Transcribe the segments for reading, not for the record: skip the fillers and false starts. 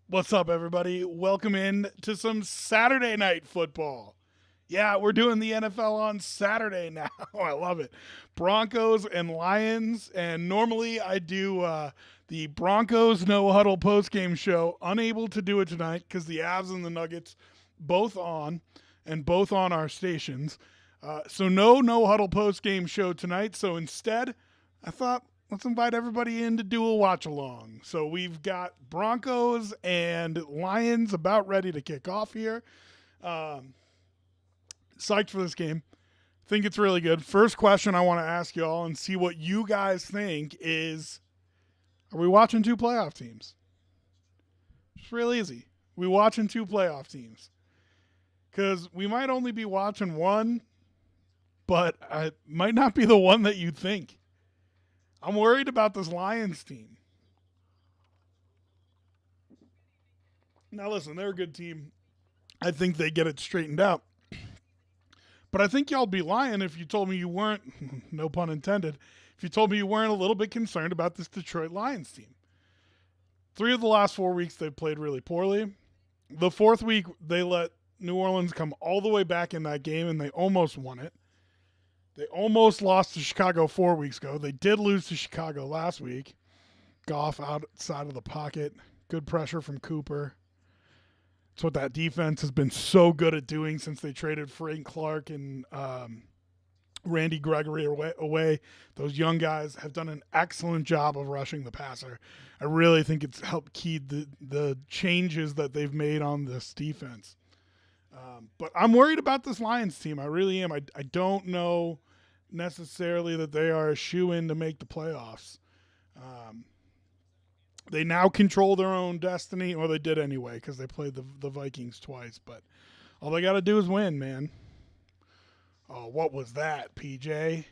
What's up, everybody? Welcome in to some Saturday night football. Yeah, we're doing the NFL on Saturday now. I love it. Broncos and Lions. And normally I do the Broncos No Huddle postgame show. Unable to do it tonight because the Avs and the Nuggets both on and both on our stations. So no huddle postgame show tonight. So instead, I thought let's invite everybody in to do a watch along. So we've got Broncos and Lions about ready to kick off here. Um, Psyched for this game. Think it's really good. First question I want to ask you all and see what you guys think is: are we watching two playoff teams? It's real easy. We watching two playoff teams because we might only be watching one, but it might not be the one that you think. I'm worried about this Lions team. Now, listen, they're a good team. I think they get it straightened out. But I think y'all would be lying if you told me you weren't, no pun intended, if you told me you weren't a little bit concerned about this Detroit Lions team. 3 of the last 4 weeks, they've played really poorly. The 4th week, they let New Orleans come all the way back in that game, and they almost won it. They almost lost to Chicago 4 weeks ago. They did lose to Chicago last week. Goff outside of the pocket. Good pressure from Cooper. It's what that defense has been so good at doing since they traded Frank Clark and Randy Gregory away. Those young guys have done an excellent job of rushing the passer. I really think it's helped key the changes that they've made on this defense. But I'm worried about this Lions team. I really am. I don't know necessarily that they are a shoe-in to make the playoffs. They now control their own destiny, or they did anyway because they played the Vikings twice. But all they got to do is win, man. Oh, what was that, PJ?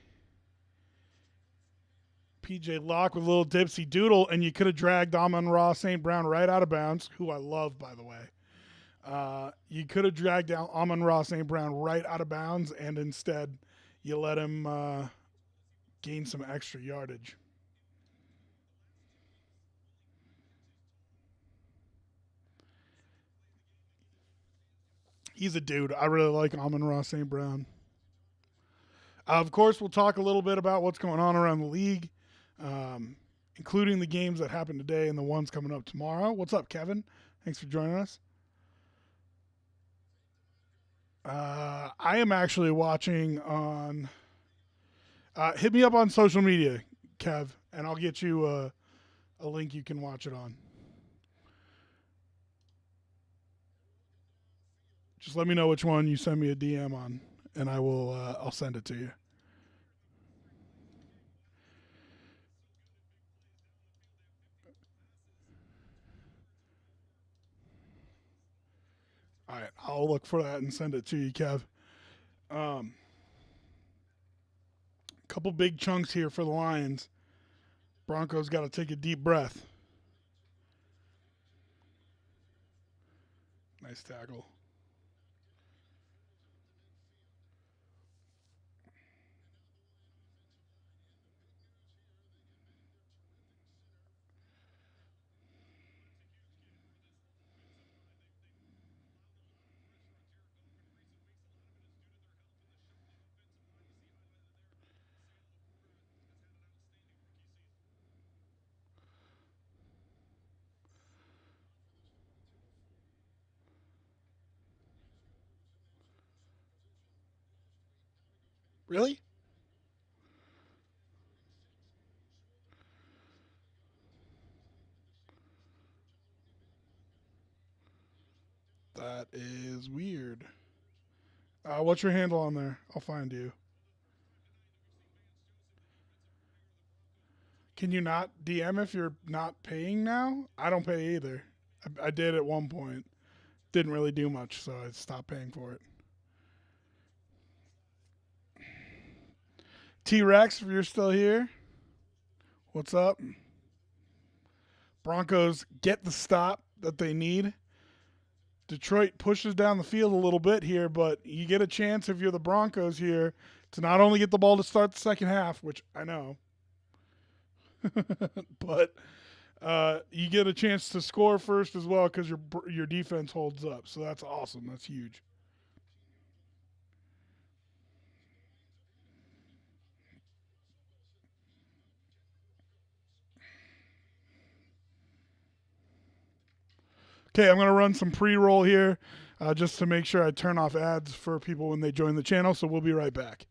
PJ Locke with a little dipsy doodle, and you could have dragged Amon-Ra St. Brown right out of bounds, who I love, by the way. You could have dragged down Amon-Ra St. Brown right out of bounds, and instead you let him gain some extra yardage. He's a dude. I really like Amon-Ra St. Brown. Of course, we'll talk a little bit about what's going on around the league, um, including the games that happened today and the ones coming up tomorrow. What's up, Kevin? Thanks for joining us. I am actually watching on. Hit me up on social media, Kev, and I'll get you a link you can watch it on. Just let me know which one you send me a DM on, and I will. I'll send it to you. All right, I'll look for that and send it to you, Kev. Um, Couple big chunks here for the Lions. Broncos got to take a deep breath. Nice tackle. Really? That is weird. What's your handle on there? I'll find you. Can you not DM if you're not paying now? I don't pay either. I did at one point. Didn't really do much, so I stopped paying for it. T Rex, if you're still here, what's up? Broncos get the stop that they need. Detroit pushes down the field a little bit here, but you get a chance if you're the Broncos here to not only get the ball to start the second half, which I know, but You get a chance to score first as well because your defense holds up. So that's awesome. That's huge. Okay, I'm gonna run some pre-roll here, just to make sure I turn off ads for people when they join the channel. So we'll be right back.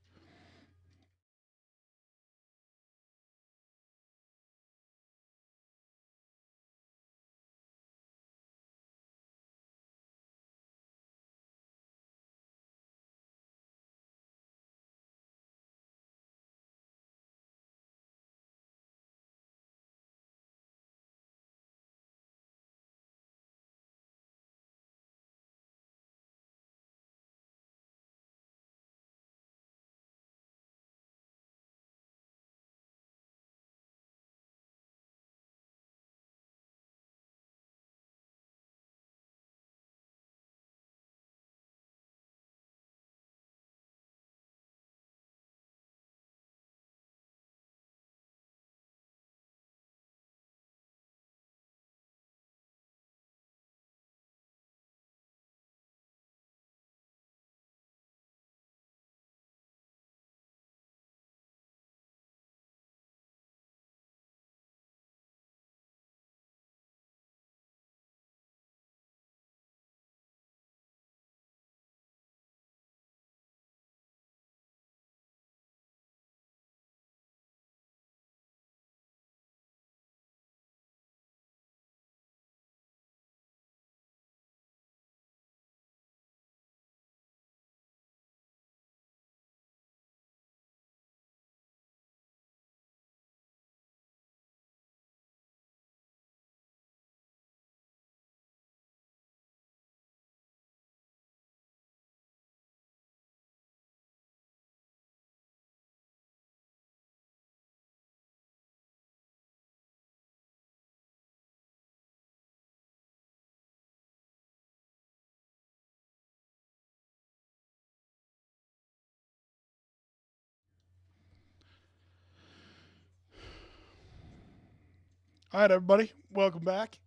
All right, everybody, welcome back.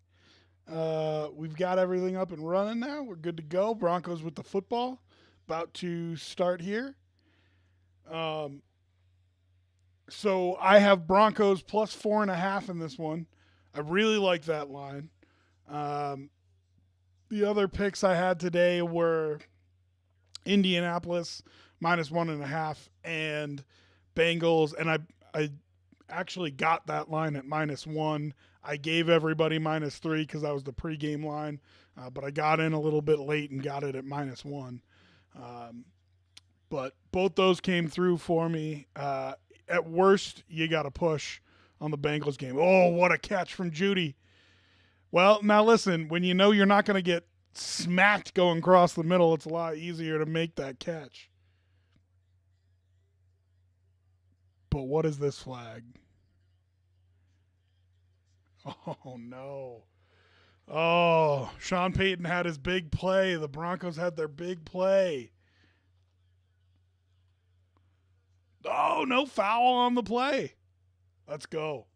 We've got everything up and running now. We're good to go. Broncos with the football, about to start here. Um, so I have Broncos plus 4.5 in this one. I really like that line. Um, the other picks I had today were Indianapolis minus 1.5 and Bengals, and I actually got that line at -1. I gave everybody -3 because that was the pregame line, but I got in a little bit late and got it at -1. Um, but both those came through for me. At worst, you got to push on the Bengals game. Oh, what a catch from Judy. Well, now listen, when you know you're not going to get smacked going across the middle, it's a lot easier to make that catch. But what is this flag? Oh, no. Oh, Sean Payton had his big play. The Broncos had their big play. Oh, no foul on the play. Let's go.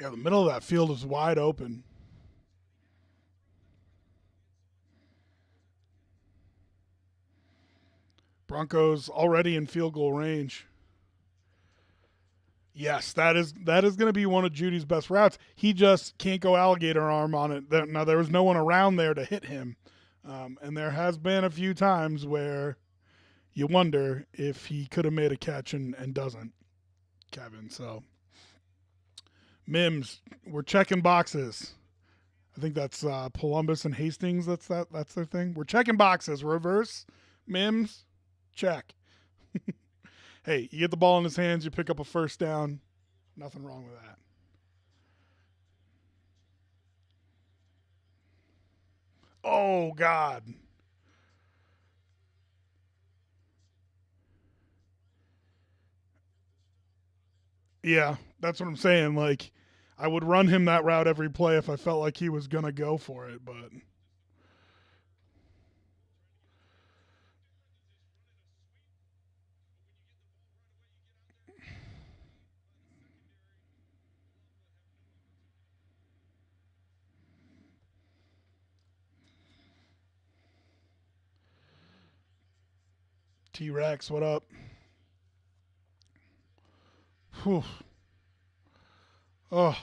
Yeah, the middle of that field is wide open. Broncos already in field goal range. Yes, that is going to be one of Judy's best routes. He just can't go alligator arm on it. Now there was no one around there to hit him, and there has been a few times where you wonder if he could have made a catch and doesn't, Kevin. So Mims, we're checking boxes. I think that's Columbus and Hastings. That's their thing. We're checking boxes. Reverse Mims, check. Hey, you get the ball in his hands, you pick up a first down. Nothing wrong with that. Oh God. Yeah, that's what I'm saying. Like, I would run him that route every play if I felt like he was going to go for it, but T-Rex, what up? Whew. Oh,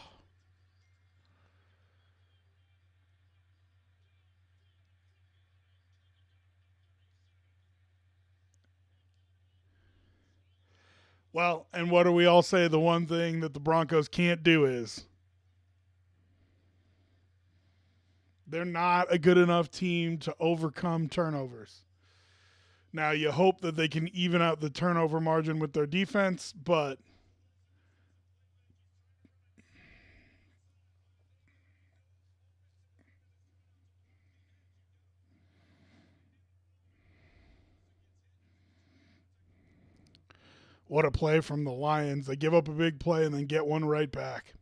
well, and what do we all say? The one thing that the Broncos can't do is they're not a good enough team to overcome turnovers. Now, you hope that they can even out the turnover margin with their defense, but what a play from the Lions. They give up a big play and then get one right back.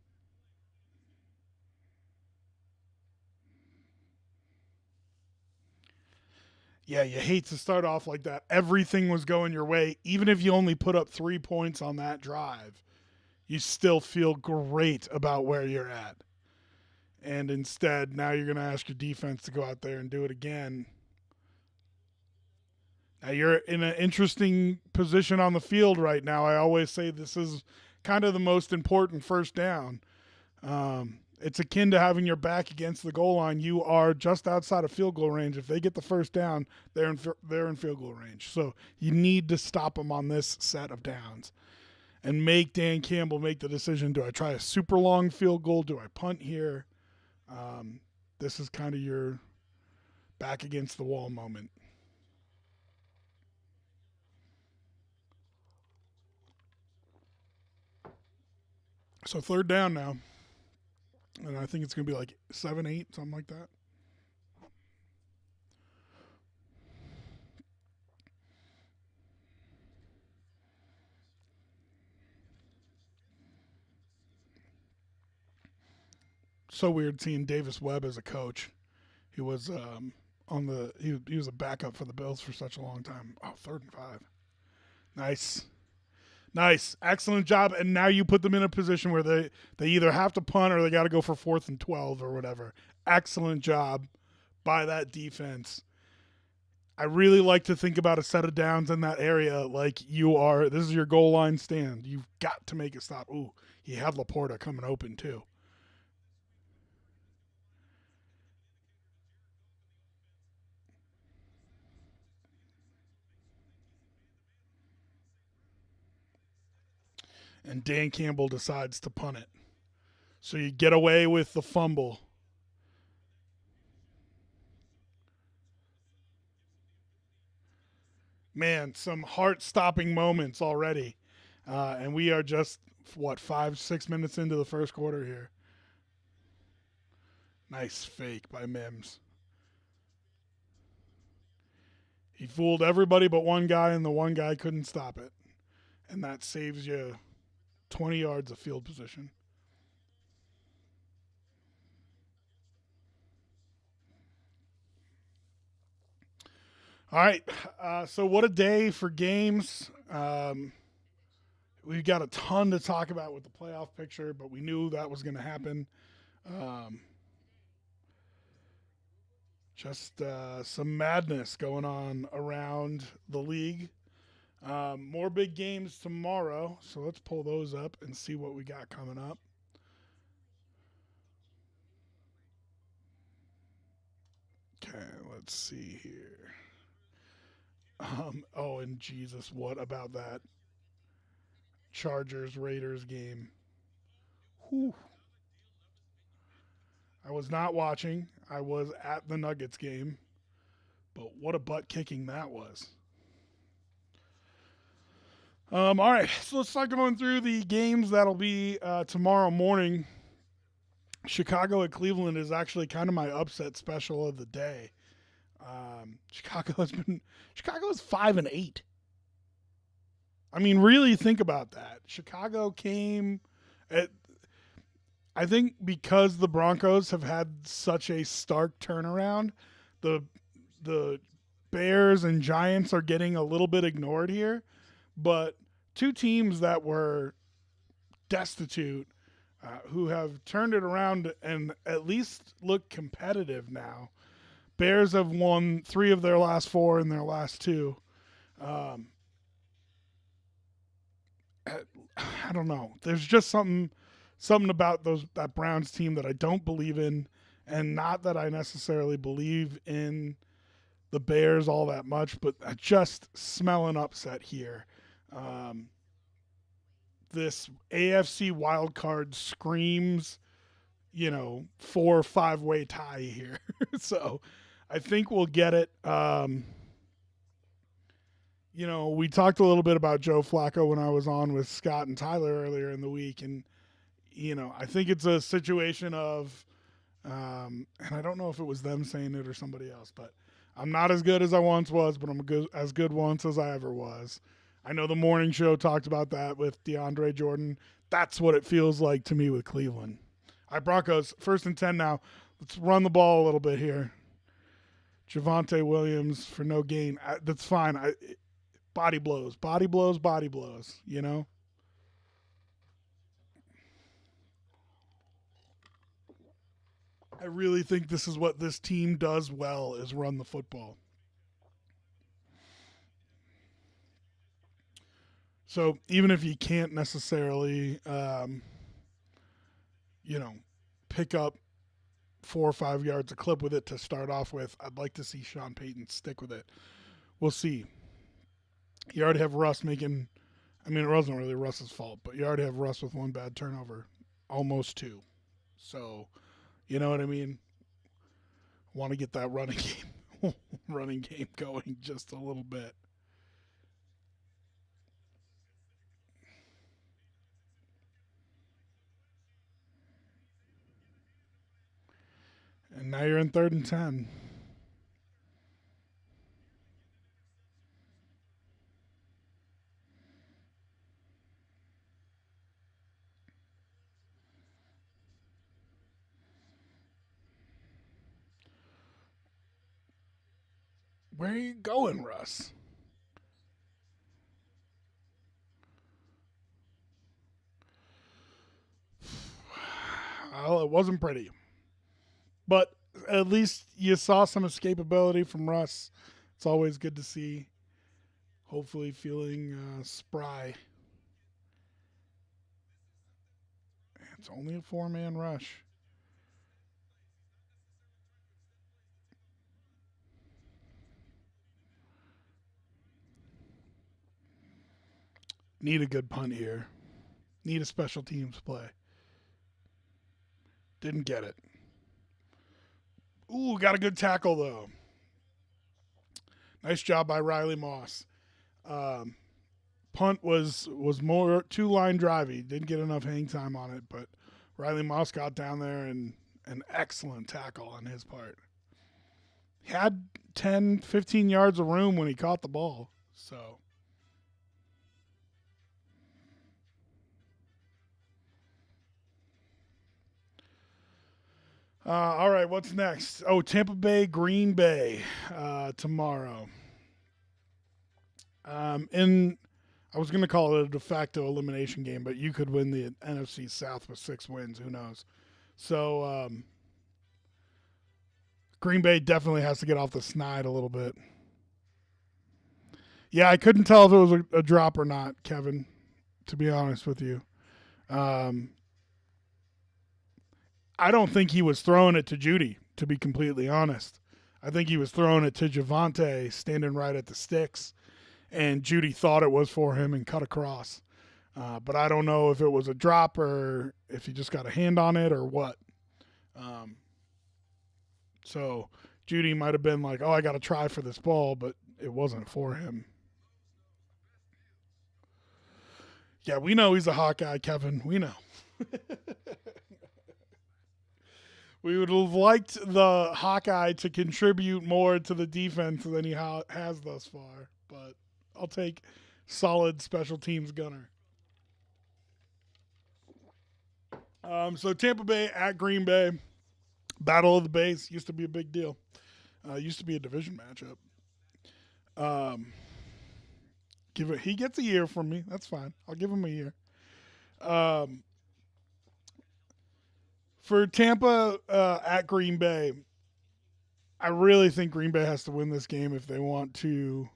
Yeah, you hate to start off like that. Everything was going your way. Even if you only put up 3 points on that drive, you still feel great about where you're at. And instead, now you're going to ask your defense to go out there and do it again. Now you're in an interesting position on the field right now. I always say this is kind of the most important first down. It's akin to having your back against the goal line. You are just outside of field goal range. If they get the first down, they're in field goal range. So you need to stop them on this set of downs and make Dan Campbell make the decision. Do I try a super long field goal? Do I punt here? This is kind of your back against the wall moment. So third down now. And I think it's going to be like 7-8, something like that. So weird seeing Davis Webb as a coach. He was he was a backup for the Bills for such a long time. Oh, 3rd and 5. Nice. Nice. Excellent job. And now you put them in a position where they either have to punt or they got to go for 4th and 12 or whatever. Excellent job by that defense. I really like to think about a set of downs in that area like this is your goal line stand. You've got to make it stop. Ooh, he had Laporta coming open too. And Dan Campbell decides to punt it. So you get away with the fumble. Man, some heart-stopping moments already. And we are just, 5-6 minutes into the first quarter here. Nice fake by Mims. He fooled everybody but one guy, and the one guy couldn't stop it. And that saves you 20 yards of field position. All right. So what a day for games. We've got a ton to talk about with the playoff picture, but we knew that was going to happen. Um, just some madness going on around the league. More big games tomorrow, so let's pull those up and see what we got coming up. Okay, let's see here. Oh, and Jesus, what about that Chargers Raiders game? Whew. I was not watching. I was at the Nuggets game, but what a butt kicking that was. All right, so let's start going through the games that'll be tomorrow morning. Chicago at Cleveland is actually kind of my upset special of the day. Chicago is 5-8. I mean, really think about that. Chicago came at, I think because the Broncos have had such a stark turnaround, the the Bears and Giants are getting a little bit ignored here. But two teams that were destitute, who have turned it around and at least look competitive now. Bears have won 3 of their last 4 in their last 2. Um, I don't know. There's just something about that Browns team that I don't believe in, and not that I necessarily believe in the Bears all that much, but I just smell an upset here. Um, this AFC wild card screams, 4 or 5 way tie here. So I think we'll get it. We talked a little bit about Joe Flacco when I was on with Scott and Tyler earlier in the week, and I think it's a situation of, and I don't know if it was them saying it or somebody else, but I'm not as good as I once was, but I'm as good once as I ever was. I know the morning show talked about that with DeAndre Jordan. That's what it feels like to me with Cleveland. All right, Broncos, 1st and 10 now. Let's run the ball a little bit here. Javonte Williams for no gain. That's fine. Body blows. I really think this is what this team does well, is run the football. So even if you can't necessarily, pick up 4 or 5 yards a clip with it to start off with, I'd like to see Sean Payton stick with it. We'll see. You already have Russ making. I mean, it wasn't really Russ's fault, but you already have Russ with 1 bad turnover, almost 2. So, you know what I mean? Want to get that running game going just a little bit. And now you're in 3rd and 10. Where are you going, Russ? Well, it wasn't pretty. But at least you saw some escapability from Russ. It's always good to see. Hopefully, feeling spry. It's only a 4-man rush. Need a good punt here. Need a special teams play. Didn't get it. Ooh, got a good tackle, though. Nice job by Riley Moss. Um, Punt was more 2-line drivey. Didn't get enough hang time on it, but Riley Moss got down there and an excellent tackle on his part. He had 10, 15 yards of room when he caught the ball. So, all right, what's next? Oh, Tampa Bay, Green Bay tomorrow. In I was going to call it a de facto elimination game, but you could win the NFC South with 6 wins. Who knows? So Green Bay definitely has to get off the snide a little bit. Yeah, I couldn't tell if it was a drop or not, Kevin, to be honest with you. Um, I don't think he was throwing it to Judy, to be completely honest. I think he was throwing it to Javante standing right at the sticks, and Judy thought it was for him and cut across. But I don't know if it was a drop or if he just got a hand on it or what. Um, so Judy might have been like, oh, I got to try for this ball, but it wasn't for him. Yeah, we know he's a Hawkeye, Kevin. We know. We would have liked the Hawkeye to contribute more to the defense than he has thus far, but I'll take solid special teams gunner. So Tampa Bay at Green Bay, Battle of the Bays used to be a big deal. Used to be a division matchup. Um, give it. He gets a year from me. That's fine. I'll give him a year. Um, for Tampa at Green Bay, I really think Green Bay has to win this game if they want to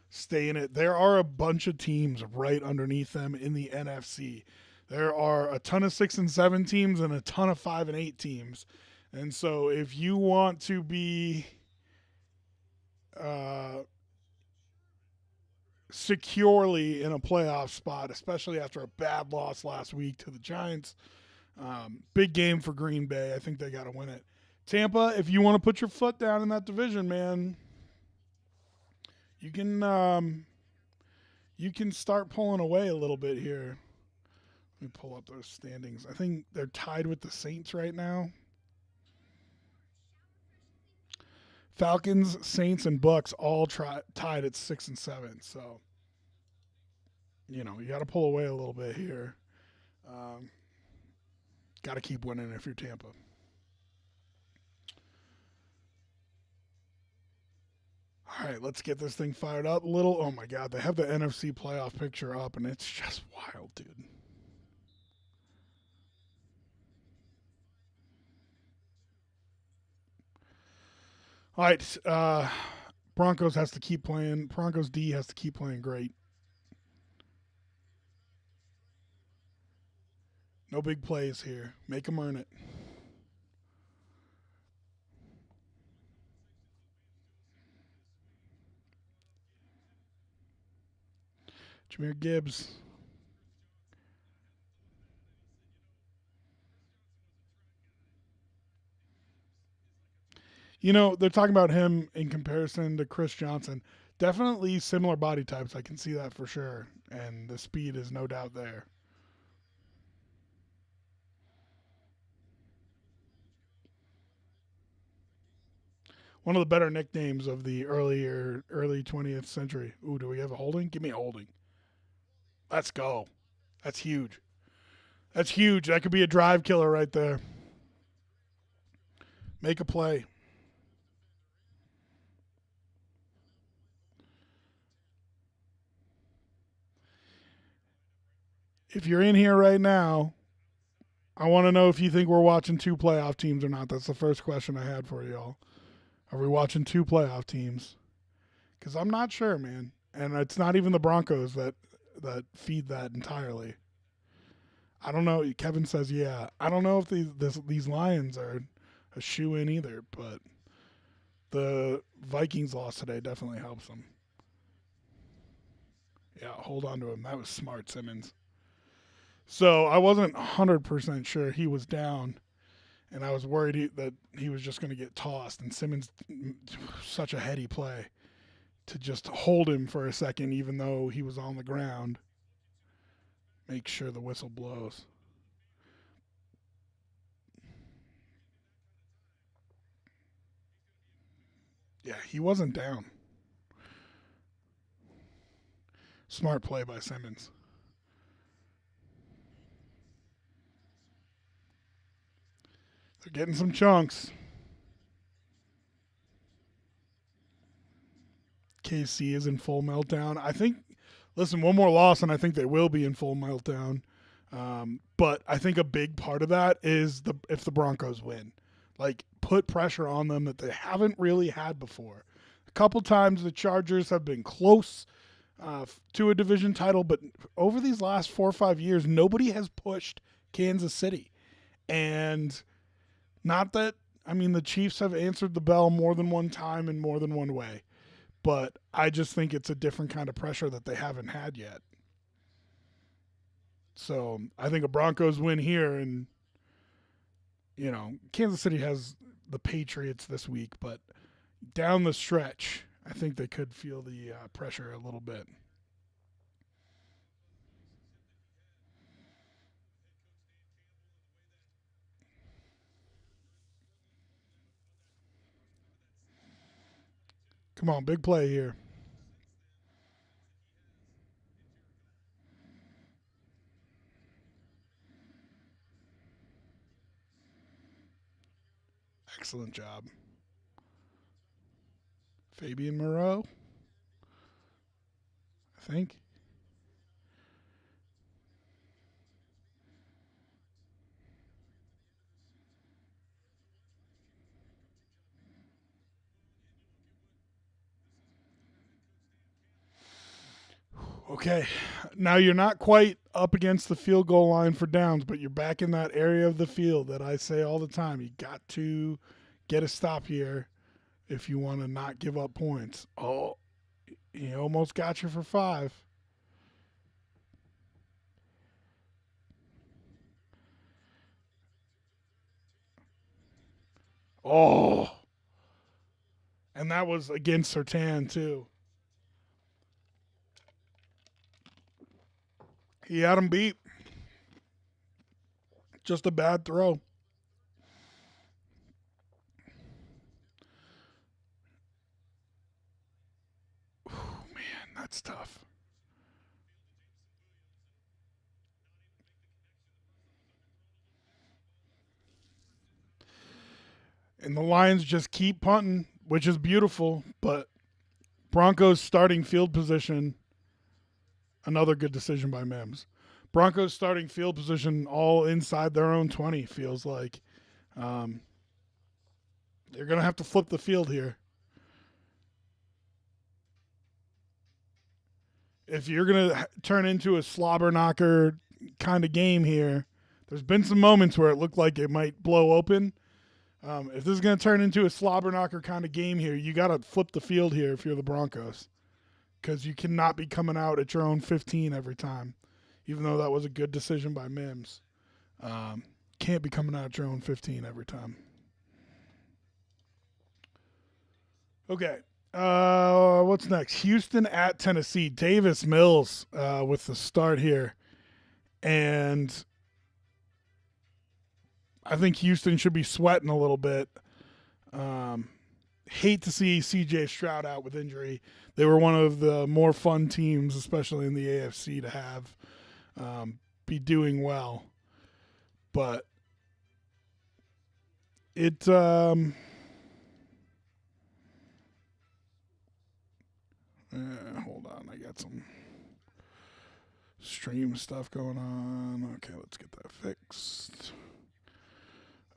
stay in it. There are a bunch of teams right underneath them in the NFC. There are a ton of 6 and 7 teams and a ton of 5 and 8 teams. And so if you want to be uh, securely in a playoff spot, especially after a bad loss last week to the Giants, big game for Green Bay. I think they got to win it. Tampa, if you want to put your foot down in that division, man, you can start pulling away a little bit here. Let me pull up those standings. I think they're tied with the Saints right now. Falcons, Saints, and Bucks all tied at 6 and 7. So, you got to pull away a little bit here. Got to keep winning if you're Tampa. All right, let's get this thing fired up a little. Oh my God, they have the NFC playoff picture up, and it's just wild, dude. All right, Broncos has to keep playing. Broncos D has to keep playing great. No big plays here. Make them earn it. Jameer Gibbs. They're talking about him in comparison to Chris Johnson. Definitely similar body types. I can see that for sure. And the speed is no doubt there. One of the better nicknames of the early 20th century. Ooh, do we have a holding? Give me a holding. Let's go. That's huge. That's huge. That could be a drive killer right there. Make a play. If you're in here right now, I want to know if you think we're watching two playoff teams or not. That's the first question I had for y'all. Are we watching two playoff teams? Because I'm not sure, man. And it's not even the Broncos that feed that entirely. I don't know. Kevin says, yeah. I don't know if these Lions are a shoe in either, but the Vikings loss today definitely helps them. Yeah, hold on to him. That was smart, Simmons. So I wasn't 100% sure he was down, and I was worried that he was just going to get tossed. And Simmons, such a heady play to just hold him for a second, even though he was on the ground. Make sure the whistle blows. Yeah, he wasn't down. Smart play by Simmons. They're getting some chunks. KC is in full meltdown. I think, listen, one more loss, and I think they will be in full meltdown. But I think a big part of that is if the Broncos win. Like, put pressure on them that they haven't really had before. A couple times the Chargers have been close to a division title, but over these last 4 or 5 years, nobody has pushed Kansas City. And not that, I mean, the Chiefs have answered the bell more than one time in more than one way. But I just think it's a different kind of pressure that they haven't had yet. So I think a Broncos win here, and Kansas City has the Patriots this week, but down the stretch, I think they could feel the pressure a little bit. Come on, big play here. Excellent job. Fabian Moreau, I think. Okay, now you're not quite up against the field goal line for downs, but you're back in that area of the field that I say all the time. You got to get a stop here if you want to not give up points. Oh, he almost got you for 5. Oh, and that was against Sertan, too. He had him beat. Just a bad throw. Man, that's tough. And the Lions just keep punting, which is beautiful, but Broncos starting field position, another good decision by Mims. Broncos starting field position all inside their own 20 feels like. Um, they're going to have to flip the field here. If you're going to turn into a slobber knocker kind of game here, there's been some moments where it looked like it might blow open. If this is going to turn into a slobber knocker kind of game here, you got to flip the field here if you're the Broncos, because you cannot be coming out at your own 15 every time, even though that was a good decision by Mims. Can't be coming out at your own 15 every time. Okay. What's next? Houston at Tennessee. Davis Mills with the start here. And I think Houston should be sweating a little bit. Hate to see C.J. Stroud out with injury. They were one of the more fun teams, especially in the AFC, to have be doing well. But it hold on, I got some stream stuff going on. Okay, let's get that fixed.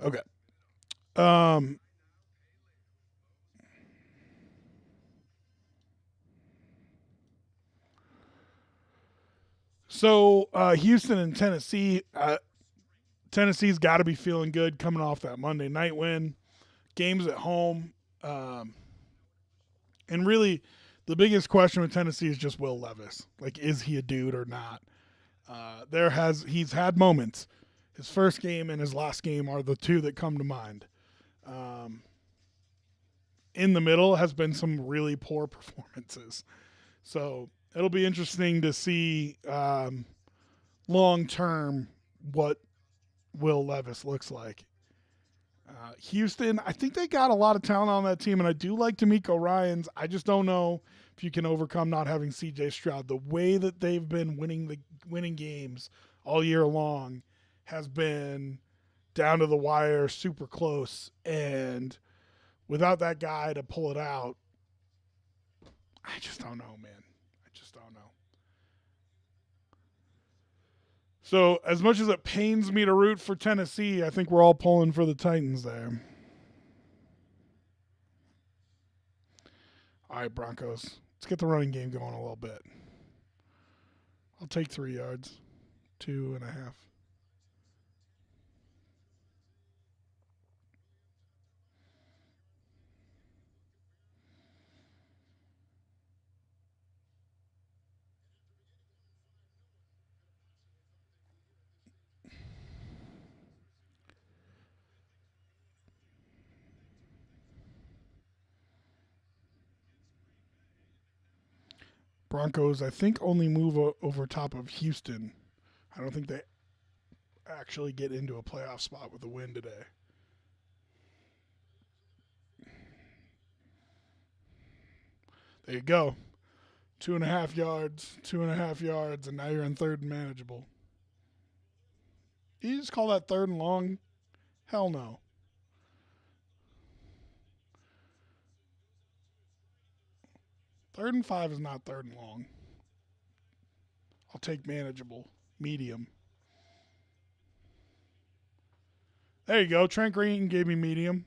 Okay. So Houston and Tennessee. Tennessee's got to be feeling good coming off that Monday night win. Games at home. And really, the biggest question with Tennessee is just Will Levis. Like, is he a dude or not? He's had moments. His first game and his last game are the two that come to mind. In the middle has been some really poor performances. So it'll be interesting to see long term what Will Levis looks like. Houston, I think they got a lot of talent on that team, and I do like D'Amico Ryans. I just don't know if you can overcome not having C.J. Stroud. The way that they've been winning games all year long has been down to the wire, super close, and without that guy to pull it out, I just don't know, man. I just don't know. So, as much as it pains me to root for Tennessee, I think we're all pulling for the Titans there. All right, Broncos. Let's get the running game going a little bit. I'll take 3 yards. 2.5. Broncos, I think, only move over top of Houston. I don't think they actually get into a playoff spot with a win today. There you go. 2.5 yards, 2.5 yards, and now you're in third and manageable. You just call that third and long? Hell no. 3rd and 5 is not 3rd and long. I'll take manageable. Medium. There you go. Trent Green gave me medium.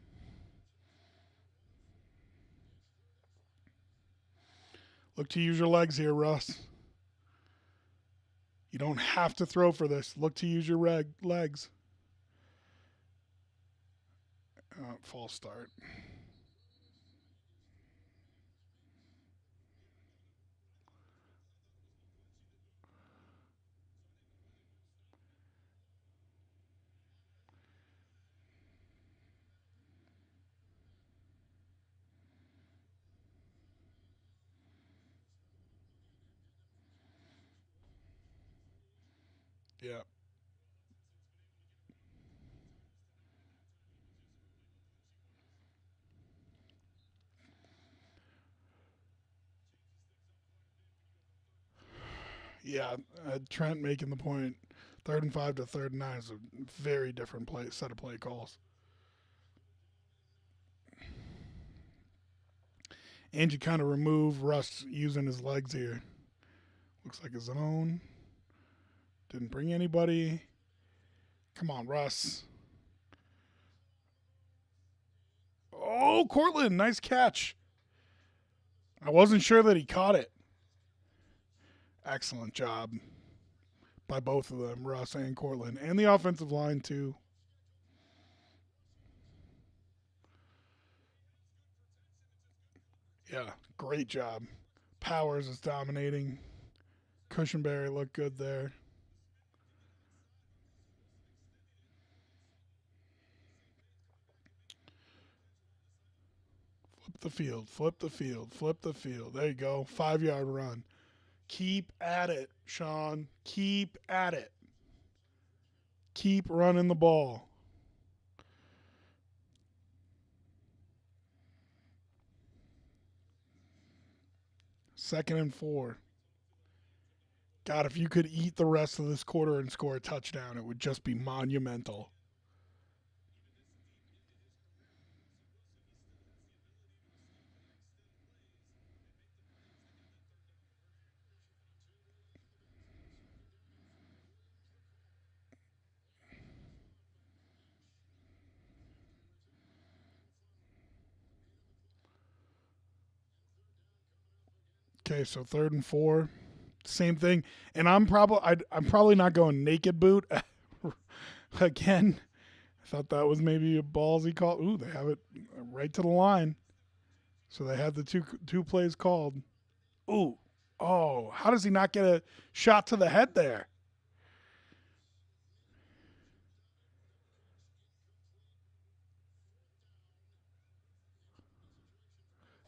Look to use your legs here, Russ. You don't have to throw for this. Look to use your legs. False start. Yeah. Yeah, Trent making the point. 3rd and 5 to 3rd and 9 is a very different set of play calls. And you kind of remove Russ using his legs here. Looks like his own. Didn't bring anybody. Come on, Russ. Oh, Cortland, nice catch. I wasn't sure that he caught it. Excellent job by both of them, Russ and Cortland, and the offensive line, too. Yeah, great job. Powers is dominating. Cushenberry looked good there. Flip the field, flip the field, flip the field. There you go. 5-yard run. Keep at it, Sean. Keep at it. Keep running the ball. Second and 4. God, if you could eat the rest of this quarter and score a touchdown, it would just be monumental. Okay, so 3rd and 4, same thing. And I'm probably not going naked boot again. I thought that was maybe a ballsy call. Ooh, they have it right to the line. So they had the two plays called. Ooh, oh, how does he not get a shot to the head there?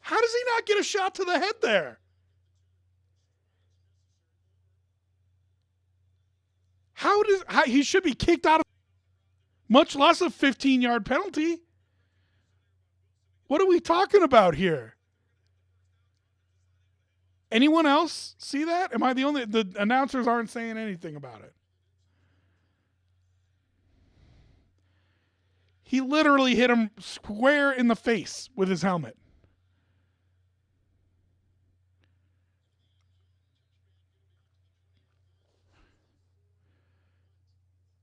How does he not get a shot to the head there? He should be kicked out of, much less a 15-yard penalty. What are we talking about here? Anyone else see that? Am I the only? The announcers aren't saying anything about it. He literally hit him square in the face with his helmet.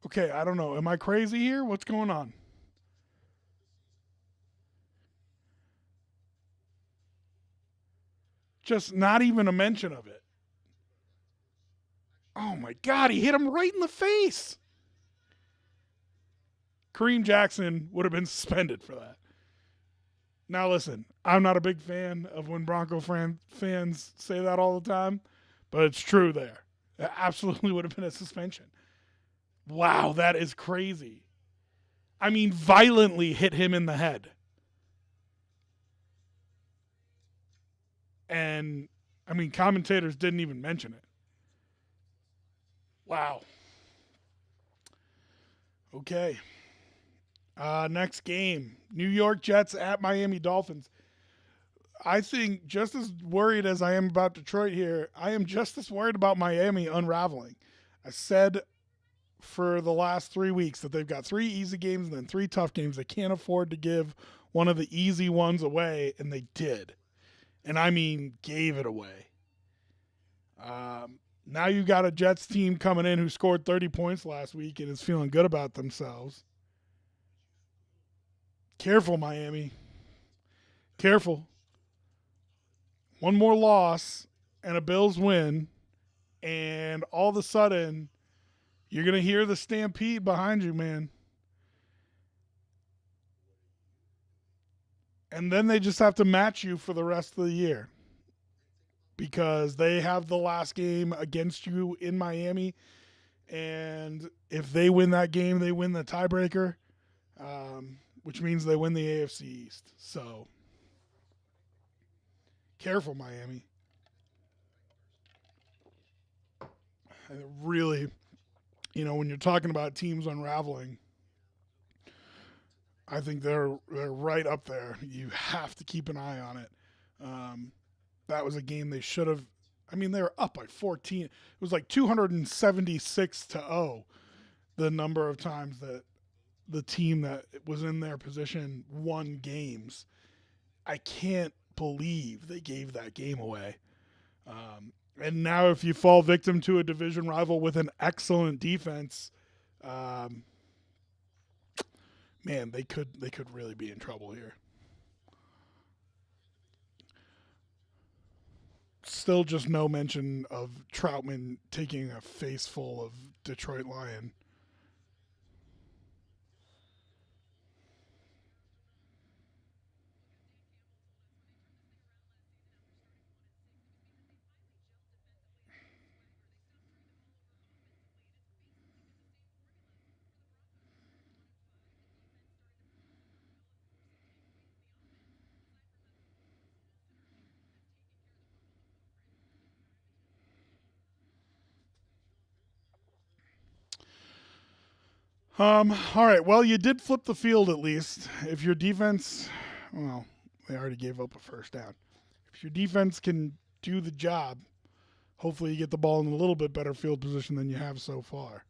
Okay, I don't know. Am I crazy here? What's going on? Just not even a mention of it. Oh my God, he hit him right in the face. Kareem Jackson would have been suspended for that. Now listen, I'm not a big fan of when Bronco fans say that all the time, but it's true there. It absolutely would have been a suspension. Wow, that is crazy. I mean, violently hit him in the head. And, I mean, commentators didn't even mention it. Wow. Okay. Next game, New York Jets at Miami Dolphins. I think just as worried as I am about Detroit here, I am just as worried about Miami unraveling. I said for the last 3 weeks that they've got 3 easy games and then 3 tough games. They can't afford to give one of the easy ones away, and they did. And I mean, gave it away. Now you got a Jets team coming in who scored 30 points last week and is feeling good about themselves. Careful, Miami. Careful. One more loss and a Bills win, and all of a sudden, you're going to hear the stampede behind you, man. And then they just have to match you for the rest of the year because they have the last game against you in Miami. And if they win that game, they win the tiebreaker, which means they win the AFC East. So careful, Miami. Really, when you're talking about teams unraveling, I think they're right up there. You have to keep an eye on it. That was a game they should have. I mean, they were up by 14. It was like 276-0. The number of times that the team that was in their position won games. I can't believe they gave that game away. And now, if you fall victim to a division rival with an excellent defense, man, they could really be in trouble here. Still, just no mention of Troutman taking a face full of Detroit Lion. All right. Well, you did flip the field at least. If your defense, well, they already gave up a first down. If your defense can do the job, hopefully you get the ball in a little bit better field position than you have so far.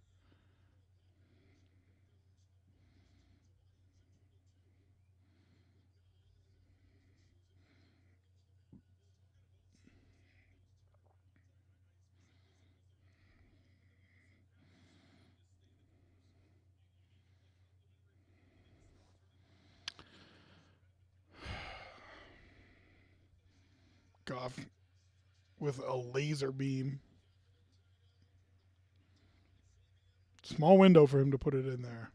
Goff with a laser beam. Small window for him to put it in there.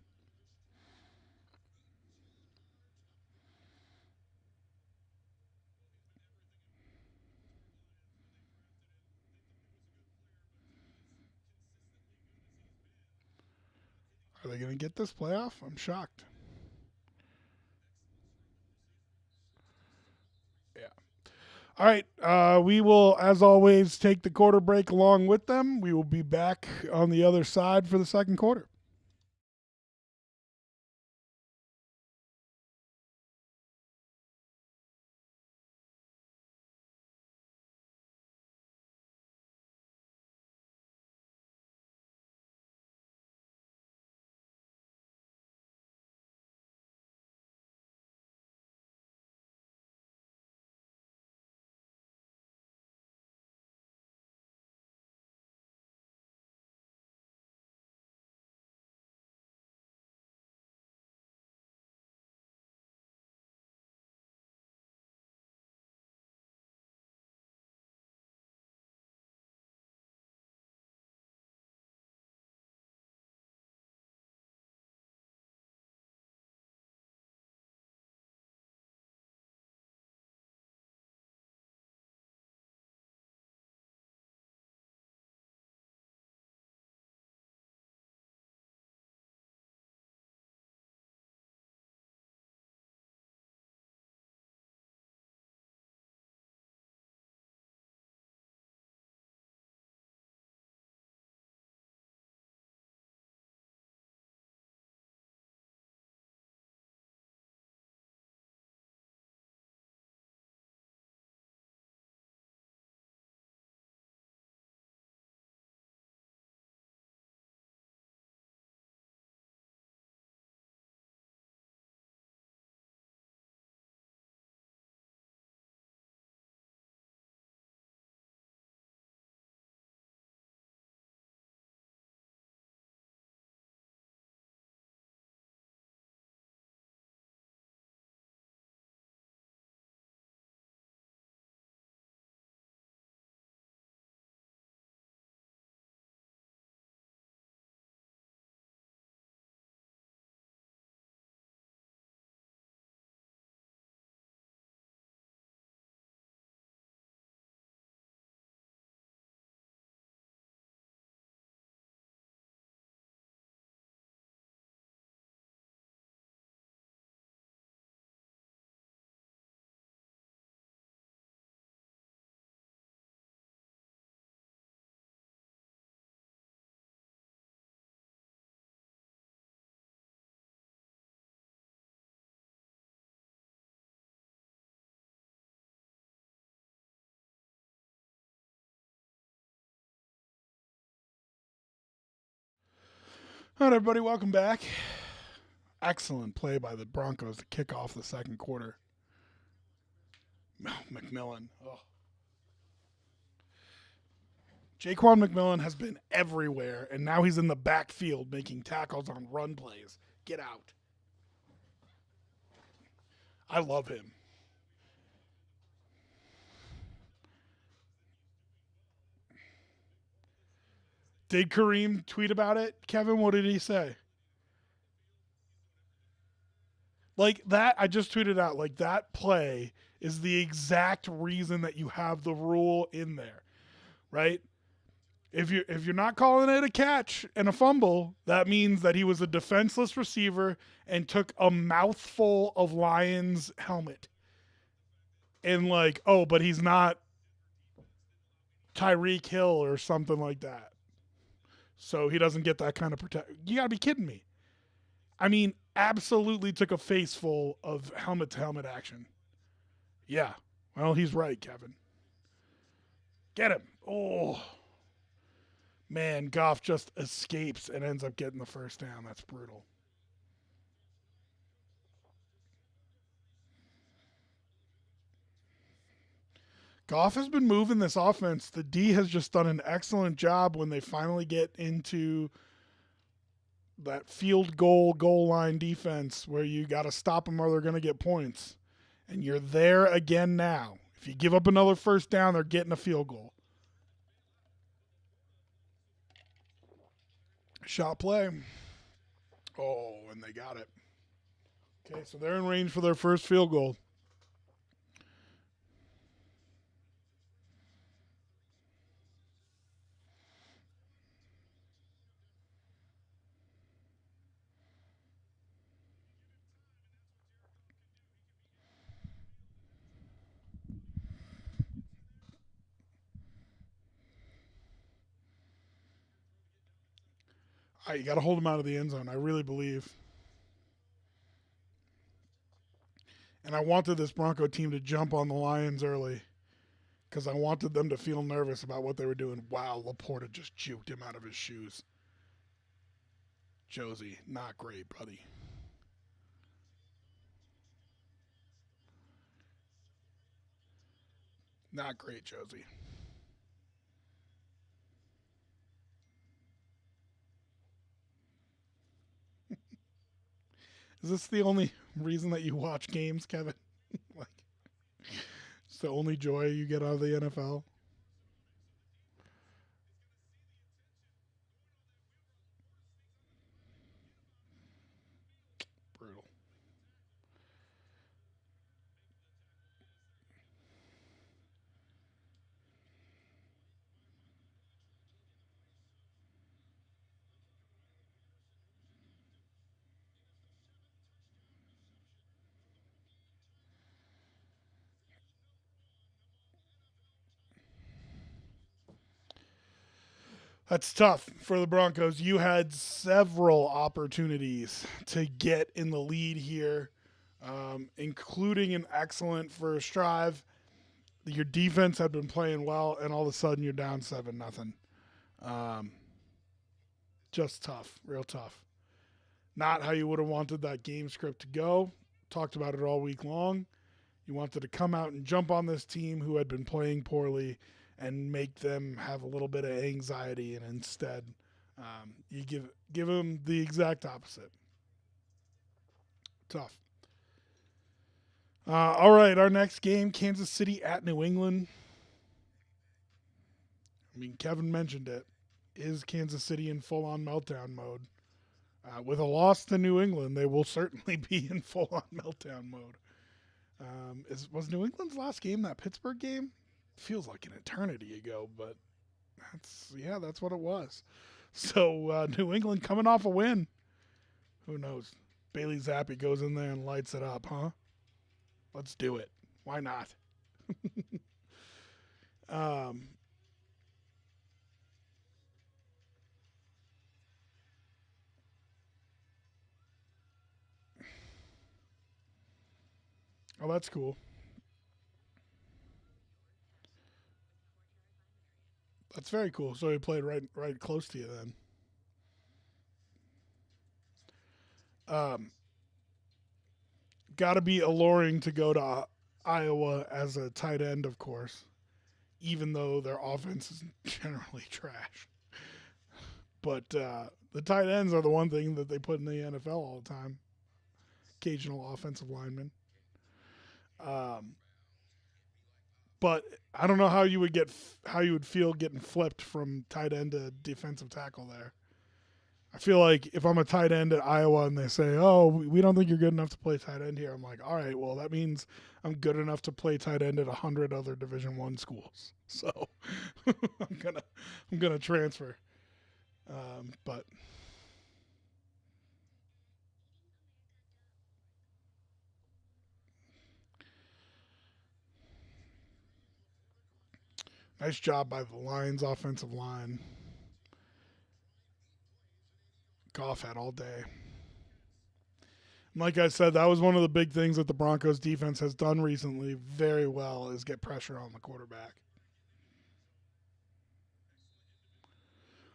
Are they going to get this playoff? I'm shocked. Yeah. All right. We will, as always, take the quarter break along with them. We will be back on the other side for the second quarter. All right, everybody, welcome back. Excellent play by the Broncos to kick off the second quarter. McMillan. Oh. Jaquan McMillan has been everywhere, and now he's in the backfield making tackles on run plays. Get out. I love him. Did Kareem tweet about it? Kevin, what did he say? Like that, I just tweeted out, like that play is the exact reason that you have the rule in there, right? If you're not calling it a catch and a fumble, that means that he was a defenseless receiver and took a mouthful of Lions helmet. And like, oh, but he's not Tyreek Hill or something like that. So he doesn't get that kind of protect. You gotta be kidding me. I mean, absolutely took a face full of helmet to helmet action. Yeah. Well, he's right, Kevin. Get him. Oh, man. Goff just escapes and ends up getting the first down. That's brutal. Goff has been moving this offense. The D has just done an excellent job when they finally get into that field goal line defense where you got to stop them or they're going to get points. And you're there again now. If you give up another first down, they're getting a field goal. Shot play. Oh, and they got it. Okay, so they're in range for their first field goal. You got to hold them out of the end zone. I really believe. And I wanted this Bronco team to jump on the Lions early because I wanted them to feel nervous about what they were doing. Wow, Laporta just juked him out of his shoes. Josie, not great, buddy. Not great, Josie. Is this the only reason that you watch games, Kevin? Like, it's the only joy you get out of the NFL? Brutal. That's tough for the Broncos. You had several opportunities to get in the lead here, including an excellent first drive. Your defense had been playing well, and all of a sudden you're down 7-0. Um, just tough, real tough. Not how you would have wanted that game script to go. Talked about it all week long. You wanted to come out and jump on this team who had been playing poorly and make them have a little bit of anxiety, and instead, you give them the exact opposite. Tough. All right, our next game, Kansas City at New England. I mean, Kevin mentioned it. Is Kansas City in full-on meltdown mode? With a loss to New England, they will certainly be in full-on meltdown mode. Was New England's last game that Pittsburgh game? Feels like an eternity ago, but that's what it was. So New England coming off a win. Who knows? Bailey Zappi goes in there and lights it up, huh? Let's do it. Why not? um, oh, that's cool. That's very cool. So he played right close to you then. Um, Got to be alluring to go to Iowa as a tight end, of course, even though their offense is generally trash. But the tight ends are the one thing that they put in the NFL all the time. Occasional offensive linemen. Um, but I don't know how you would feel getting flipped from tight end to defensive tackle there. I feel like if I'm a tight end at Iowa and they say, "Oh, we don't think you're good enough to play tight end here," I'm like, "All right, well that means I'm good enough to play tight end at 100 other Division I schools." So I'm gonna transfer. But nice job by the Lions offensive line. Goff had all day. Like I said, that was one of the big things that the Broncos defense has done recently very well is get pressure on the quarterback.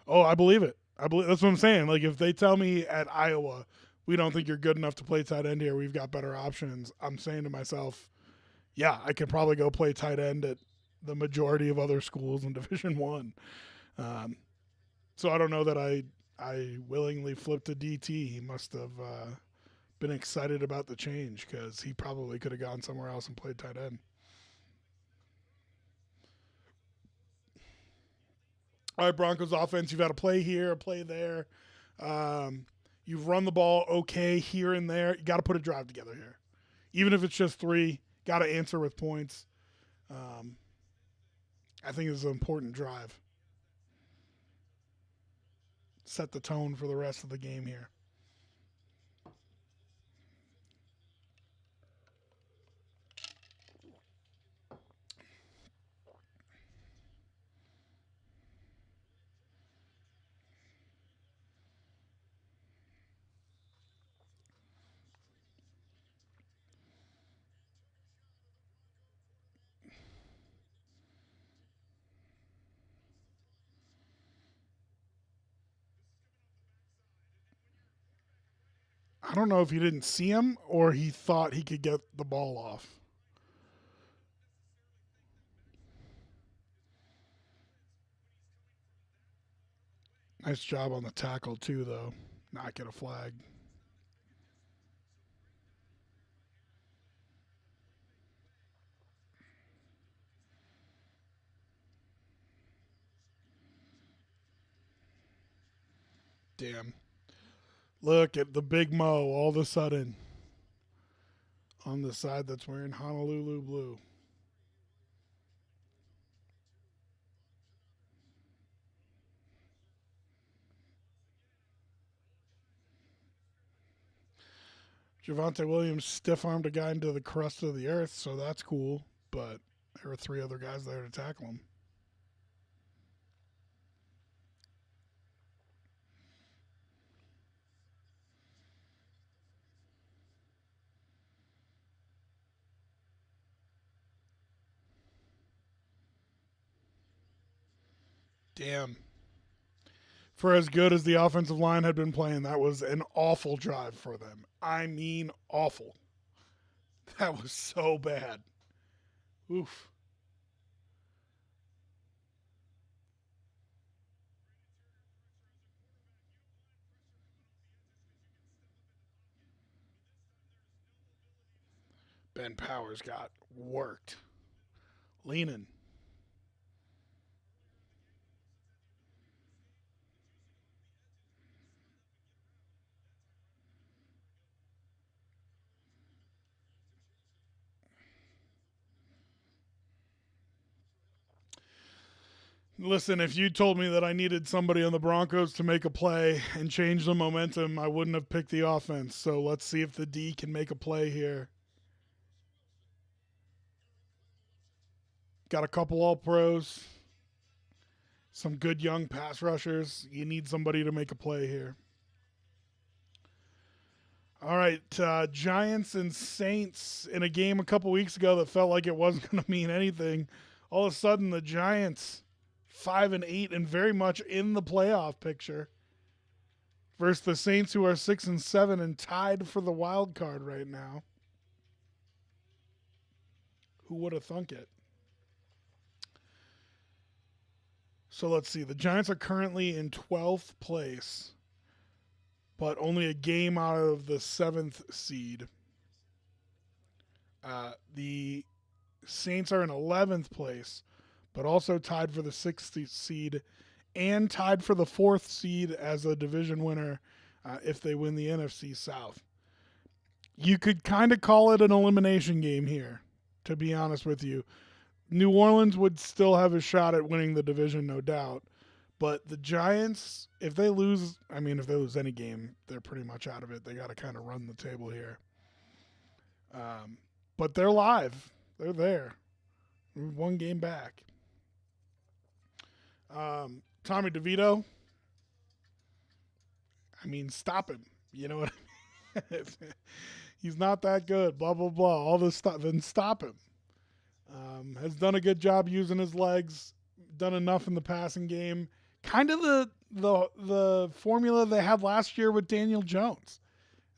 Oh, I believe it. I believe that's what I'm saying. Like if they tell me at Iowa, we don't think you're good enough to play tight end here, we've got better options. I'm saying to myself, yeah, I could probably go play tight end at the majority of other schools in Division One. So I don't know that I willingly flipped to DT. He must have been excited about the change because he probably could have gone somewhere else and played tight end. All right, Broncos offense, you've had a play here, a play there. You've run the ball okay here and there. You got to put a drive together here. Even if it's just three, got to answer with points. Um, I think it's an important drive. Set the tone for the rest of the game here. I don't know if he didn't see him or he thought he could get the ball off. Nice job on the tackle, too, though. Not get a flag. Damn. Look at the big Mo all of a sudden on the side that's wearing Honolulu blue. Javante Williams stiff armed a guy into the crust of the earth, so that's cool. But there were three other guys there to tackle him. Damn. For as good as the offensive line had been playing, that was an awful drive for them. I mean, awful. That was so bad. Oof. Ben Powers got worked. Leaning. Listen, if you told me that I needed somebody on the Broncos to make a play and change the momentum, I wouldn't have picked the offense. So let's see if the D can make a play here. Got a couple all pros, some good young pass rushers. You need somebody to make a play here. All right, Giants and Saints in a game a couple weeks ago that felt like it wasn't going to mean anything. All of a sudden, the Giants 5-8 and very much in the playoff picture. versus the Saints, who are 6-7 and tied for the wild card right now. Who would have thunk it? So let's see. The Giants are currently in 12th place, but only a game out of the 7th seed. The Saints are in 11th place, but also tied for the 6th seed and tied for the 4th seed as a division winner if they win the NFC South. You could kind of call it an elimination game here, to be honest with you. New Orleans would still have a shot at winning the division, no doubt. But the Giants, if they lose any game, they're pretty much out of it. They got to kind of run the table here. But they're live. They're there. One game back. Tommy DeVito. Stop him. You know what I mean? He's not that good. Blah, blah, blah. All this stuff. Then stop him. Has done a good job using his legs. Done enough in the passing game. Kind of the formula they had last year with Daniel Jones.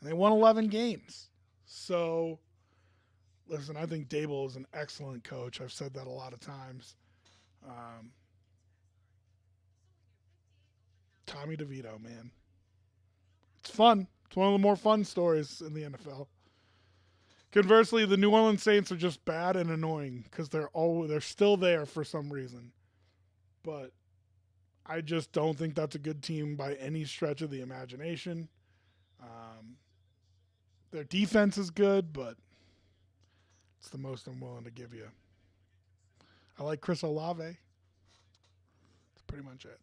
And they won 11 games. So, listen, I think Dable is an excellent coach. I've said that a lot of times. Tommy DeVito, man. It's fun. It's one of the more fun stories in the NFL. Conversely, the New Orleans Saints are just bad and annoying because they're still there for some reason. But I just don't think that's a good team by any stretch of the imagination. Their defense is good, but it's the most I'm willing to give you. I like Chris Olave. That's pretty much it.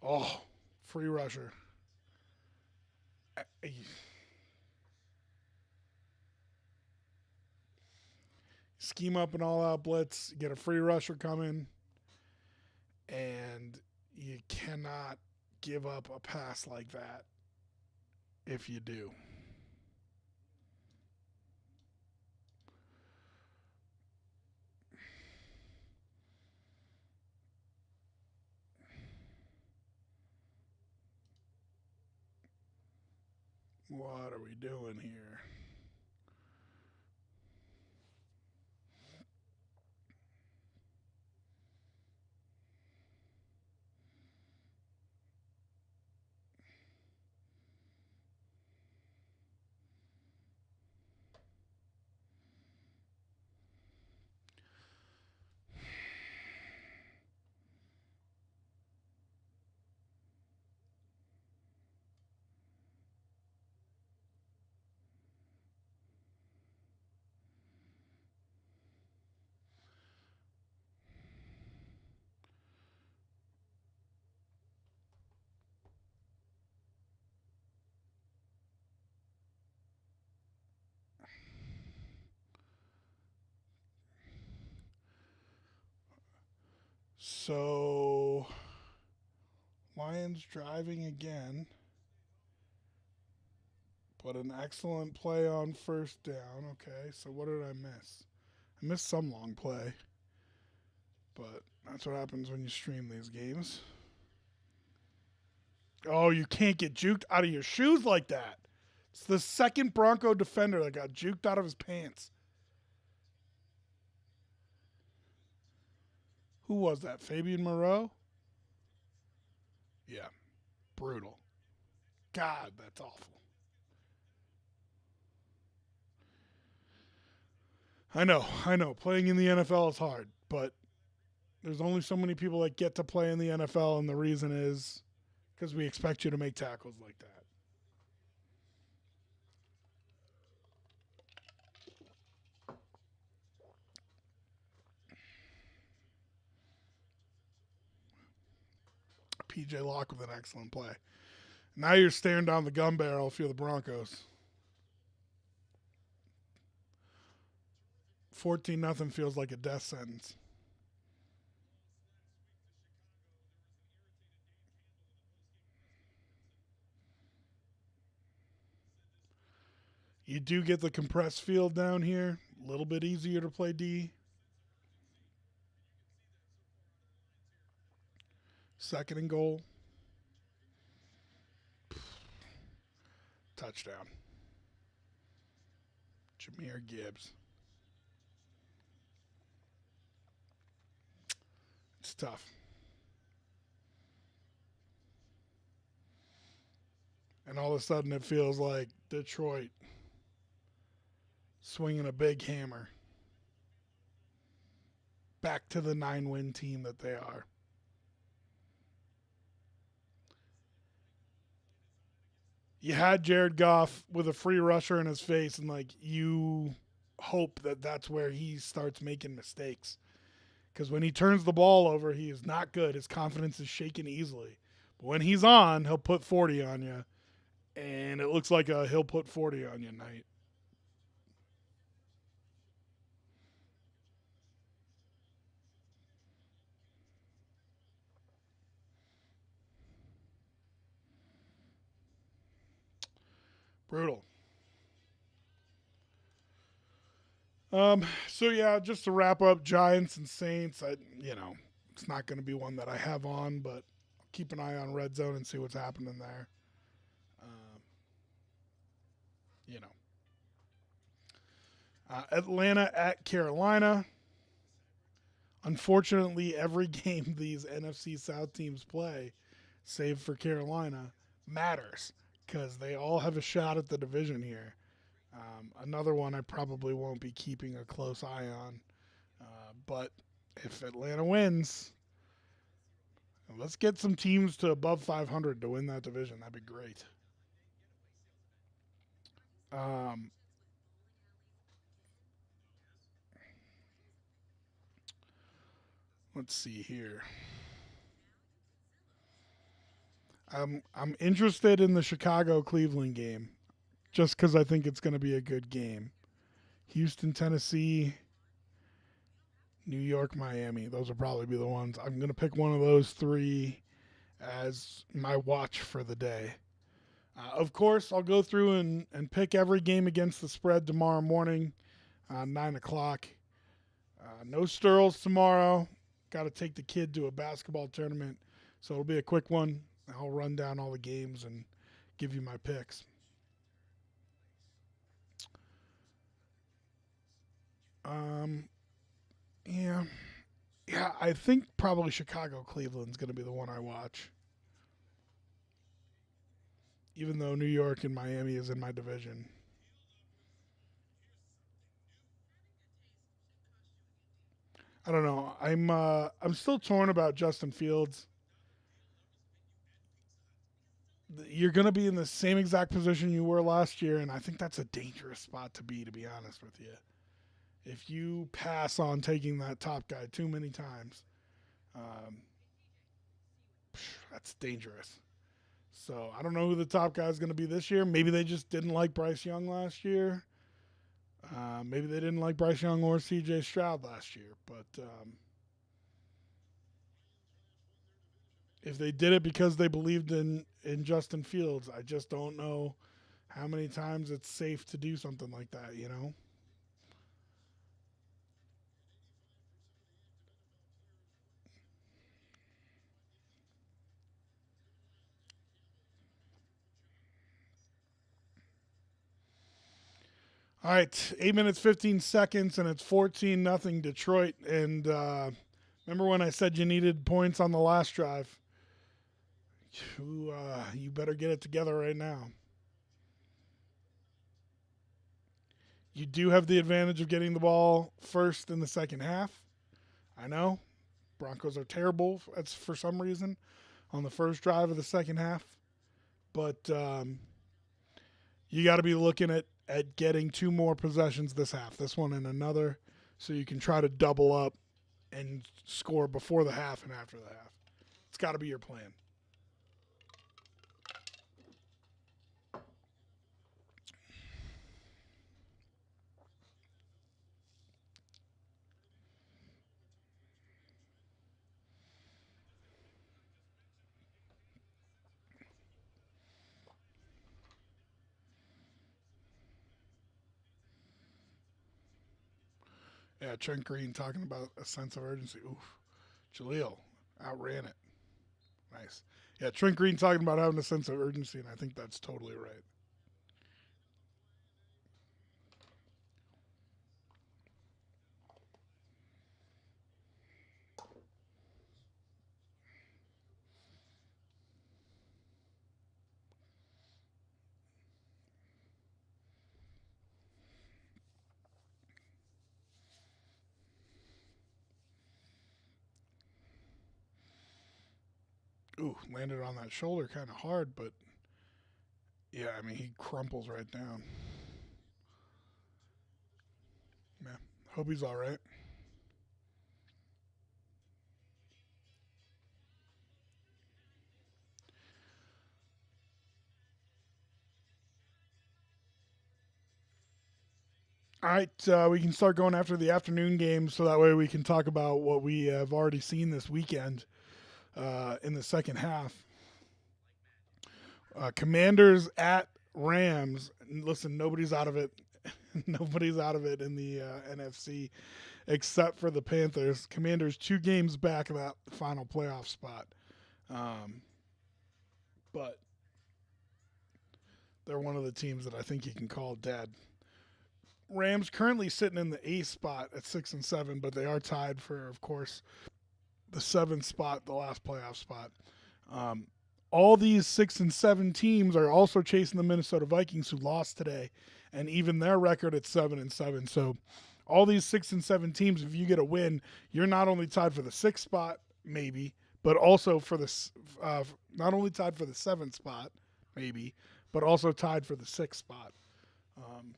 Oh, free rusher. Scheme up an all-out blitz, get a free rusher coming, and you cannot give up a pass like that if you do. What are we doing here? So, Lions driving again, but an excellent play on first down. Okay, so what did I miss? I missed some long play, but that's what happens when you stream these games. Oh, you can't get juked out of your shoes like that. It's the second Bronco defender that got juked out of his pants. Who was that? Fabian Moreau? Yeah. Brutal. God, that's awful. I know. Playing in the NFL is hard, but there's only so many people that get to play in the NFL, and the reason is because we expect you to make tackles like that. PJ Locke with an excellent play. Now you're staring down the gun barrel if you're the Broncos. 14-0 feels like a death sentence. You do get the compressed field down here. A little bit easier to play D. Second and goal. touchdown. Jahmyr Gibbs. It's tough. And all of a sudden it feels like Detroit swinging a big hammer back to the 9-win team that they are. You had Jared Goff with a free rusher in his face, and like you hope that that's where he starts making mistakes. Because when he turns the ball over, he is not good. His confidence is shaken easily. But when he's on, he'll put 40 on you, and it looks like a he'll put 40 on you night. Brutal. So yeah, just to wrap up, Giants and Saints. It's not going to be one that I have on, but keep an eye on Red Zone and see what's happening there. Um, you know, Atlanta at Carolina. Unfortunately, every game these NFC South teams play, save for Carolina, matters because they all have a shot at the division here. Another one I probably won't be keeping a close eye on. But if Atlanta wins, let's get some teams to above 500 to win that division. That'd be great. Um, let's see here. I'm interested in the Chicago Cleveland game just because I think it's going to be a good game. Houston, Tennessee, New York, Miami. Those will probably be the ones. I'm going to pick one of those three as my watch for the day. Of course, I'll go through and pick every game against the spread tomorrow morning, 9 o'clock. No Sterls tomorrow. Got to take the kid to a basketball tournament. So it'll be a quick one. I'll run down all the games and give you my picks. Um, yeah. Yeah, I think probably Chicago Cleveland's going to be the one I watch. Even though New York and Miami is in my division. I don't know. I'm still torn about Justin Fields. You're going to be in the same exact position you were last year, and I think that's a dangerous spot to be. To be honest with you, if you pass on taking that top guy too many times, um, that's dangerous. So I don't know who the top guy is going to be this year. Maybe they just didn't like Bryce Young last year. Maybe they didn't like Bryce Young or C.J. Stroud last year. But if they did it because they believed in Justin Fields, I just don't know how many times it's safe to do something like that, you know? All right, 8 minutes, 15 seconds, and it's 14-0 Detroit. And remember when I said you needed points on the last drive? You better get it together right now. You do have the advantage of getting the ball first in the second half. I know Broncos are terrible. That's for some reason on the first drive of the second half, but you got to be looking at getting two more possessions this half, this one and another, so you can try to double up and score before the half and after the half. It's got to be your plan. Yeah, Trent Green talking about a sense of urgency. Oof. Jaleel outran it. Nice. Yeah, Trent Green talking about having a sense of urgency, and I think that's totally right. Ooh, landed on that shoulder kind of hard, but yeah, I mean, he crumples right down. Yeah, hope he's all right. All right, we can start going after the afternoon games so that way we can talk about what we have already seen this weekend in the second half. Commanders at Rams. Listen, nobody's out of it. Nobody's out of it in the NFC except for the Panthers. Commanders 2 games back of that final playoff spot. Um, but they're one of the teams that I think you can call dead. Rams currently sitting in the 8th spot at 6-7, but they are tied for, of course, the 7th spot, the last playoff spot. Um, all these 6-7 teams are also chasing the Minnesota Vikings, who lost today, and even their record at 7-7. So, all these 6-7 teams, if you get a win, you're not only tied for the 6th spot, maybe, but also for the not only tied for the 7th spot, maybe, but also tied for the 6th spot. Um,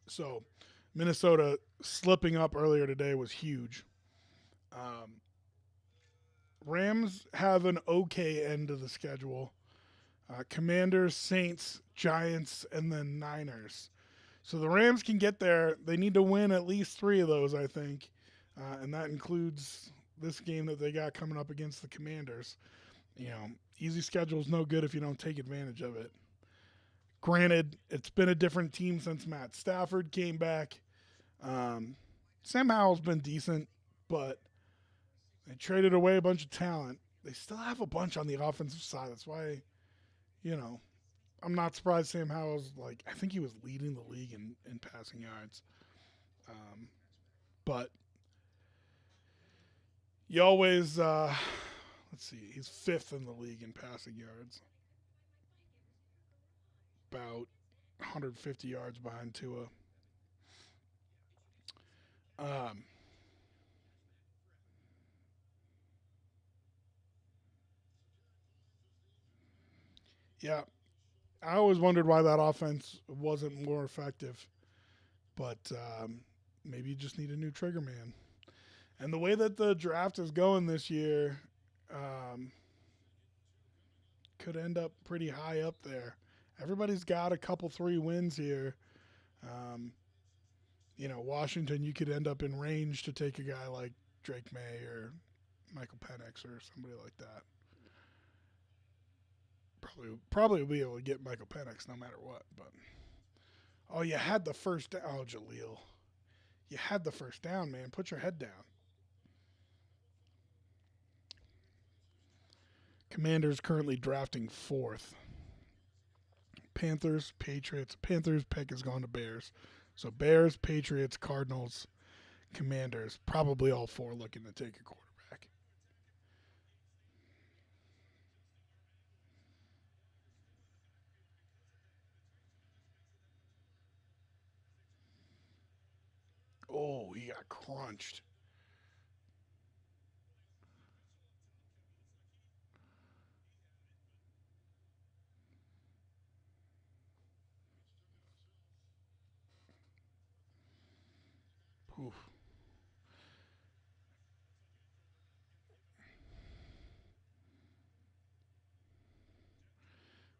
so, Minnesota slipping up earlier today was huge. Um, Rams have an okay end of the schedule. Commanders, Saints, Giants, and then Niners. So the Rams can get there. They need to win at least 3 of those, I think. And that includes this game that they got coming up against the Commanders. You know, easy schedule is no good if you don't take advantage of it. Granted, it's been a different team since Matt Stafford came back. Sam Howell's been decent, but they traded away a bunch of talent. They still have a bunch on the offensive side. That's why, you know, I'm not surprised Sam Howell's I think he was leading the league in passing yards. But you always, let's see, he's 5th in the league in passing yards. About 150 yards behind Tua. Um, yeah, I always wondered why that offense wasn't more effective. But maybe you just need a new trigger man. And the way that the draft is going this year, um, could end up pretty high up there. Everybody's got a couple 3 wins here. Um, Washington, you could end up in range to take a guy like Drake May or Michael Penix or somebody like that. Probably will be able to get Michael Penix no matter what. But oh, you had the first down. Oh, Jaleel, you had the first down, man. Put your head down. Commanders currently drafting 4th. Panthers, Patriots. Panthers pick is going to Bears. So Bears, Patriots, Cardinals, Commanders. Probably all 4 looking to take a quarterback. Oh, he got crunched. Oof.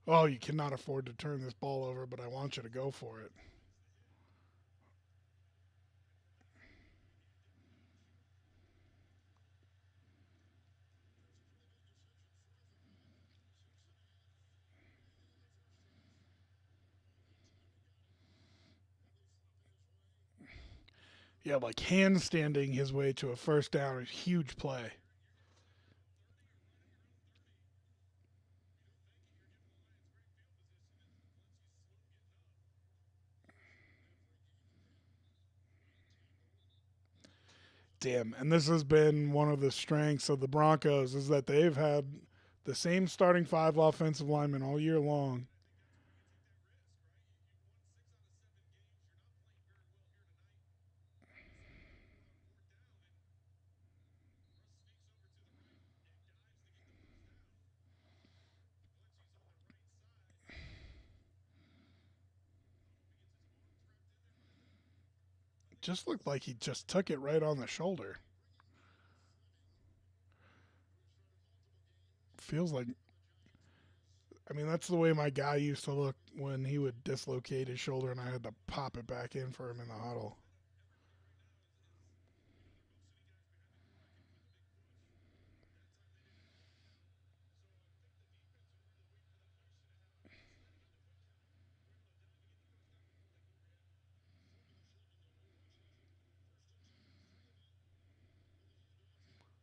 Oh, you cannot afford to turn this ball over, but I want you to go for it. Yeah, like handstanding his way to a first down, a huge play. Damn, and this has been one of the strengths of the Broncos is that they've had the same starting 5 offensive linemen all year long. Just looked like he just took it right on the shoulder. Feels like, I mean, that's the way my guy used to look when he would dislocate his shoulder and I had to pop it back in for him in the huddle.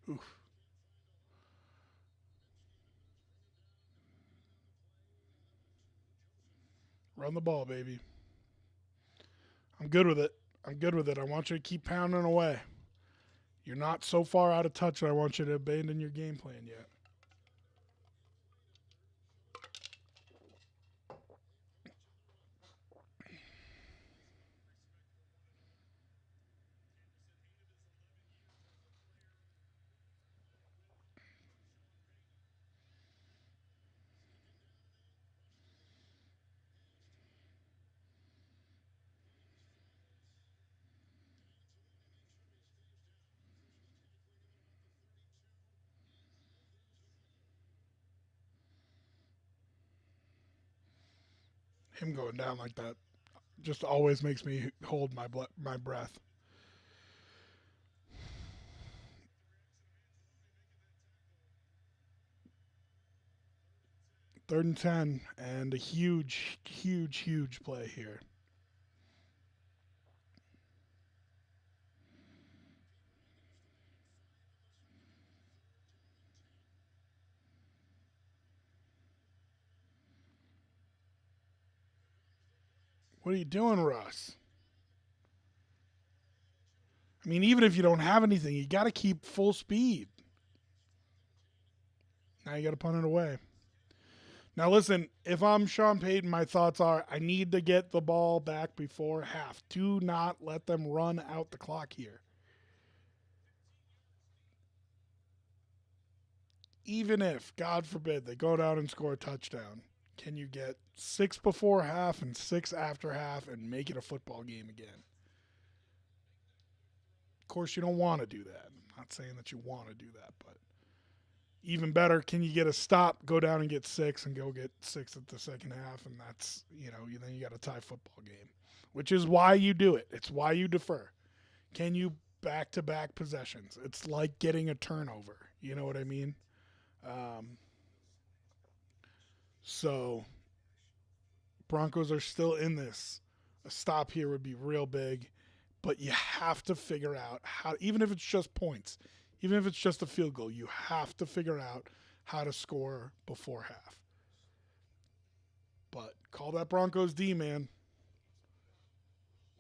Oof. Run the ball, baby. I'm good with it. I'm good with it. I want you to keep pounding away. You're not so far out of touch that I want you to abandon your game plan yet. Him going down like that just always makes me hold my breath. Third and 10, and a huge, huge, huge play here. What are you doing, Russ? I mean, even if you don't have anything, you got to keep full speed. Now you got to punt it away. Now, listen, if I'm Sean Payton, my thoughts are I need to get the ball back before half. Do not let them run out the clock here. Even if, God forbid, they go down and score a touchdown, can you get 6 before half and 6 after half and make it a football game again? Of course, you don't want to do that. I'm not saying that you want to do that, but even better, can you get a stop, go down and get 6 and go get 6 at the second half, and that's, then you got a tie football game, which is why you do it. It's why you defer. Can you back-to-back possessions? It's like getting a turnover. You know what I mean? Um, so Broncos are still in this. A stop here would be real big, but you have to figure out how, even if it's just points, even if it's just a field goal, you have to figure out how to score before half. But call that Broncos D, man.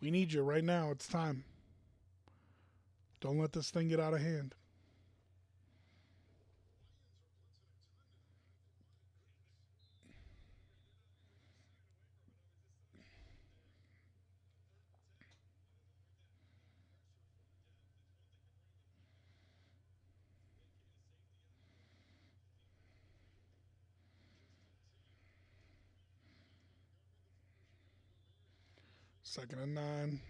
We need you right now. It's time. Don't let this thing get out of hand. Second and 9. And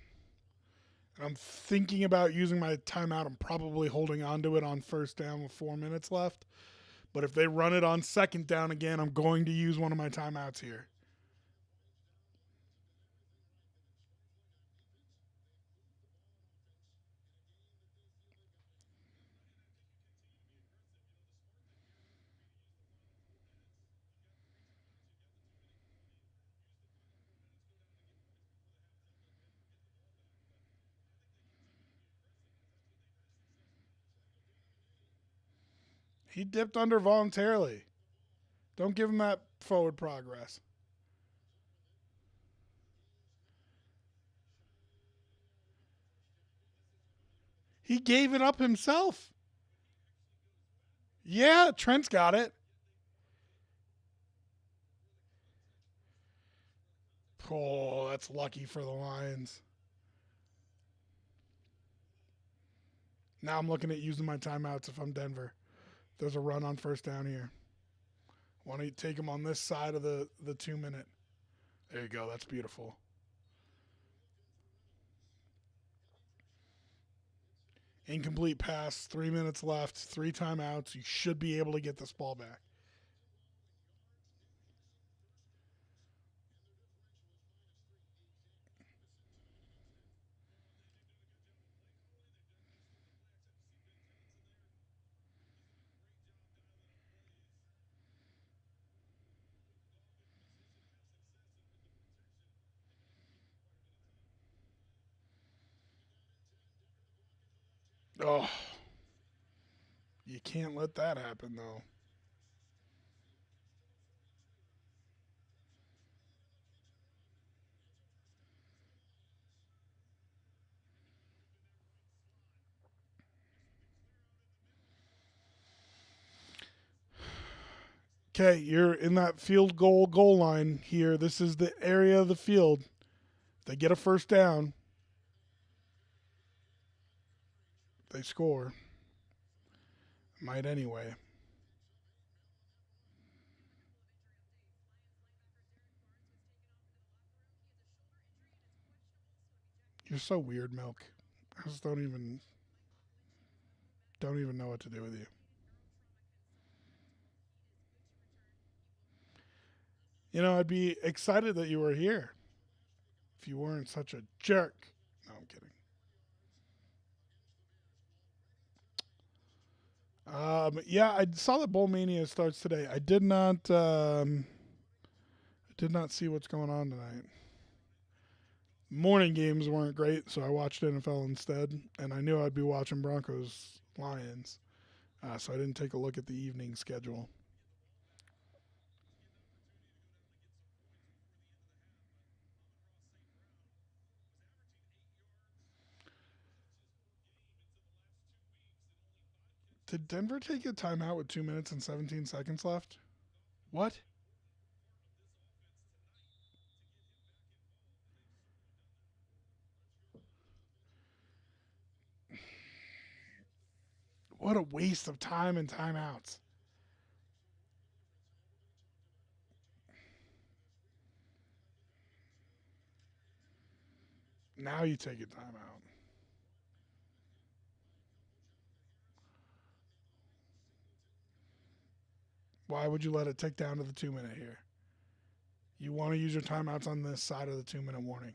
I'm thinking about using my timeout. I'm probably holding on to it on first down with 4 minutes left. But if they run it on second down again, I'm going to use one of my timeouts here. He dipped under voluntarily. Don't give him that forward progress. He gave it up himself. Yeah, Trent's got it. Oh, that's lucky for the Lions. Now I'm looking at using my timeouts if I'm Denver. There's a run on first down here. Want to take him on this side of the 2 minute. There you go. That's beautiful. Incomplete pass, 3 minutes left, 3 timeouts. You should be able to get this ball back. Oh, you can't let that happen, though. Okay, you're in that field goal line here. This is the area of the field. If they get a first down, they score. Might anyway. You're so weird, Milk. I just don't even know what to do with you. I'd be excited that you were here if you weren't such a jerk. No, I'm kidding. Yeah, I saw that Bowl Mania starts today. I did not see what's going on tonight. Morning games weren't great, so I watched NFL instead, and I knew I'd be watching Broncos Lions, so I didn't take a look at the evening schedule. Did Denver take a timeout with 2 minutes and 17 seconds left? What? What a waste of time and timeouts. Now you take a timeout. Why would you let it tick down to the 2 minute here? You want to use your timeouts on this side of the 2 minute warning.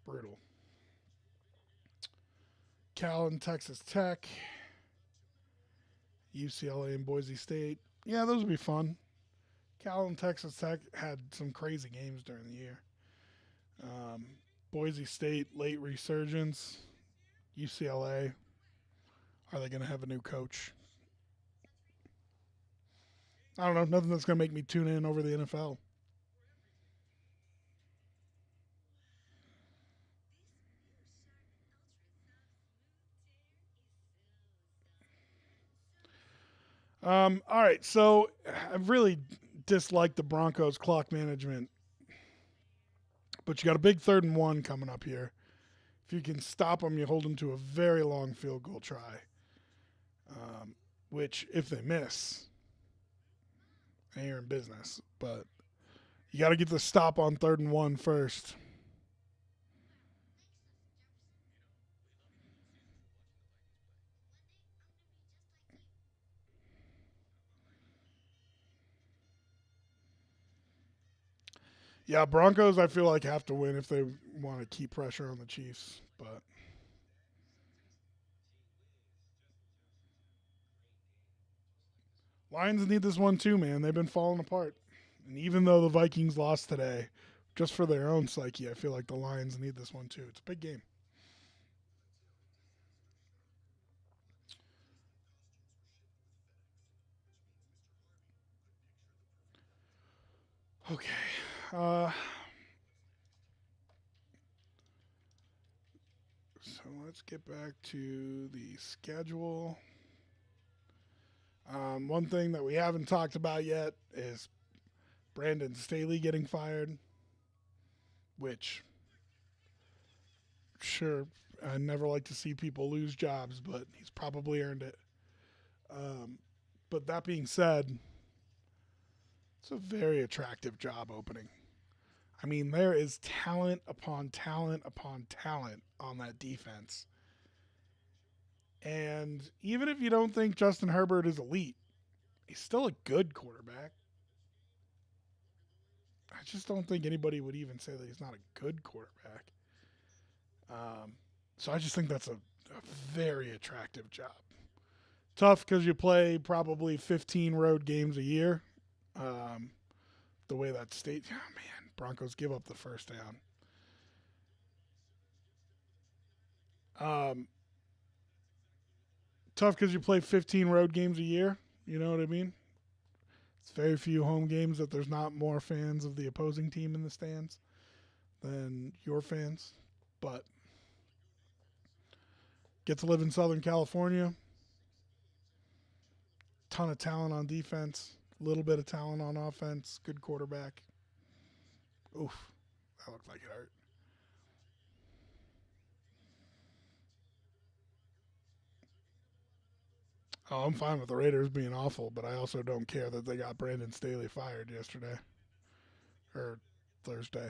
Brutal. Cal and Texas Tech, UCLA and Boise State. Yeah, those would be fun. Cal and Texas Tech had some crazy games during the year. Um, Boise State late resurgence. UCLA, are they going to have a new coach? I don't know. Nothing that's going to make me tune in over the NFL. All right, so I've really disliked the Broncos' clock management, but you got a big 3rd and 1 coming up here. If you can stop them, you hold them to a very long field goal try. Which, if they miss, you're in business. But you got to get the stop on 3rd and 1 first. Yeah, Broncos, I feel like have to win if they want to keep pressure on the Chiefs. But Lions need this one too, man. They've been falling apart. And even though the Vikings lost today, just for their own psyche, I feel like the Lions need this one too. It's a big game. Okay. Uh, so let's get back to the schedule. One thing that we haven't talked about yet is Brandon Staley getting fired, which, sure, I never like to see people lose jobs, but he's probably earned it. Um, but that being said, it's a very attractive job opening. I mean, there is talent upon talent upon talent on that defense. And even if you don't think Justin Herbert is elite, he's still a good quarterback. I just don't think anybody would even say that he's not a good quarterback. Um, so I just think that's a very attractive job. Tough because you play probably 15 road games a year. Um, the way that state, oh man, Broncos give up the first down. Um, Tough because you play 15 road games a year. You know what I mean? It's very few home games that there's not more fans of the opposing team in the stands than your fans. But get to live in Southern California. Ton of talent on defense. A little bit of talent on offense. Good quarterback. Oof, that looked like it hurt. Oh, I'm fine with the Raiders being awful, but I also don't care that they got Brandon Staley fired yesterday or Thursday.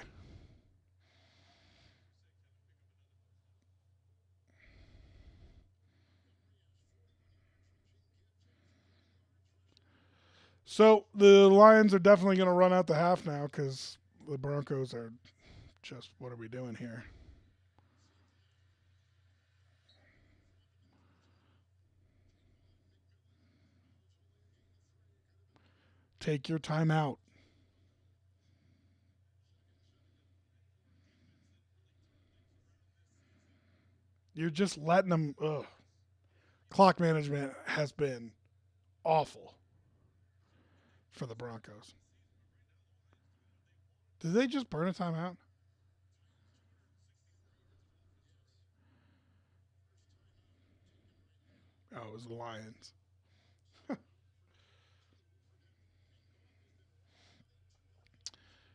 So the Lions are definitely going to run out the half now because the Broncos are just, what are we doing here? Take your time out. You're just letting them. Ugh. Clock management has been awful for the Broncos. Did they just burn a timeout? Oh, it was the Lions.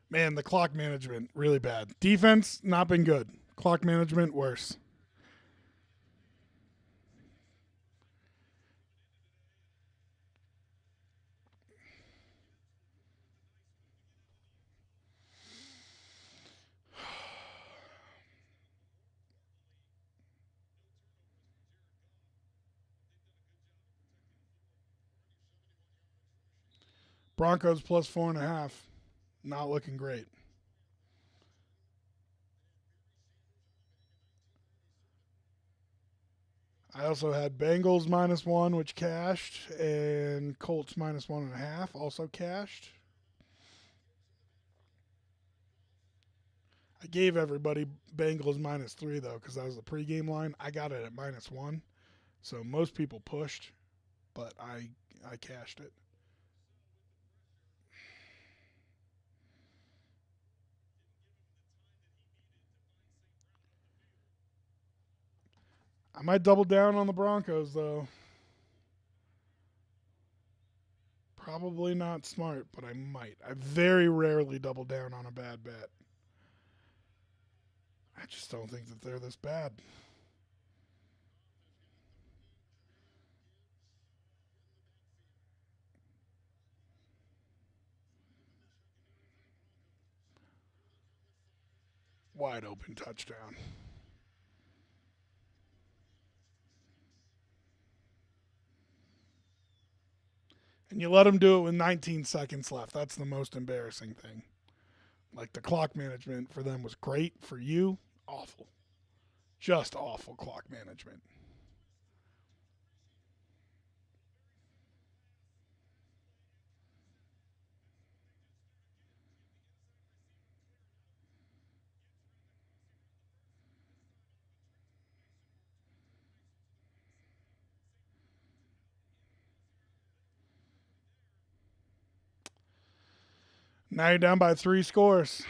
Man, the clock management really bad. Defense not been good. Clock management worse. Broncos plus 4.5. Not looking great. I also had Bengals -1, which cashed, and Colts -1.5, also cashed. I gave everybody Bengals -3 though, because that was the pregame line. I got it at -1, so most people pushed, but I cashed it. I might double down on the Broncos though. Probably not smart, but I might. I very rarely double down on a bad bet. I just don't think that they're this bad. Wide open touchdown. And you let them do it with 19 seconds left. That's the most embarrassing thing. Like the clock management for them was great. For you, awful. Just awful clock management. 'Now you're down by 3 scores.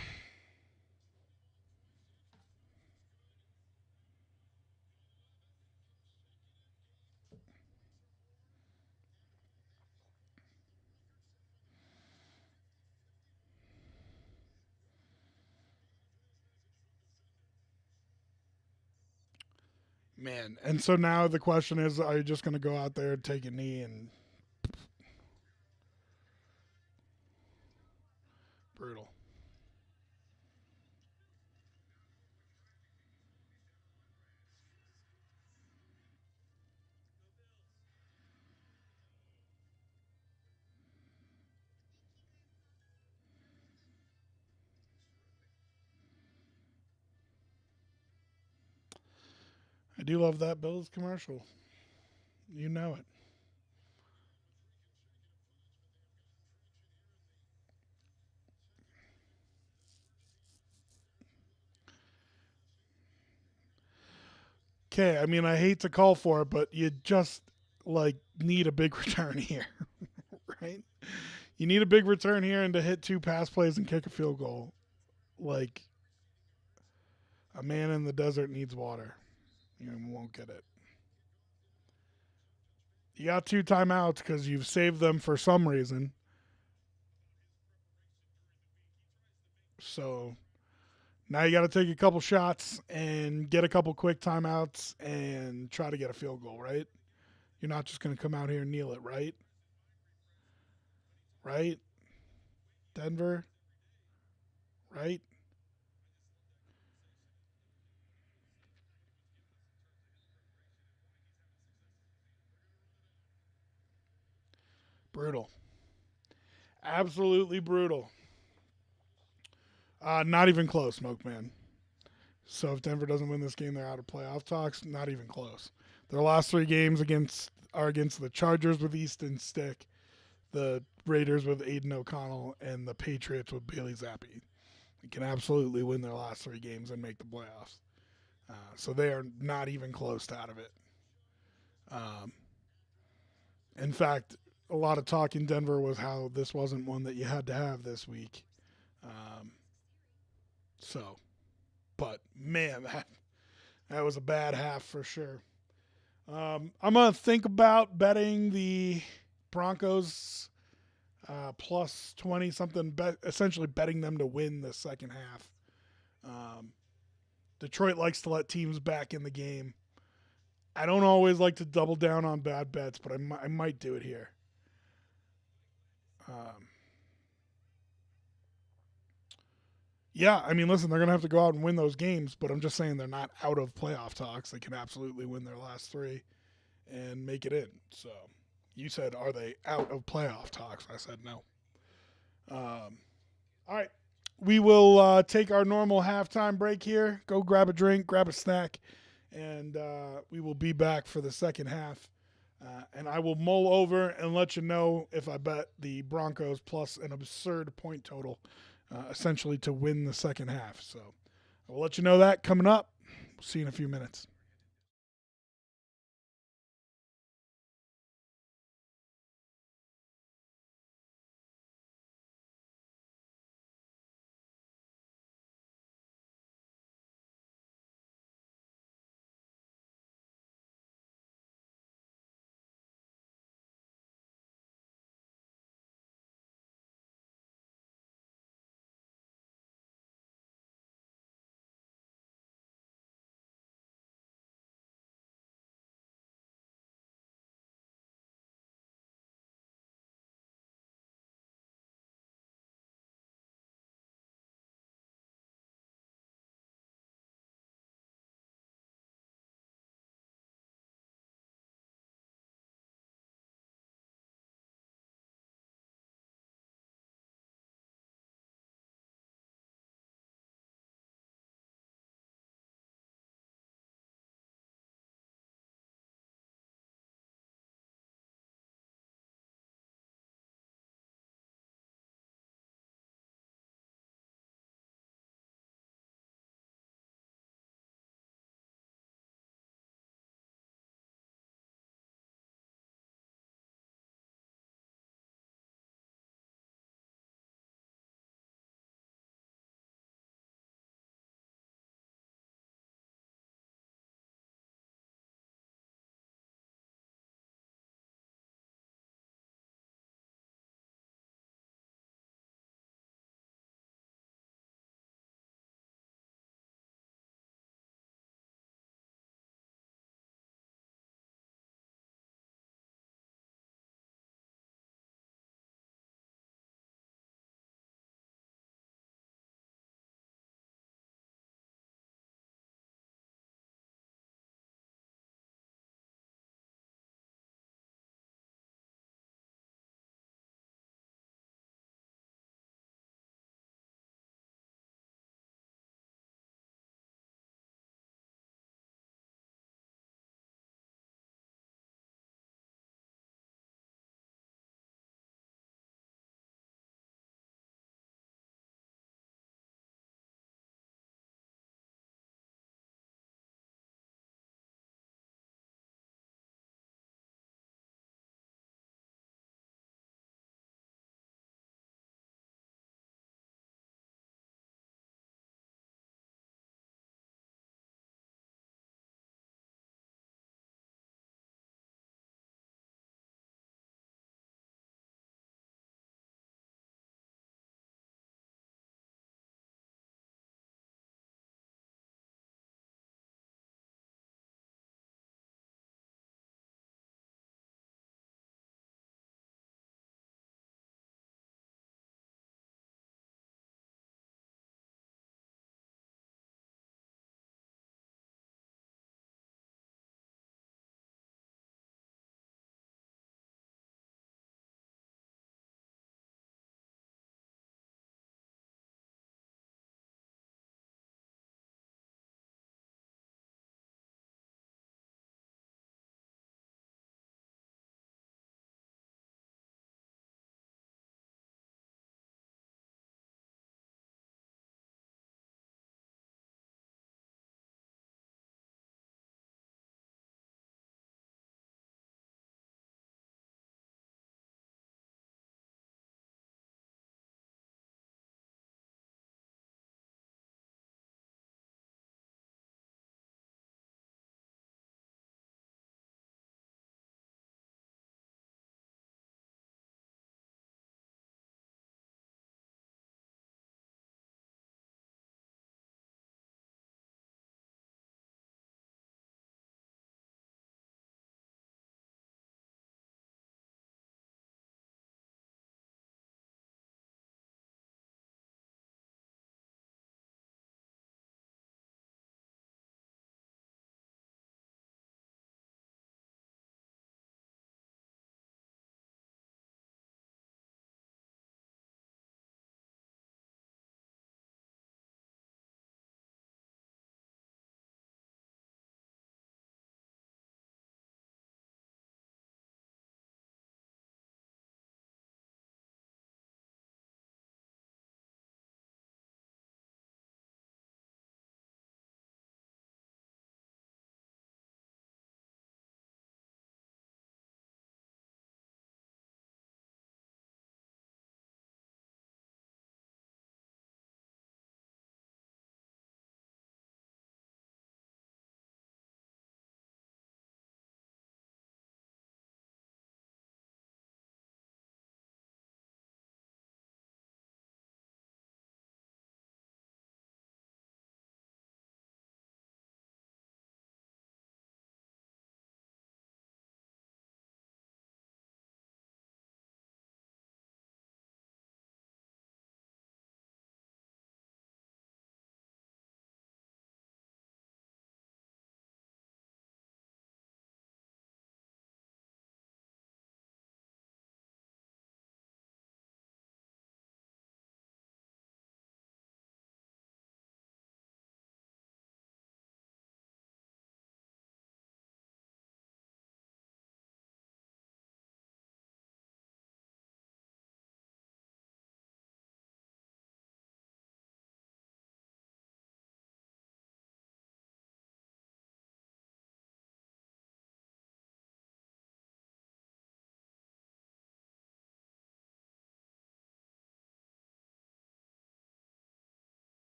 Man, and so now the question is, are you just going to go out there and take a knee and brutal? I do love that Bills commercial. You know it. Okay, I mean, I hate to call for it, but you just like need a big return here, right? You need a big return here and to hit two pass plays and kick a field goal. Like a man in the desert needs water. You won't get it. You got two timeouts because you've saved them for some reason. So now you got to take a couple shots and get a couple quick timeouts and try to get a field goal, right? You're not just going to come out here and kneel it, right? Right? Denver, right? Brutal. Absolutely brutal. Not even close, Smoke Man. So if Denver doesn't win this game, they're out of playoff talks. Not even close. Their last three games are against the Chargers with Easton Stick, the Raiders with Aiden O'Connell, and the Patriots with Bailey Zappi. They can absolutely win their last three games and make the playoffs. So they are not even close to out of it. Um, in fact, a lot of talk in Denver was how this wasn't one that you had to have this week. Um, so, but man, that was a bad half for sure. I'm gonna think about betting the Broncos plus 20 something, essentially betting them to win the second half. Um, Detroit likes to let teams back in the game. I don't always like to double down on bad bets, but I might do it here. Um, yeah, I mean, listen, they're going to have to go out and win those games, but I'm just saying they're not out of playoff talks. They can absolutely win their last three and make it in. So you said, are they out of playoff talks? I said no. All right. We will take our normal halftime break here, go grab a drink, grab a snack, and we will be back for the second half. And I will mull over and let you know if I bet the Broncos plus an absurd point total, essentially to win the second half. So I will let you know that coming up. See you in a few minutes.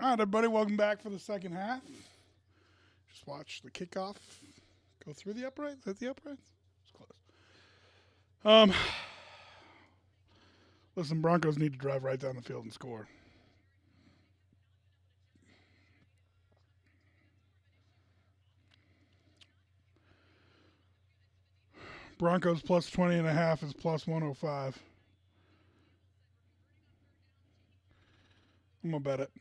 All right, everybody, welcome back for the second half. Just watch the kickoff go through the uprights. Hit the uprights. It's close. Listen, Broncos need to drive right down the field and score. Broncos plus 20.5 is plus 105. I'm going to bet it.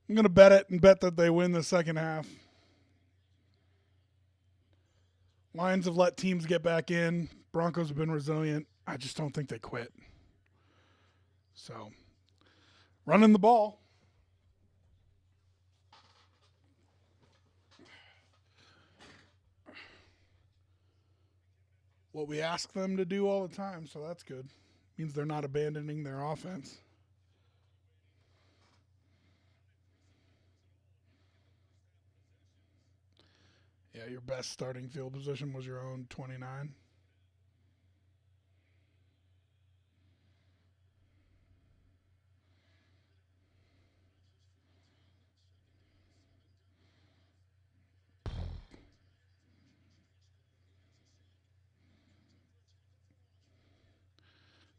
I'm going to bet it and bet that they win the second half. Lions have let teams get back in. Broncos have been resilient. I just don't think they quit. So, running the ball. What we ask them to do all the time, so that's good. Means they're not abandoning their offense. Yeah, your best starting field position was your own 29.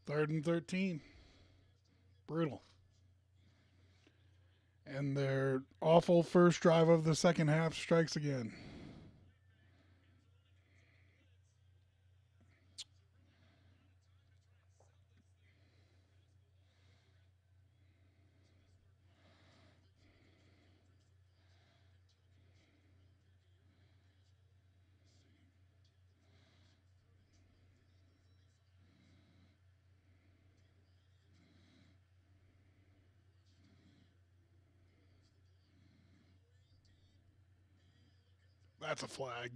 Third and 13. Brutal. And their awful first drive of the second half strikes again. That's a flag.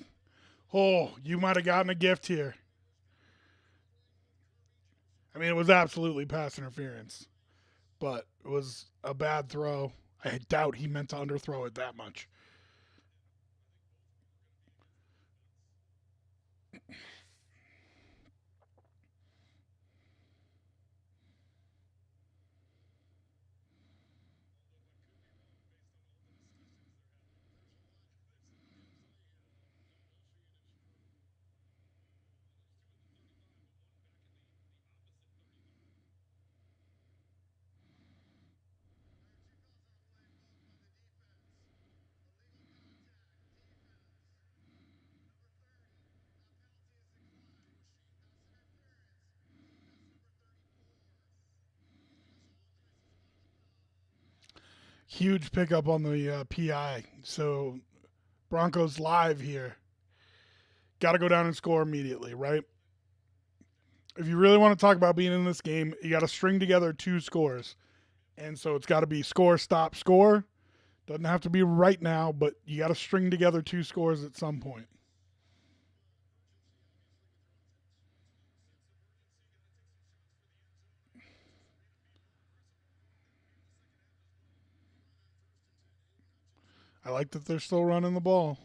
Oh, you might have gotten a gift here. I mean, it was absolutely pass interference, but it was a bad throw. I doubt he meant to underthrow it that much. Huge pickup on the PI. So Broncos live here. Got to go down and score immediately, right? If you really want to talk about being in this game, you got to string together two scores. And so it's got to be score, stop, score. Doesn't have to be right now, but you got to string together two scores at some point. I like that they're still running the ball.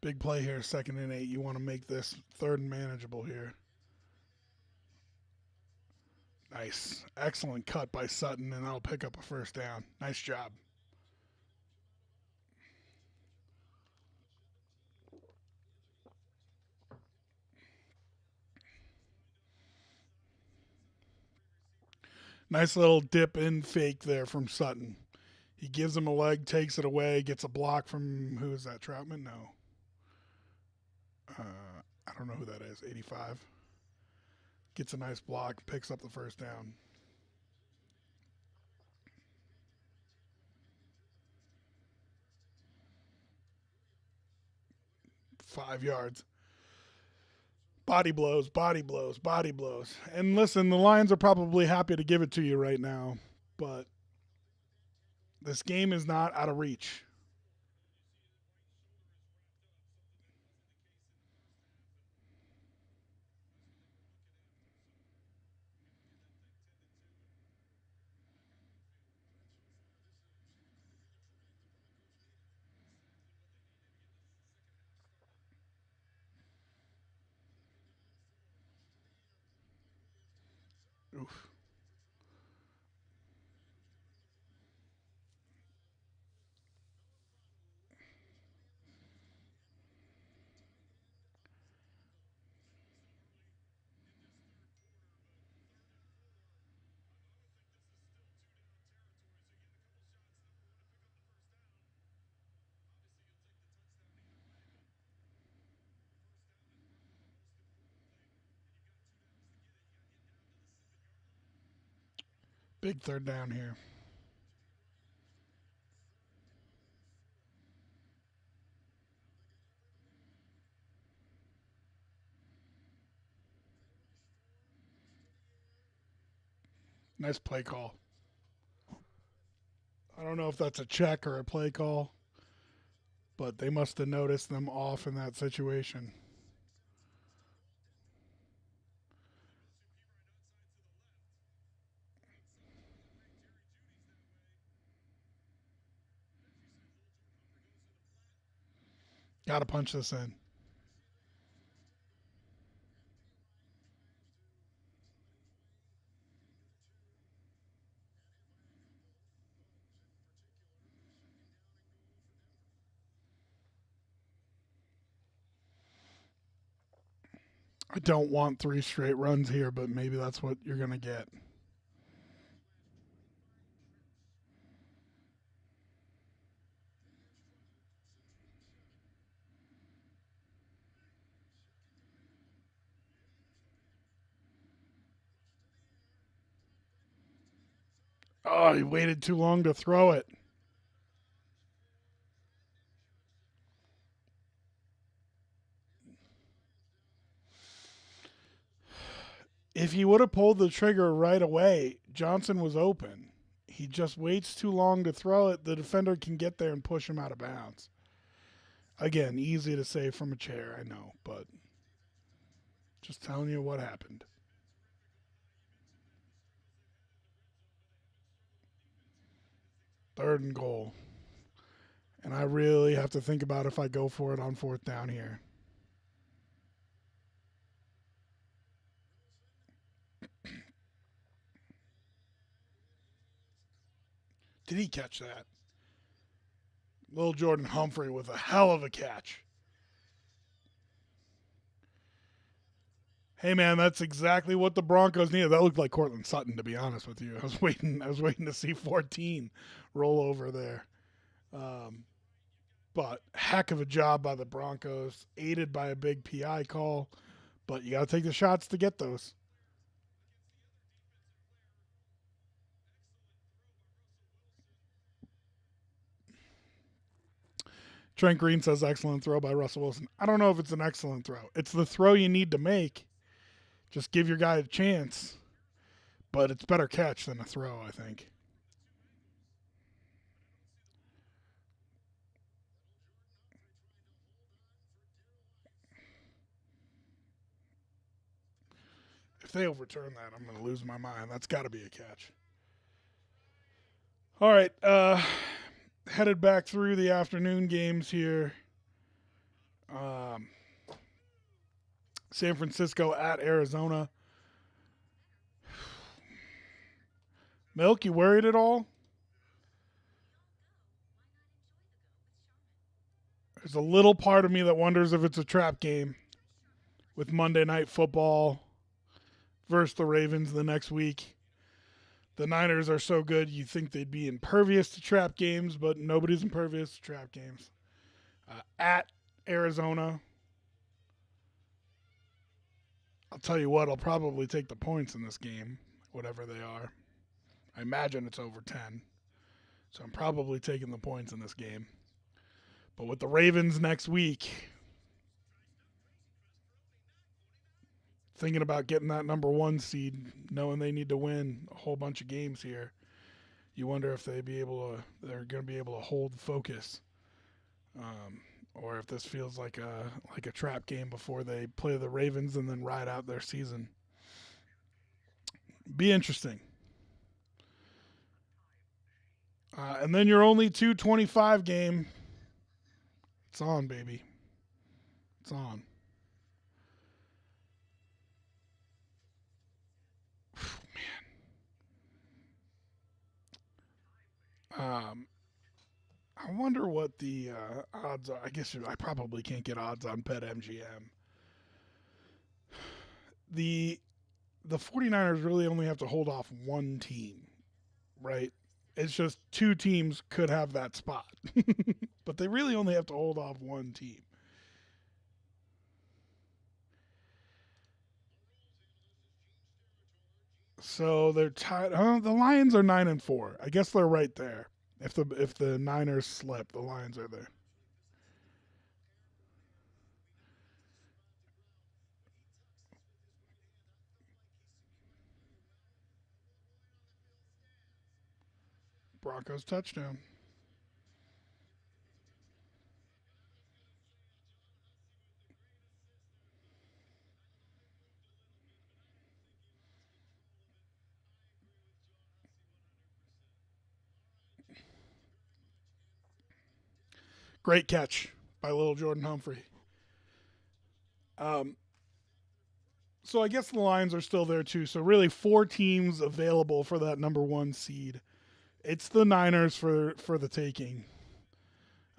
Big play here, 2nd and 8. You want to make this 3rd and manageable here. Nice. Excellent cut by Sutton, and that'll pick up a first down. Nice job. Nice little dip in fake there from Sutton. He gives him a leg, takes it away, gets a block from, who is that, Troutman? No. I don't know who that is, 85. Gets a nice block, picks up the first down. 5 yards. Body blows, body blows, body blows. And listen, the Lions are probably happy to give it to you right now, but this game is not out of reach. Oof. Big third down here. Nice play call. I don't know if that's a check or a play call, but they must have noticed them off in that situation. Got to punch this in. I don't want 3 straight runs here, but maybe that's what you're going to get. Oh, he waited too long to throw it. If he would have pulled the trigger right away, Johnson was open. He just waits too long to throw it. The defender can get there and push him out of bounds. Again, easy to say from a chair, I know, but just telling you what happened. Third and goal. And I really have to think about if I go for it on fourth down here. Did he catch that? Little Jordan Humphrey with a hell of a catch. Hey man, that's exactly what the Broncos needed. That looked like Cortland Sutton, to be honest with you. I was waiting to see 14 roll over there. Um, but heck of a job by the Broncos, aided by a big PI call. But you got to take the shots to get those. Trent Green says excellent throw by Russell Wilson. I don't know if it's an excellent throw. It's the throw you need to make. Just give your guy a chance. But it's better catch than a throw, I think. If they overturn that, I'm going to lose my mind. That's got to be a catch. All right. Headed back through the afternoon games here. Um, San Francisco at Arizona. Milk, you worried at all? There's a little part of me that wonders if it's a trap game with Monday Night Football versus the Ravens the next week. The Niners are so good, you think they'd be impervious to trap games, but nobody's impervious to trap games. At Arizona, I'll tell you what, I'll probably take the points in this game, whatever they are. I imagine it's over 10. So I'm probably taking the points in this game. But with the Ravens next week, thinking about getting that number one seed, knowing they need to win a whole bunch of games here. You wonder if they're going to be able to hold focus, or if this feels like a trap game before they play the Ravens and then ride out their season. Be interesting. And then your only 225 game. It's on, baby. It's on. Man. I wonder what the odds are. I guess I probably can't get odds on BetMGM. The the 49ers really only have to hold off one team, right? It's just two teams could have that spot. But they really only have to hold off one team. So they're tied. The Lions are 9-4. I guess they're right there. If the Niners slip, the Lions are there. Broncos touchdown. Great catch by little Jordan Humphrey. Um, so I guess the Lions are still there too. So really, four teams available for that number one seed. It's the Niners for the taking.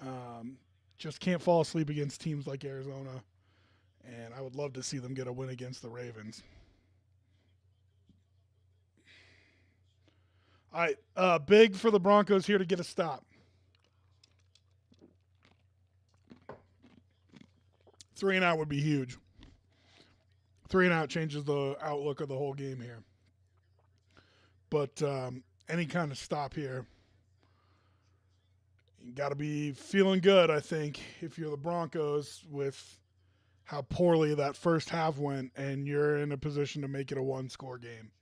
Um, just can't fall asleep against teams like Arizona, and I would love to see them get a win against the Ravens. All right, big for the Broncos here to get a stop. 3-and-out would be huge. 3-and-out changes the outlook of the whole game here. But any kind of stop here, you got to be feeling good, I think, if you're the Broncos with how poorly that first half went and you're in a position to make it a one-score game.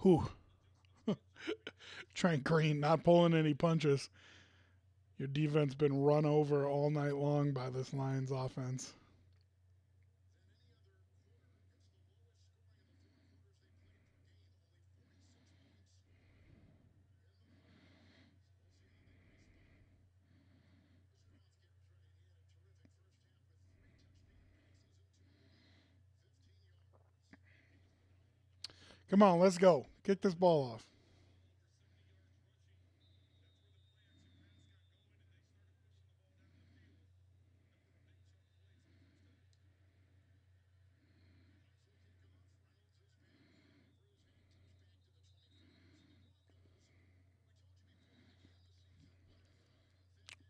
Whew. Trent Green not pulling any punches. Your defense been run over all night long by this Lions offense. Come on, let's go. Kick this ball off.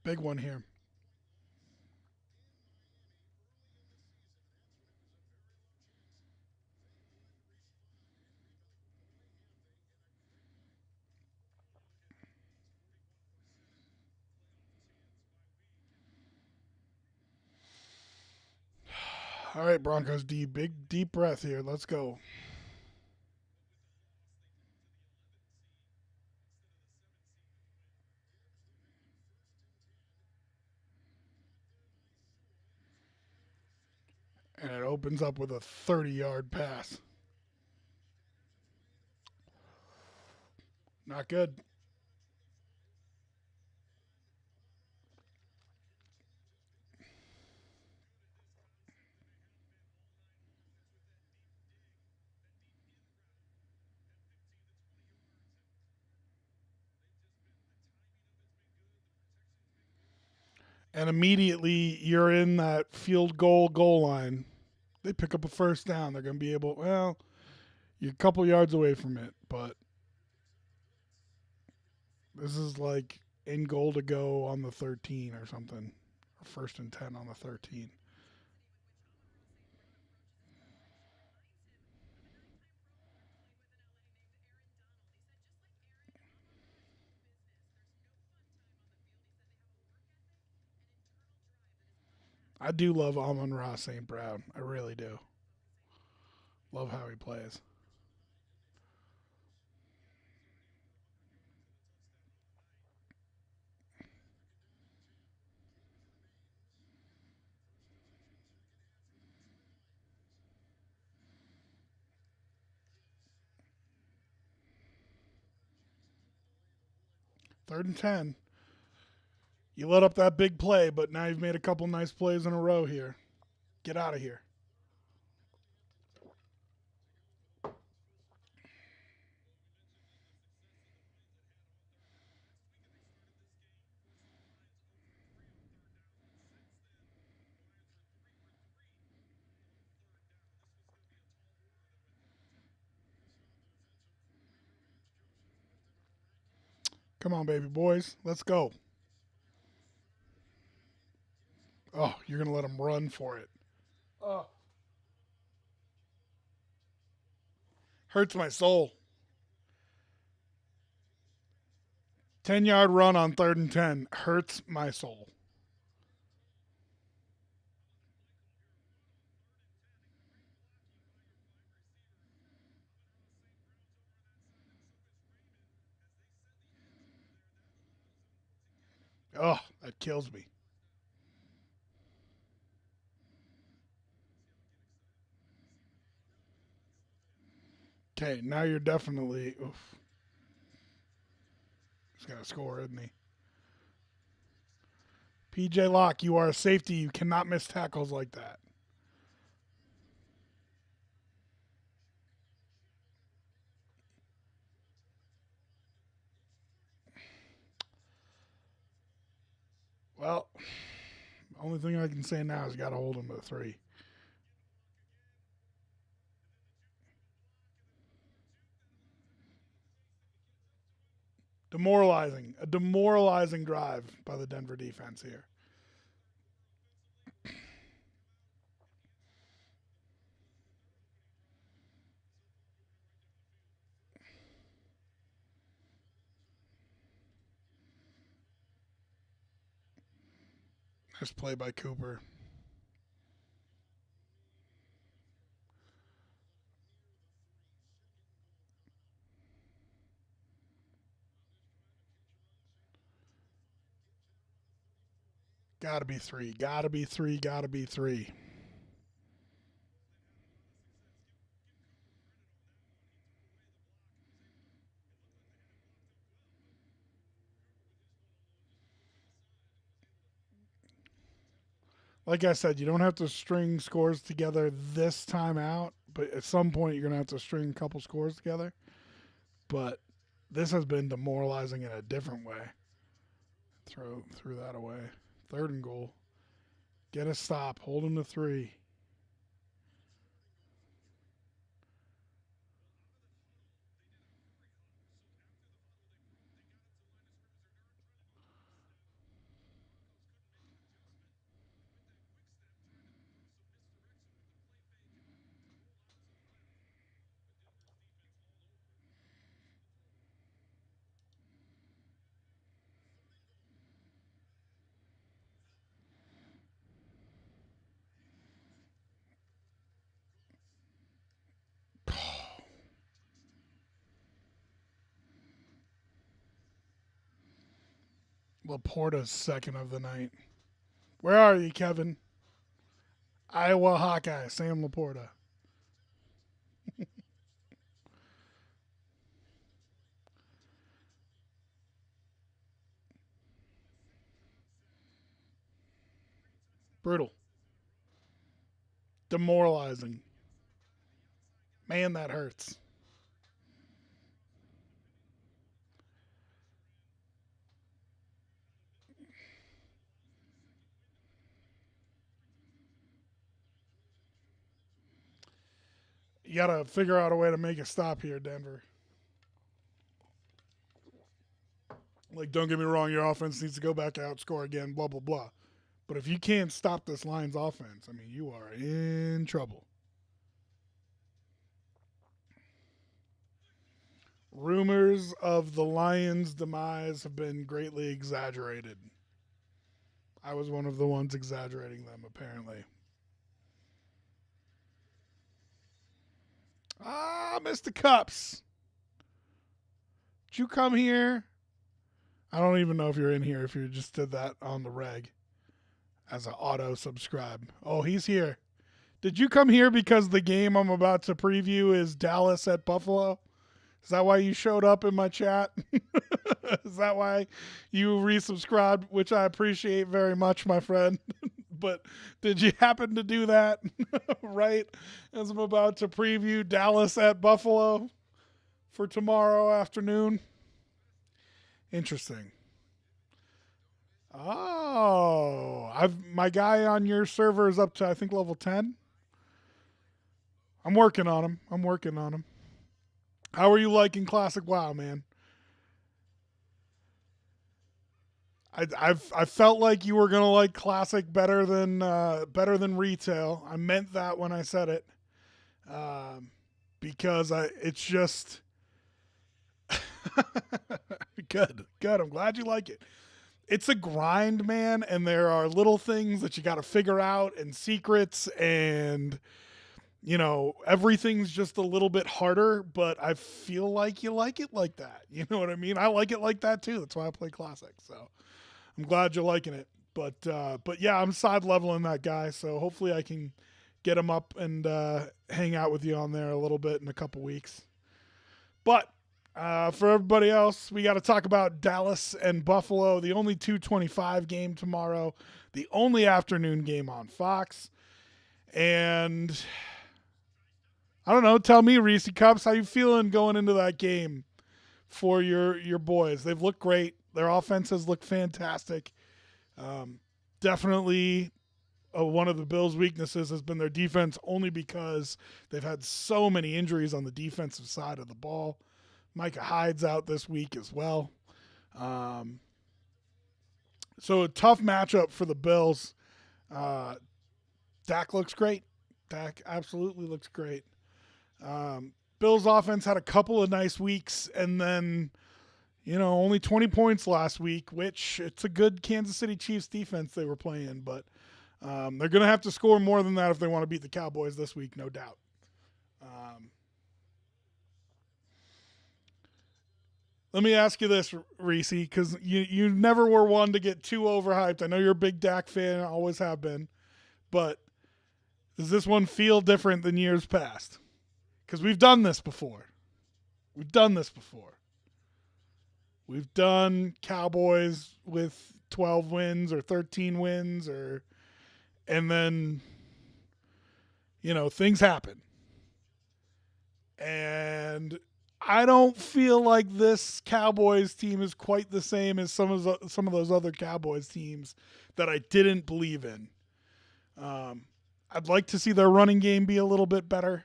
Big one here. All right, Broncos D. Big deep breath here. Let's go. And it opens up with a 30-yard pass. Not good. And immediately you're in that field goal line. They pick up a first down. They're going to be able, well, you're a couple yards away from it, but This is like in goal to go on the 13 or something. Or first and 10 on the 13. I do love Amon-Ra St. Brown. I really do. Love how he plays. Third and 10. You let up that big play, but now you've made a couple nice plays in a row here. Get out of here. Come on, baby boys. Let's go. Oh, you're going to let him run for it. Oh. Hurts my soul. 10-yard run on third and 10. Hurts my soul. Oh, that kills me. Okay, now you're definitely. Oof. He's got to score, isn't he? PJ Locke, you are a safety. You cannot miss tackles like that. Well, only thing I can say now is got to hold him to 3. Demoralizing. A demoralizing drive by the Denver defense here. Nice play by Cooper. Gotta be 3. Gotta be 3. Gotta be 3. Like I said, you don't have to string scores together this time out, but at some point you're going to have to string a couple scores together. But this has been demoralizing in a different way. Threw that away. Third and goal. Get a stop. Hold him to 3. Laporta's second of the night. Where are you, Kevin? Iowa Hawkeye, Sam Laporta. Brutal. Demoralizing. Man, that hurts. You got to figure out a way to make a stop here, Denver. Like, don't get me wrong, your offense needs to go back out, score again, blah, blah, blah. But if you can't stop this Lions offense, I mean, you are in trouble. Rumors of the Lions' demise have been greatly exaggerated. I was one of the ones exaggerating them, apparently. Mr. Cups. Did you come here? I don't even know if you're in here, if you just did that on the reg as an auto subscribe. Oh, he's here. Did you come here because the game I'm about to preview is Dallas at Buffalo? Is that why you showed up in my chat? Is that why you resubscribed, which I appreciate very much, my friend? But did you happen to do that right as I'm about to preview Dallas at Buffalo for tomorrow afternoon? Interesting. Oh, my guy on your server is up to, I think, level 10. I'm working on him. How are you liking Classic WoW, man? I felt like you were gonna like Classic better than retail. I meant that when I said it, because it's just good. I'm glad you like it. It's a grind, man, and there are little things that you got to figure out and secrets and everything's just a little bit harder, but I feel like you like it like that. You know what I mean? I like it like that too. That's why I play Classic. So I'm glad you're liking it. But yeah, I'm side leveling that guy. So hopefully I can get him up and hang out with you on there a little bit in a couple weeks. But for everybody else, we got to talk about Dallas and Buffalo, the only 225 game tomorrow, the only afternoon game on Fox. And I don't know. Tell me, Reese Cups, how you feeling going into that game for your boys? They've looked great. Their offenses look fantastic. Definitely one of the Bills' weaknesses has been their defense, only because they've had so many injuries on the defensive side of the ball. Micah Hyde's out this week as well. So a tough matchup for the Bills. Dak looks great. Dak absolutely looks great. Bills offense had a couple of nice weeks, and then, only 20 points last week, which it's a good Kansas City Chiefs defense they were playing, but they're going to have to score more than that if they want to beat the Cowboys this week, no doubt. Let me ask you this, Reese, because you never were one to get too overhyped. I know you're a big Dak fan, always have been, but does this one feel different than years past? Because we've done this before. We've done Cowboys with 12 wins or 13 wins, and then, things happen. And I don't feel like this Cowboys team is quite the same as some of those other Cowboys teams that I didn't believe in. I'd like to see their running game be a little bit better.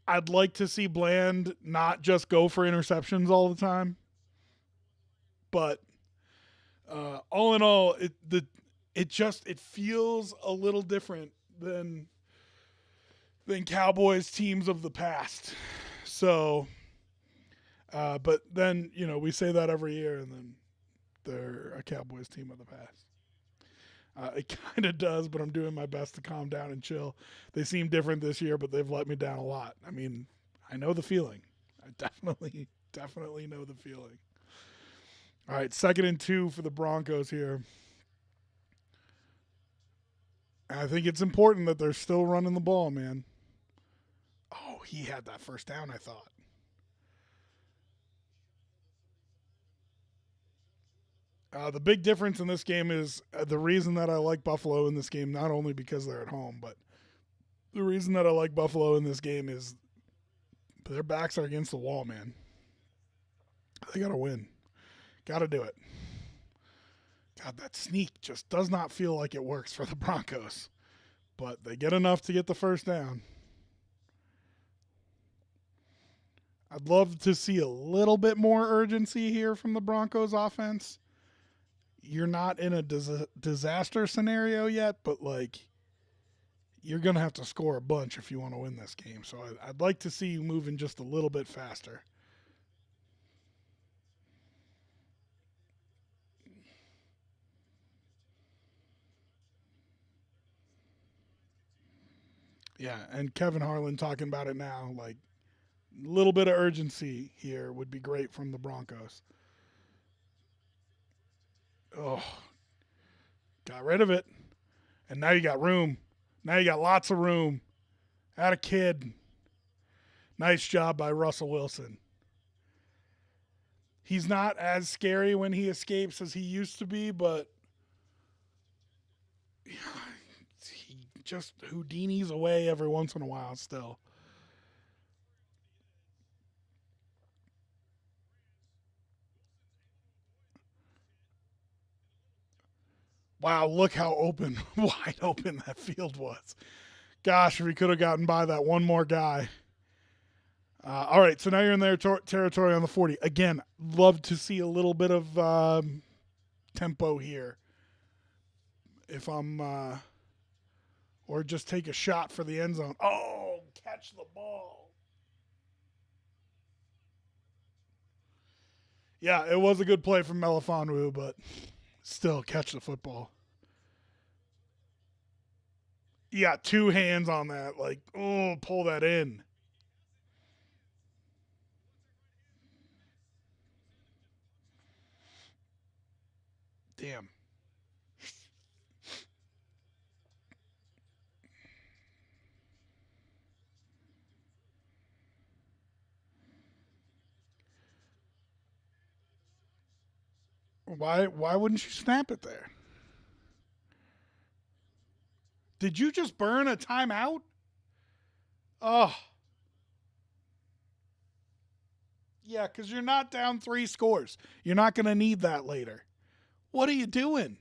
I'd like to see Bland not just go for interceptions all the time. But all in all, it feels a little different than Cowboys teams of the past. So, but then we say that every year, and then they're a Cowboys team of the past. It kind of does, but I'm doing my best to calm down and chill. They seem different this year, but they've let me down a lot. I mean, I know the feeling. I definitely know the feeling. All right, 2nd and 2 for the Broncos here. I think it's important that they're still running the ball, man. Oh, he had that first down, I thought. The big difference in this game is the reason that I like Buffalo in this game, not only because they're at home, but the reason that I like Buffalo in this game is their backs are against the wall, man. They got to win. Got to do it. God, that sneak just does not feel like it works for the Broncos. But they get enough to get the first down. I'd love to see a little bit more urgency here from the Broncos offense. You're not in a disaster scenario yet, but like you're going to have to score a bunch if you want to win this game. So I'd like to see you moving just a little bit faster. Yeah, and Kevin Harlan talking about it now. Like, a little bit of urgency here would be great from the Broncos. Oh, got rid of it. And now you got room. Now you got lots of room. Had a kid. Nice job by Russell Wilson. He's not as scary when he escapes as he used to be, but he just Houdini's away every once in a while still. Wow, look how open, wide open that field was. Gosh, if we could have gotten by that one more guy. All right, so now you're in their territory on the 40. Again, love to see a little bit of tempo here. If I'm, or just take a shot for the end zone. Oh, catch the ball. Yeah, it was a good play from Melifonwu, but still catch the football. You got two hands on that. Like, oh, pull that in. Damn. Why wouldn't you snap it there? Did you just burn a timeout? Oh. Yeah, because you're not down 3 scores. You're not going to need that later. What are you doing?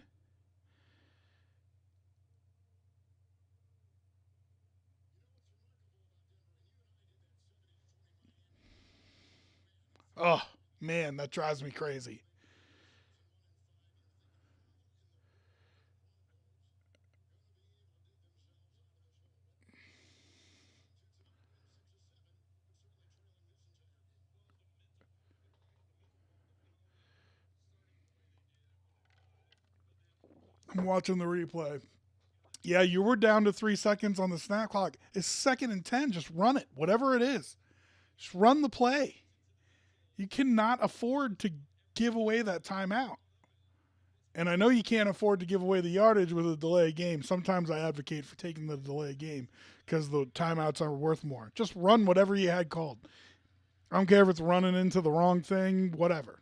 Oh, man, that drives me crazy. I'm watching the replay. Yeah, you were down to 3 seconds on the snap clock. It's 2nd and 10. Just run it, whatever it is. Just run the play. You cannot afford to give away that timeout. And I know you can't afford to give away the yardage with a delay game. Sometimes I advocate for taking the delay game because the timeouts are worth more. Just run whatever you had called. I don't care if it's running into the wrong thing, whatever.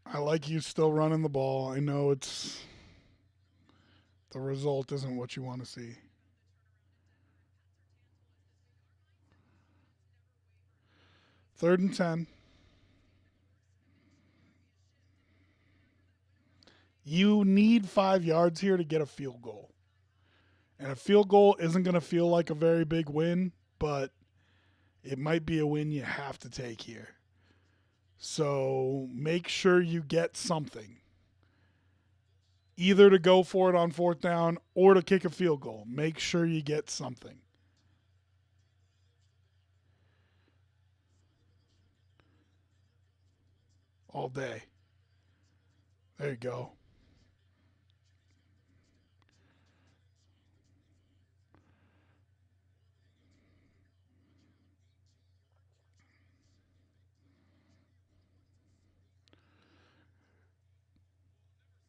I like you still running the ball. I know it's the result isn't what you want to see. 3rd and 10. You need 5 yards here to get a field goal. And a field goal isn't going to feel like a very big win, but it might be a win you have to take here. So make sure you get something. Either to go for it on 4th down or to kick a field goal. Make sure you get something. All day. There you go.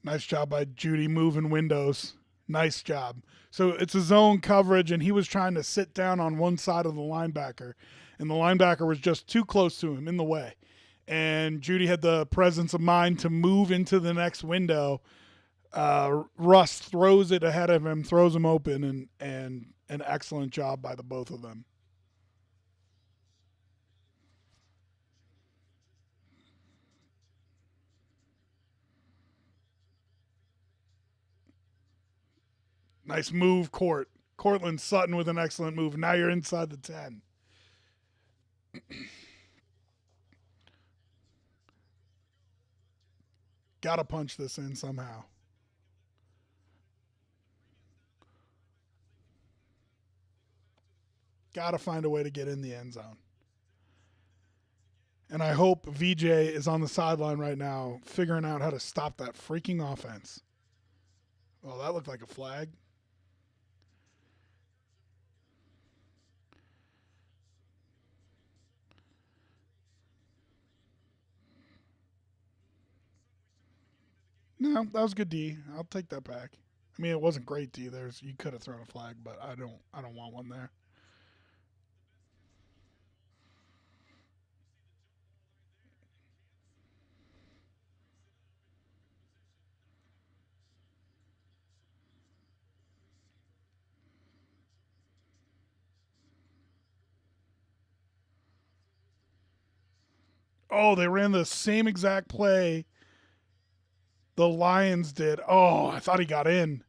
Nice job by Judy moving windows. Nice job. So it's a zone coverage, and he was trying to sit down on one side of the linebacker, and the linebacker was just too close to him in the way. And Judy had the presence of mind to move into the next window. Russ throws it ahead of him, throws him open, and an excellent job by the both of them. Nice move, Cortland Sutton with an excellent move. Now you're inside the 10. Got to punch this in somehow. Got to find a way to get in the end zone. And I hope VJ is on the sideline right now figuring out how to stop that freaking offense. Well, that looked like a flag. No, that was good D. I'll take that back. I mean, it wasn't great D. You could have thrown a flag, but I don't want one there. Oh, they ran the same exact play the Lions did. Oh, I thought he got in.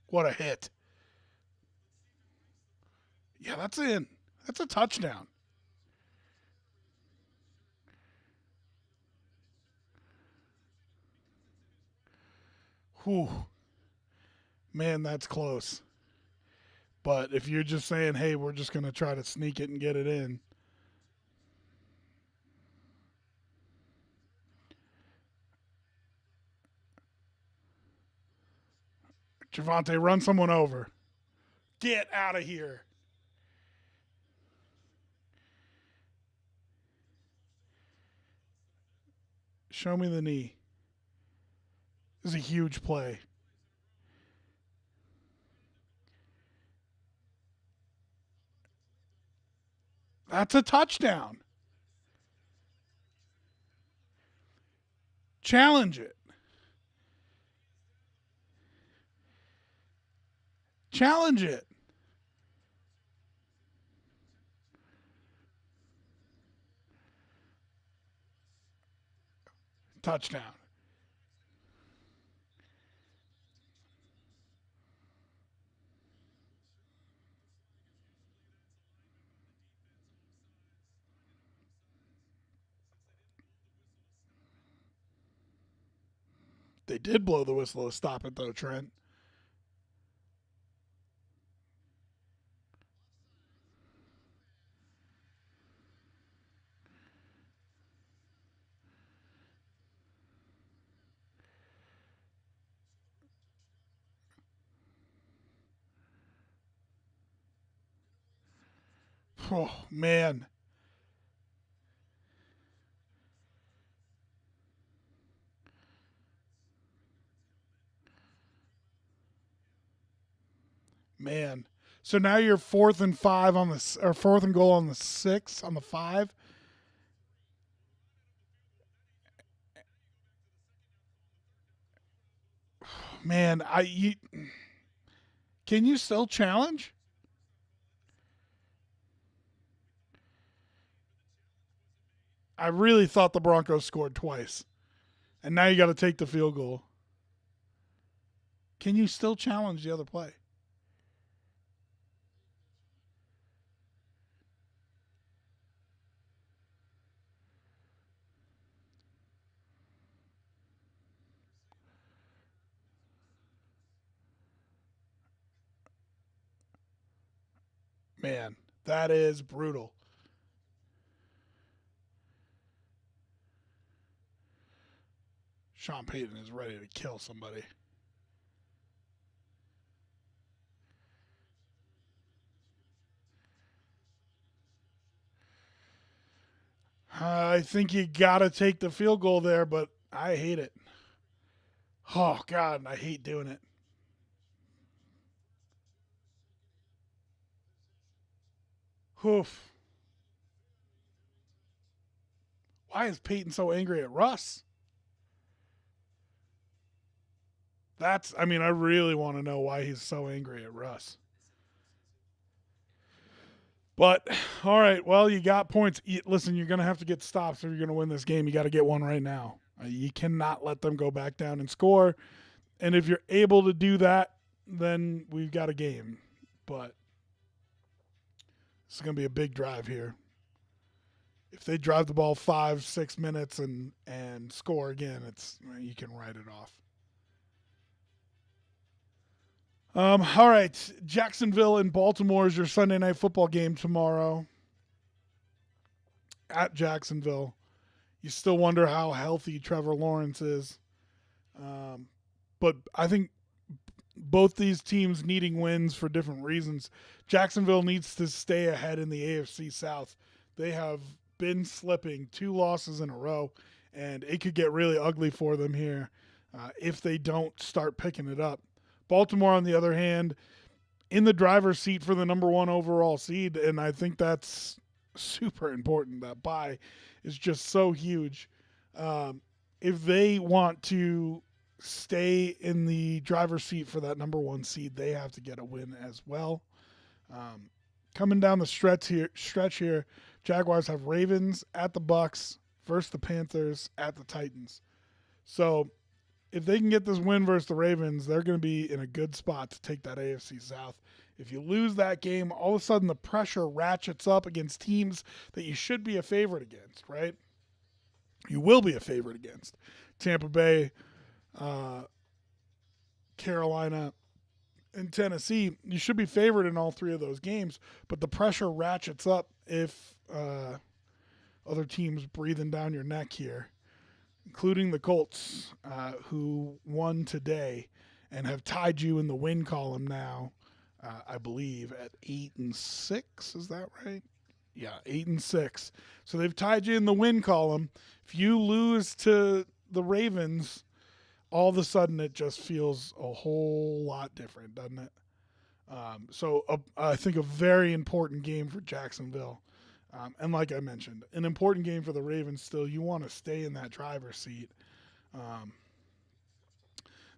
What a hit. Yeah, that's in. That's a touchdown. Whew. Man, that's close. But if you're just saying, hey, we're just going to try to sneak it and get it in. Javonte, run someone over. Get out of here. Show me the knee. This is a huge play. That's a touchdown. Challenge it. Challenge it. Touchdown. They did blow the whistle to stop it, though, Trent. Oh, man. Man. So now you're 4th and 5 on the, or 4th and goal on the 6, on the 5. Man, can you still challenge? I really thought the Broncos scored twice. And now you got to take the field goal. Can you still challenge the other play? Man, that is brutal. Sean Payton is ready to kill somebody. I think you got to take the field goal there, but I hate it. Oh, God, I hate doing it. Oof. Why is Peyton so angry at Russ? I mean, I really want to know why he's so angry at Russ. But all right, well, you got points. Listen, you're going to have to get stops if you're going to win this game. You got to get one right now. You cannot let them go back down and score. And if you're able to do that, then we've got a game. But it's going to be a big drive here. If they drive the ball 5-6 minutes and score again, it's you can write it off. All right, Jacksonville and Baltimore is your Sunday night football game tomorrow at Jacksonville. You still wonder how healthy Trevor Lawrence is, but I think both these teams needing wins for different reasons. Jacksonville needs to stay ahead in the AFC South. They have been slipping 2 losses in a row, and it could get really ugly for them here if they don't start picking it up. Baltimore, on the other hand, in the driver's seat for the number 1 overall seed, and I think that's super important. That bye is just so huge. If they want to stay in the driver's seat for that number 1 seed, they have to get a win as well. Coming down the stretch here, Jaguars have Ravens at the Bucks versus the Panthers at the Titans. So if they can get this win versus the Ravens, they're going to be in a good spot to take that AFC South. If you lose that game, all of a sudden the pressure ratchets up against teams that you should be a favorite against, right? You will be a favorite against Tampa Bay, Carolina, and Tennessee. You should be favored in all 3 of those games, but the pressure ratchets up if other teams breathing down your neck here, including the Colts, who won today and have tied you in the win column now, I believe, at 8-6. Is that right? Yeah, 8-6. So they've tied you in the win column. If you lose to the Ravens, all of a sudden it just feels a whole lot different, doesn't it? I think a very important game for Jacksonville. And like I mentioned, an important game for the Ravens still. You want to stay in that driver's seat.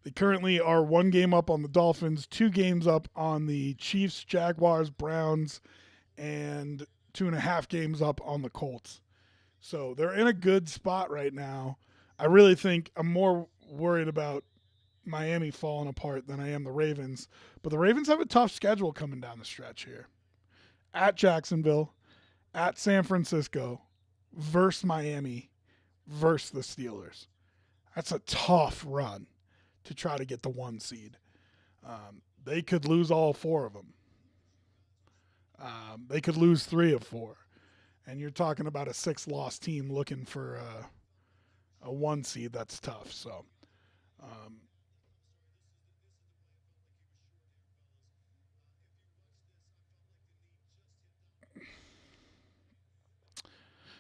They currently are 1 game up on the Dolphins, 2 games up on the Chiefs, Jaguars, Browns, and 2.5 games up on the Colts. So they're in a good spot right now. I really think I'm more worried about Miami falling apart than I am the Ravens. But the Ravens have a tough schedule coming down the stretch here. At Jacksonville, at San Francisco, versus Miami, versus the Steelers. That's a tough run to try to get the 1 seed. They could lose all 4 of them. They could lose 3 of 4. And you're talking about a 6-loss team looking for a 1 seed. That's tough. So,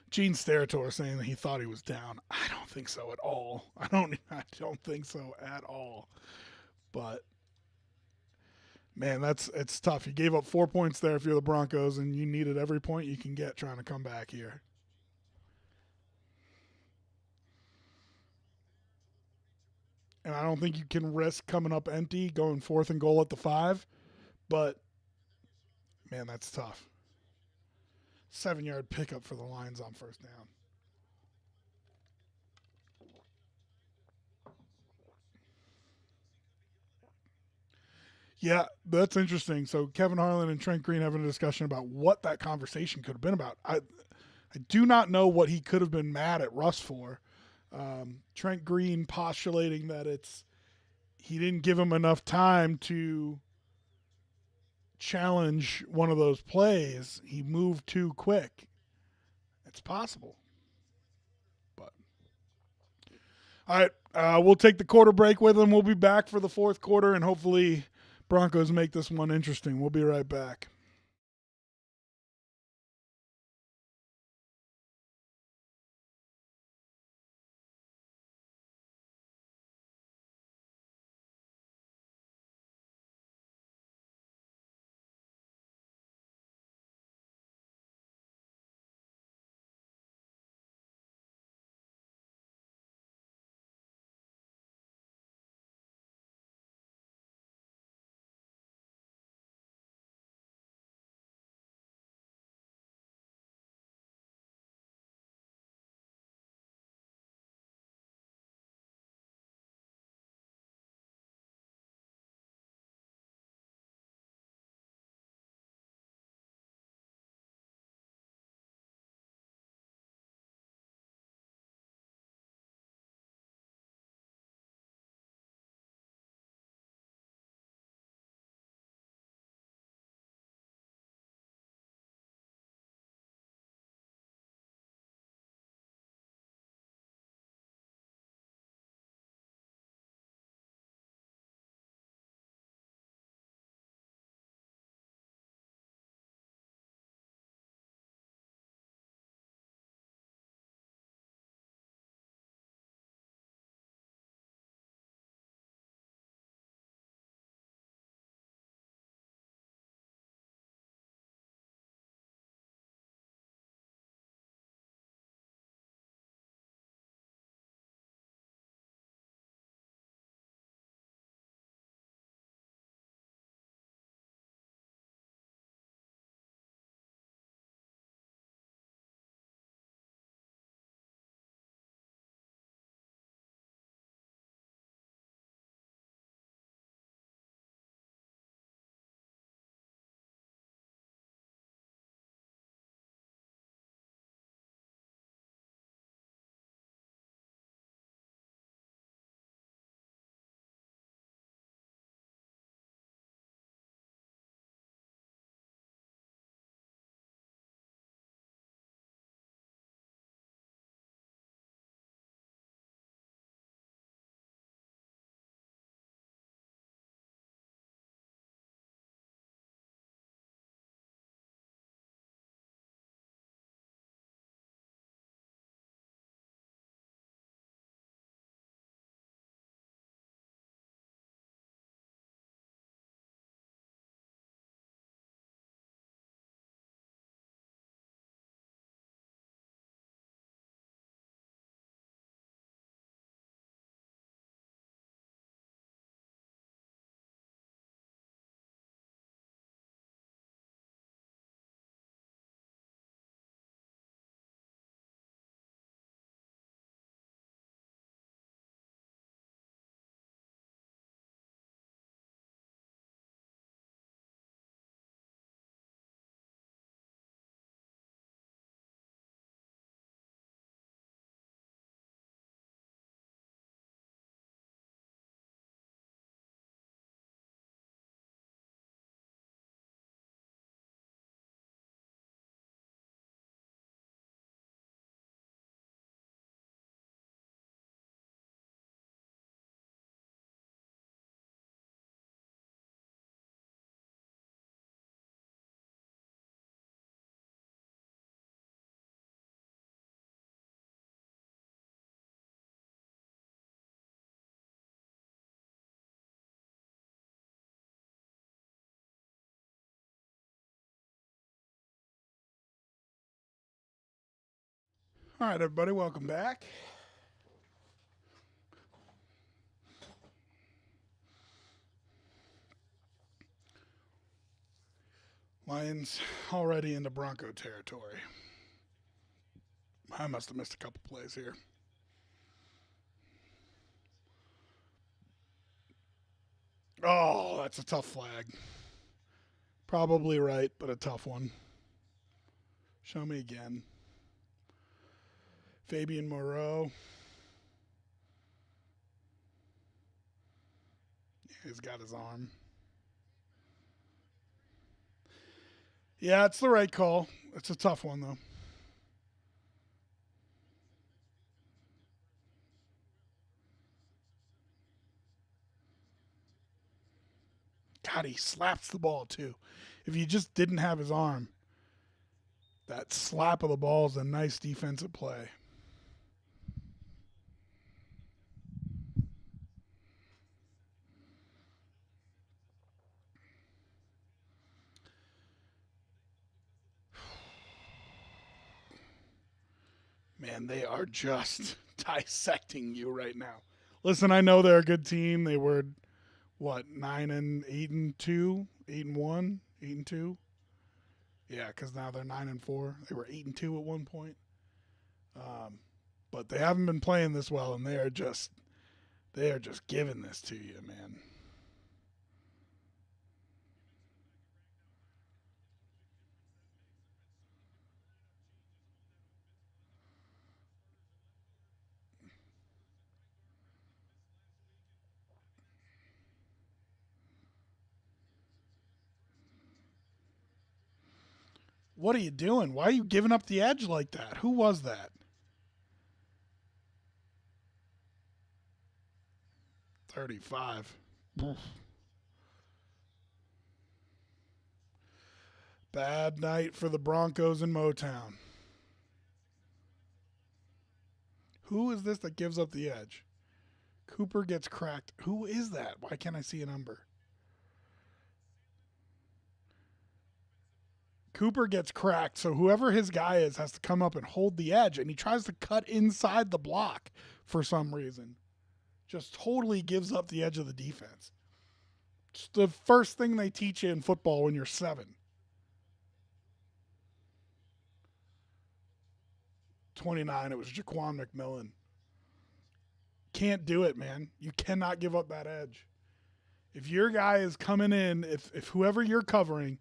Gene Steratore saying that he thought he was down. I don't think so at all. I don't think so at all. But man, it's tough. You gave up 4 points there if you're the Broncos, and you needed every point you can get trying to come back here. And I don't think you can risk coming up empty, going 4th and goal at the 5. But man, that's tough. 7-yard pickup for the Lions on 1st down. Yeah, that's interesting. So Kevin Harlan and Trent Green having a discussion about what that conversation could have been about. I do not know what he could have been mad at Russ for. Trent Green postulating that he didn't give him enough time to challenge one of those plays. He moved too quick. It's possible. But all right, we'll take the quarter break with him. We'll be back for the 4th quarter, and hopefully Broncos make this one interesting. We'll be right back. All right, everybody, welcome back. Lions already into Bronco territory. I must have missed a couple plays here. Oh, that's a tough flag. Probably right, but a tough one. Show me again. Fabian Moreau. He's got his arm. Yeah, it's the right call. It's a tough one, though. God, he slaps the ball, too. If he just didn't have his arm, that slap of the ball is a nice defensive play. Man, they are just dissecting you right now. Listen, I know they're a good team. They were what, 9-8-2, 8-1, 8-2. Yeah, because now they're 9-4. They were 8-2 at one point. But they haven't been playing this well, and they are just giving this to you, man. What are you doing? Why are you giving up the edge like that? Who was that? 35. Bad night for the Broncos in Motown. Who is this that gives up the edge? Cooper gets cracked. Who is that? Why can't I see a number? Cooper gets cracked, so whoever his guy is has to come up and hold the edge, and he tries to cut inside the block for some reason. Just totally gives up the edge of the defense. It's the first thing they teach you in football when you're 7. 29, it was Jaquan McMillan. Can't do it, man. You cannot give up that edge. If your guy is coming in, if whoever you're covering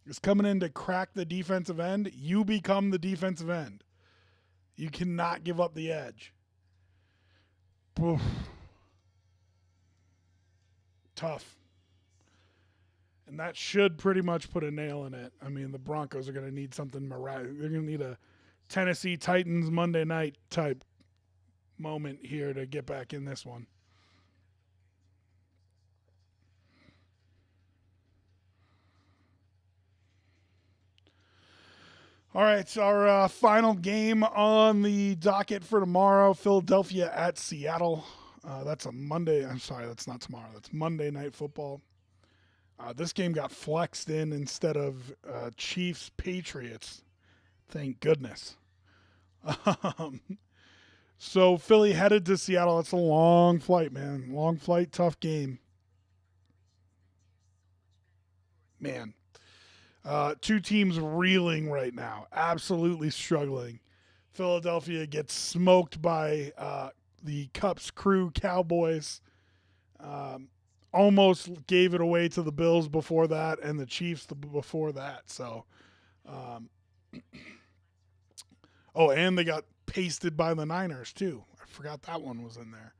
is coming in to crack the defensive end, you become the defensive end. You cannot give up the edge. Oof. Tough. And that should pretty much put a nail in it. I mean, the Broncos are going to need something miraculous. They're going to need a Tennessee Titans Monday night type moment here to get back in this one. All right, so our final game on the docket for tomorrow, Philadelphia at Seattle. That's a Monday. I'm sorry, that's not tomorrow. That's Monday Night Football. This game got flexed in instead of Chiefs Patriots. Thank goodness. So Philly headed to Seattle. It's a long flight, man. Long flight, tough game. Man, two teams reeling right now, absolutely struggling. Philadelphia gets smoked by the Cup's crew Cowboys. Almost gave it away to the Bills before that, and the Chiefs before that. So, oh, and they got pasted by the Niners too. I forgot that one was in there.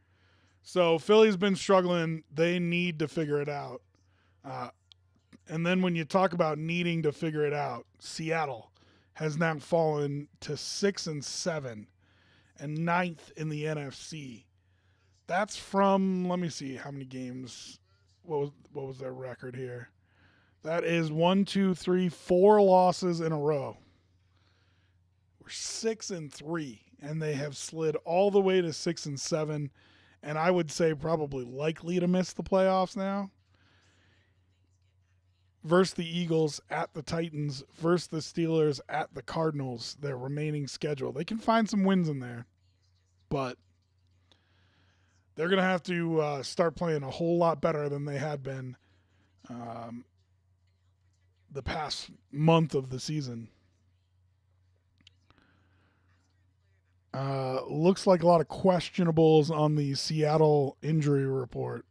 So Philly's been struggling. They need to figure it out. And then when you talk about needing to figure it out, Seattle has now fallen to 6-7 and ninth in the NFC. That's from, let me see how many games. What was their record here? That is 4 losses in a row. We're 6-3, and they have slid all the way to 6-7, and I would say probably likely to miss the playoffs now. versus the Eagles, at the Titans, versus the Steelers, at the Cardinals, their remaining schedule. They can find some wins in there, but they're going to have to start playing a whole lot better than they had been um, the past month of the season. Looks like a lot of questionables on the Seattle injury report,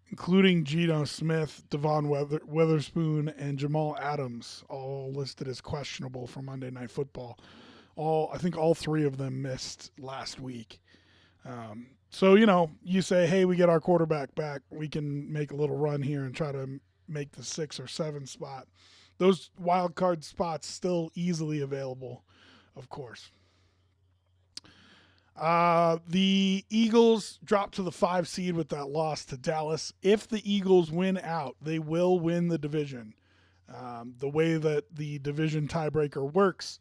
including Geno Smith, Devon Witherspoon, and Jamal Adams, all listed as questionable for Monday Night Football. I think all three of them missed last week. So, you say, hey, we get our quarterback back. We can make a little run here and try to make the 6 or 7 spot. Those wild card spots still easily available, of course. The Eagles dropped to the 5 seed with that loss to Dallas. If the Eagles win out, they will win the division. The way that the division tiebreaker works,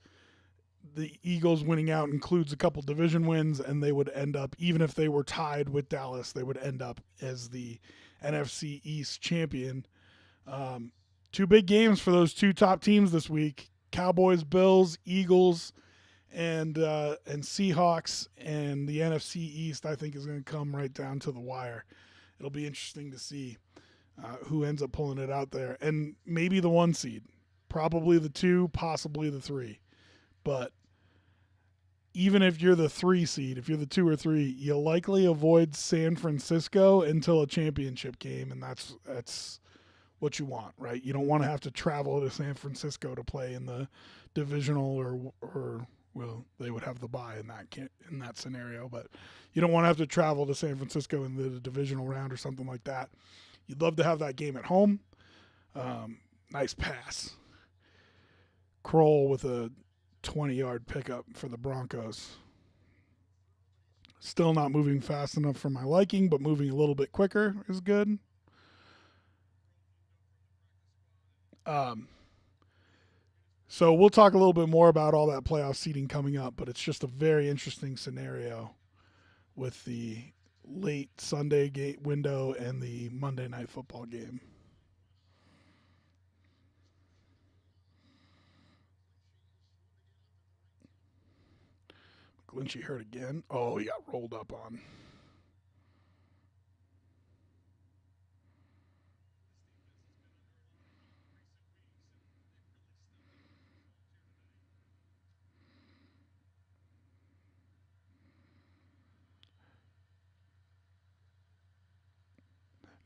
the Eagles winning out includes a couple division wins, and they would end up, even if they were tied with Dallas, they would end up as the NFC East champion. 2 big games for those 2 top teams this week: Cowboys, Bills, Eagles, and Seahawks. And the NFC East, I think, is going to come right down to the wire. It'll be interesting to see who ends up pulling it out there, and maybe the 1 seed, probably the 2, possibly the 3. But even if you're the 3 seed, if you're the 2 or 3, you'll likely avoid San Francisco until a championship game, and that's what you want, right? You don't want to have to travel to San Francisco to play in the divisional or well, they would have the bye in that scenario, but you don't want to have to travel to San Francisco in the divisional round or something like that. You'd love to have that game at home. Nice pass. Kroll with a 20-yard pickup for the Broncos. Still not moving fast enough for my liking, but moving a little bit quicker is good. So we'll talk a little bit more about all that playoff seeding coming up, but it's just a very interesting scenario with the late Sunday game window and the Monday Night Football game. McGlinchey hurt again. Oh, he got rolled up on.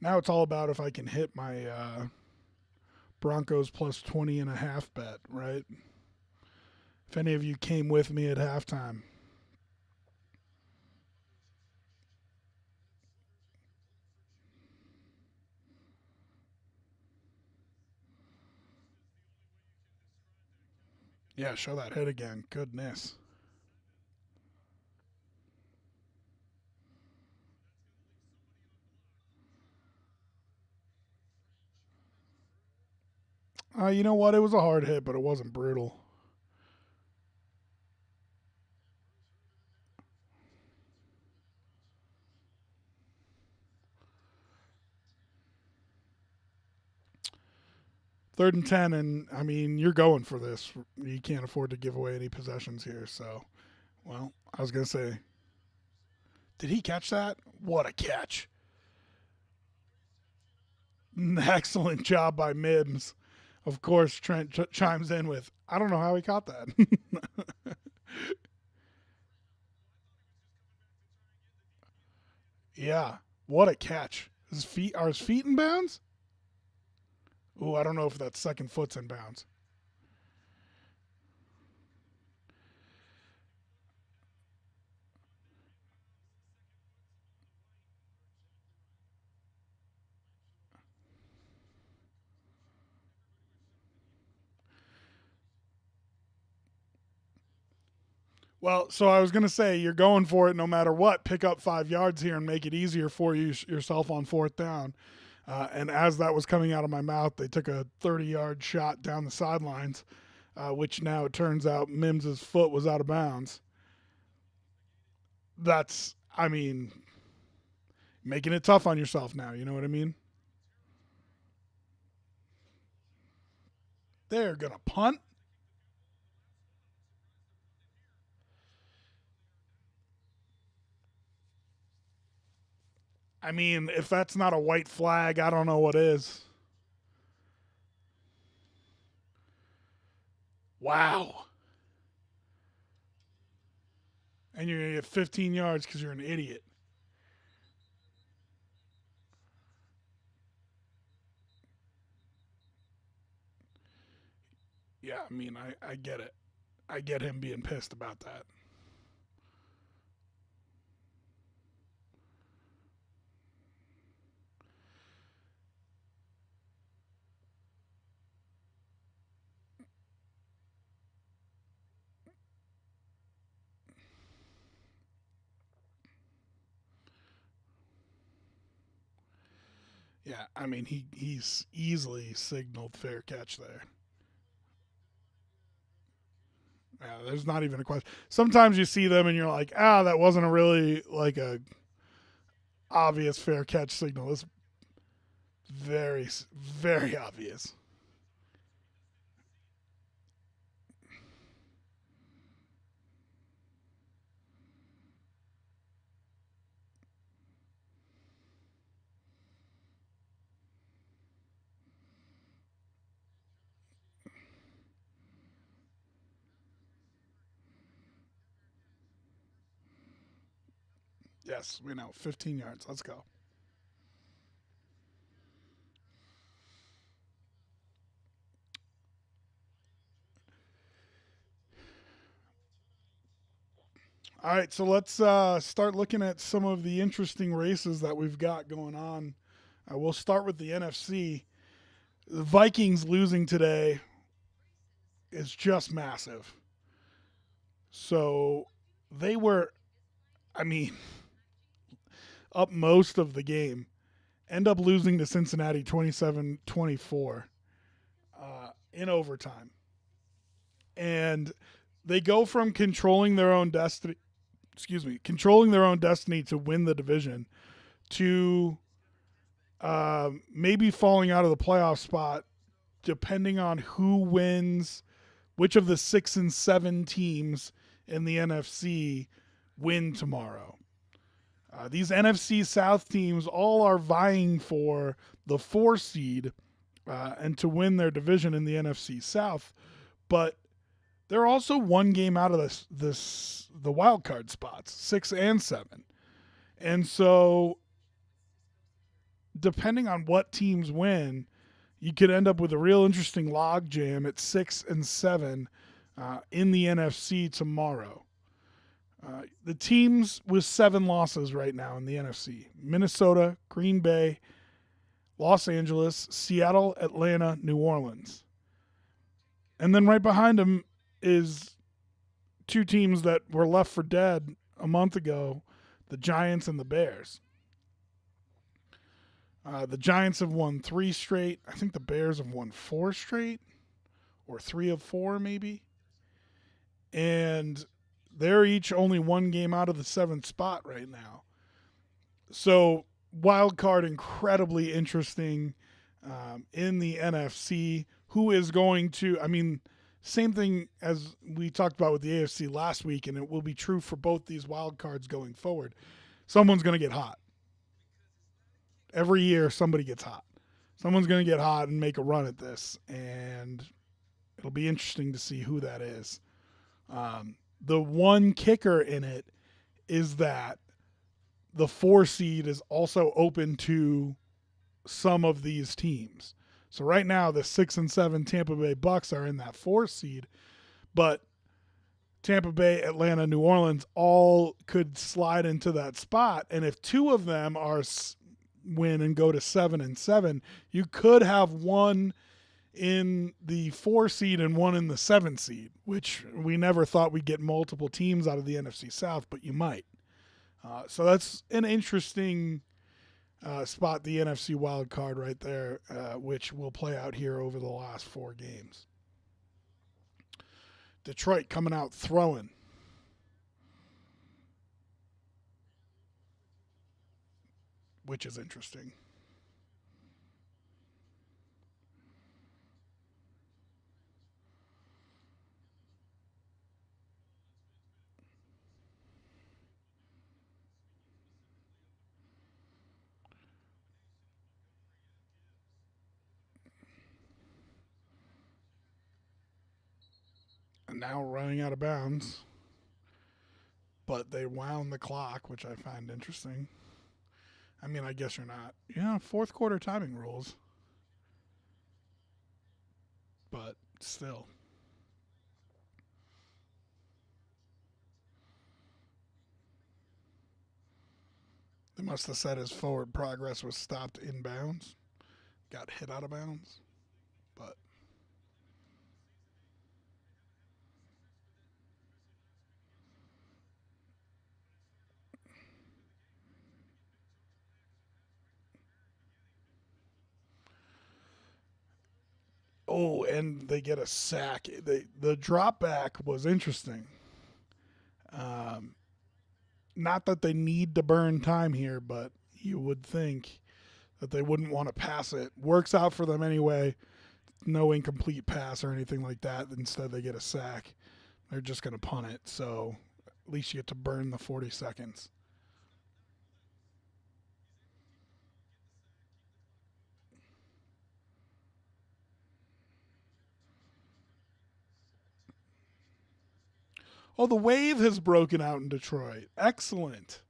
Now it's all about if I can hit my Broncos plus 20.5 bet, right? If any of you came with me at halftime. Yeah, show that hit again. Goodness. You know what? It was a hard hit, but it wasn't brutal. Third and 10, and I mean, you're going for this. You can't afford to give away any possessions here. So, well, I was going to say, did he catch that? What a catch. Excellent job by Mims. Of course, Trent chimes in with, I don't know how he caught that. Yeah, what a catch. Are his feet in bounds? Ooh, I don't know if that second foot's in bounds. Well, so I was going to say, you're going for it no matter what. Pick up 5 yards here and make it easier for yourself on 4th down. And as that was coming out of my mouth, they took a 30-yard shot down the sidelines, which now it turns out Mims's foot was out of bounds. I mean, making it tough on yourself now. You know what I mean? They're going to punt. I mean, if that's not a white flag, I don't know what is. Wow. And you're going to get 15 yards because you're an idiot. Yeah, I mean, I get it. I get him being pissed about that. Yeah, I mean, he's easily signaled fair catch there. Yeah, there's not even a question. Sometimes you see them and you're like, that wasn't a really like a obvious fair catch signal. It's very, very obvious. Yes, we know. 15 yards. Let's go. All right, so let's start looking at some of the interesting races that we've got going on. We'll start with the NFC. The Vikings losing today is just massive. So they were, I mean, up most of the game, end up losing to Cincinnati 27-24 in overtime. And they go from controlling their own destiny, controlling their own destiny to win the division to maybe falling out of the playoff spot depending on who wins, which of the 6 and 7 teams in the NFC win tomorrow. These NFC South teams all are vying for the 4 seed and to win their division in the NFC South, but they're also one game out of the wild card spots, 6 and 7. And so depending on what teams win, you could end up with a real interesting log jam at 6 and 7 in the NFC tomorrow. The teams with 7 losses right now in the NFC: Minnesota, Green Bay, Los Angeles, Seattle, Atlanta, New Orleans. And then right behind them is 2 teams that were left for dead a month ago, the Giants and the Bears. The Giants have won 3 straight. I think the Bears have won 4 straight, or 3 of 4 maybe. And they're each only 1 game out of the 7th spot right now. So wild card incredibly interesting in the NFC. Who is going to? I mean, same thing as we talked about with the AFC last week, and it will be true for both these wild cards going forward. Someone's going to get hot. Every year, somebody gets hot. Someone's going to get hot and make a run at this, and it'll be interesting to see who that is. The one kicker in it is that the 4 seed is also open to some of these teams. So right now, the 6 and 7 Tampa Bay Bucks are in that 4 seed, but Tampa Bay, Atlanta, New Orleans all could slide into that spot. And if 2 of them are win and go to 7 and 7, you could have one in the 4 seed and one in the 7 seed, which we never thought we'd get multiple teams out of the NFC South, but you might. So that's an interesting spot, the NFC wild card right there, which will play out here over the last 4 games. Detroit coming out throwing. Which is interesting. And now running out of bounds. But they wound the clock, which I find interesting. I mean, I guess you're not. Yeah, fourth quarter timing rules. But still. They must have said his forward progress was stopped in bounds. Got hit out of bounds. But oh, and they get a sack. The drop back was interesting. Um, Not that they need to burn time here, but you would think that they wouldn't want to pass it. Works out for them anyway. No incomplete pass or anything like that. Instead, they get a sack. They're just going to punt it. So at least you get to burn the 40 seconds. Oh, the wave has broken out in Detroit. Excellent.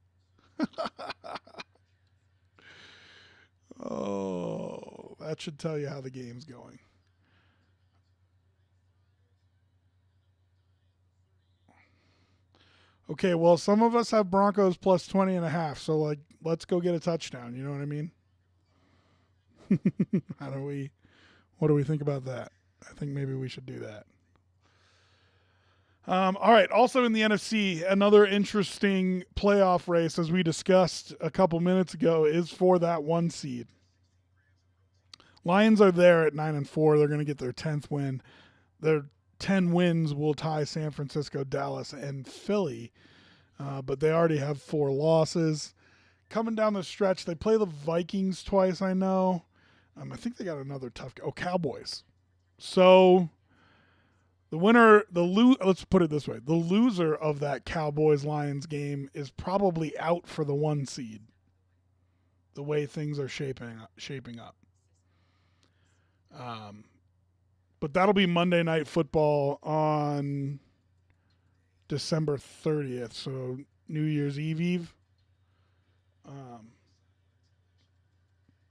Oh, that should tell you how the game's going. Okay, well, some of us have Broncos plus 20.5, so like let's go get a touchdown, you know what I mean? How do we what do we think about that? I think maybe we should do that. All right. Also in the NFC, another interesting playoff race, as we discussed a couple minutes ago, is for that 1 seed. Lions are there at 9-4. They're going to get their 10th win. Their 10 wins will tie San Francisco, Dallas, and Philly, but they already have 4 losses. Coming down the stretch, they play the Vikings twice. I know. I think they got another tough. Cowboys. So the winner, let's put it this way: the loser of that Cowboys Lions game is probably out for the 1 seed. The way things are shaping up. Um, but that'll be Monday Night Football on December 30th, so New Year's Eve. Um,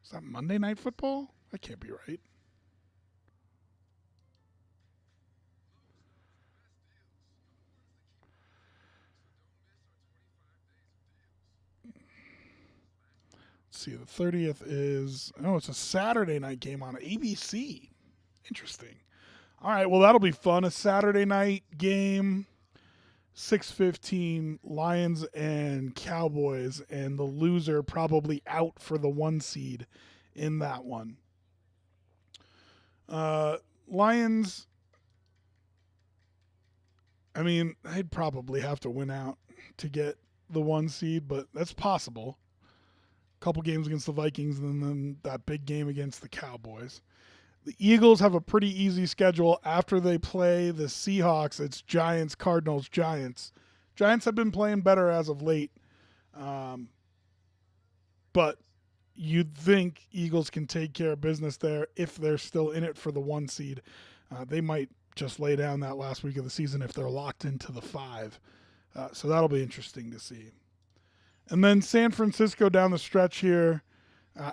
is that Monday Night Football? That can't be right. Let's see, the 30th is, it's a Saturday night game on ABC. Interesting. All right, well, that'll be fun. A Saturday night game, 6:15, Lions and Cowboys, and the loser probably out for the 1 seed in that one. Lions, I mean, they'd probably have to win out to get the 1 seed, but that's possible. A couple games against the Vikings and then that big game against the Cowboys. The Eagles have a pretty easy schedule after they play the Seahawks. It's Giants, Cardinals, Giants. Giants have been playing better as of late, but you'd think Eagles can take care of business there if they're still in it for the 1 seed. They might just lay down that last week of the season if they're locked into the 5. So that'll be interesting to see. And then San Francisco down the stretch here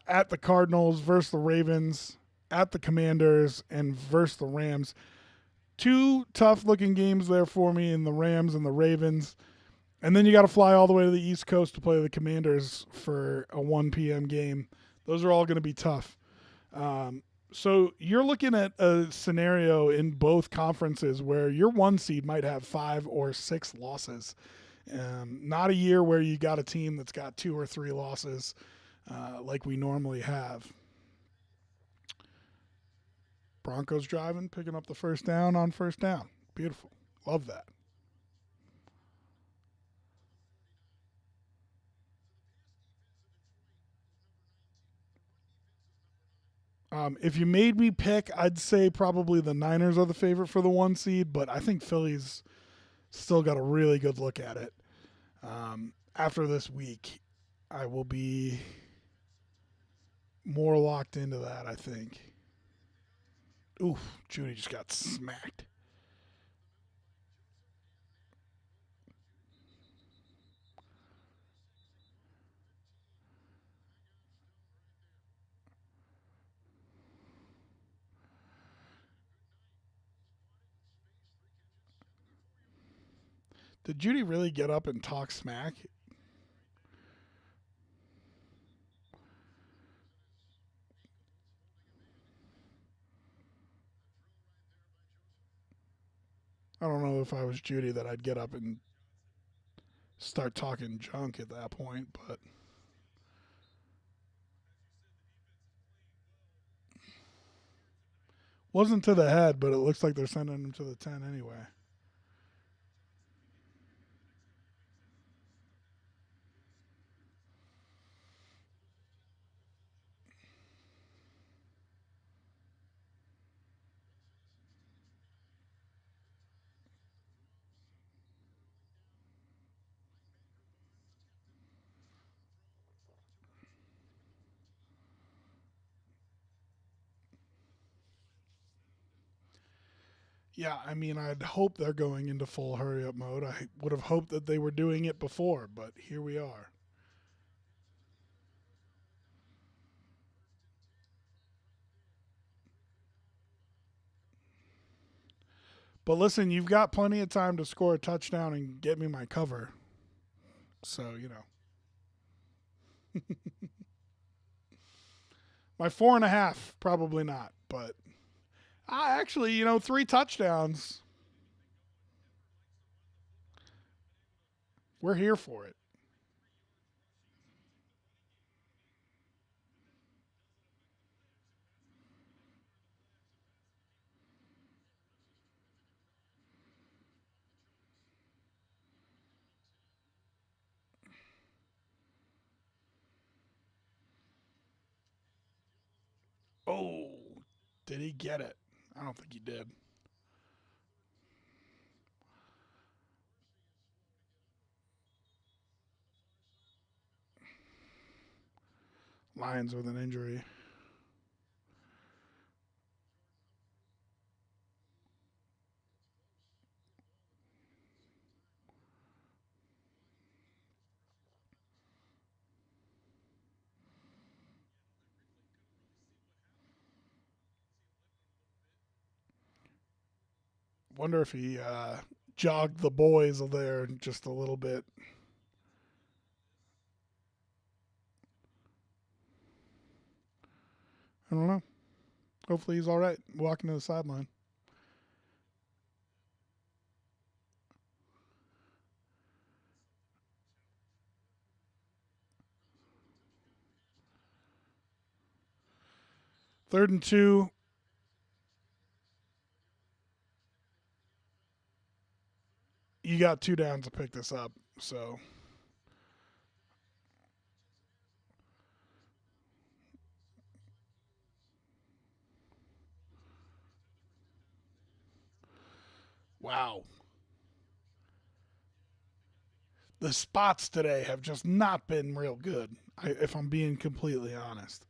at the Cardinals versus the Ravens, at the Commanders, and versus the Rams. 2 tough-looking games there for me in the Rams and the Ravens. And then you got to fly all the way to the East Coast to play the Commanders for a 1 p.m. game. Those are all going to be tough. So you're looking at a scenario in both conferences where your 1 seed might have 5 or 6 losses. Not a year where you got a team that's got 2 or 3 losses like we normally have. Broncos driving, picking up the first down on first down. Beautiful. Love that. If you made me pick, I'd say probably the Niners are the favorite for the 1 seed, but I think Philly's still got a really good look at it. After this week, I will be more locked into that, I think. Oof, Judy just got smacked. Did Judy really get up and talk smack? I don't know if I was Judy that I'd get up and start talking junk at that point, but wasn't to the head, but it looks like they're sending him to the 10 anyway. Yeah, I mean, I'd hope they're going into full hurry up mode. I would have hoped that they were doing it before, but here we are. But listen, you've got plenty of time to score a touchdown and get me my cover. So, my 4.5, probably not. But I actually, 3 touchdowns. We're here for it. Oh, did he get it? I don't think he did. Lions with an injury. Wonder if he jogged the boys there just a little bit. I don't know. Hopefully he's all right walking to the sideline. Third and 2. You got 2 downs to pick this up. So, wow. The spots today have just not been real good, if I'm being completely honest.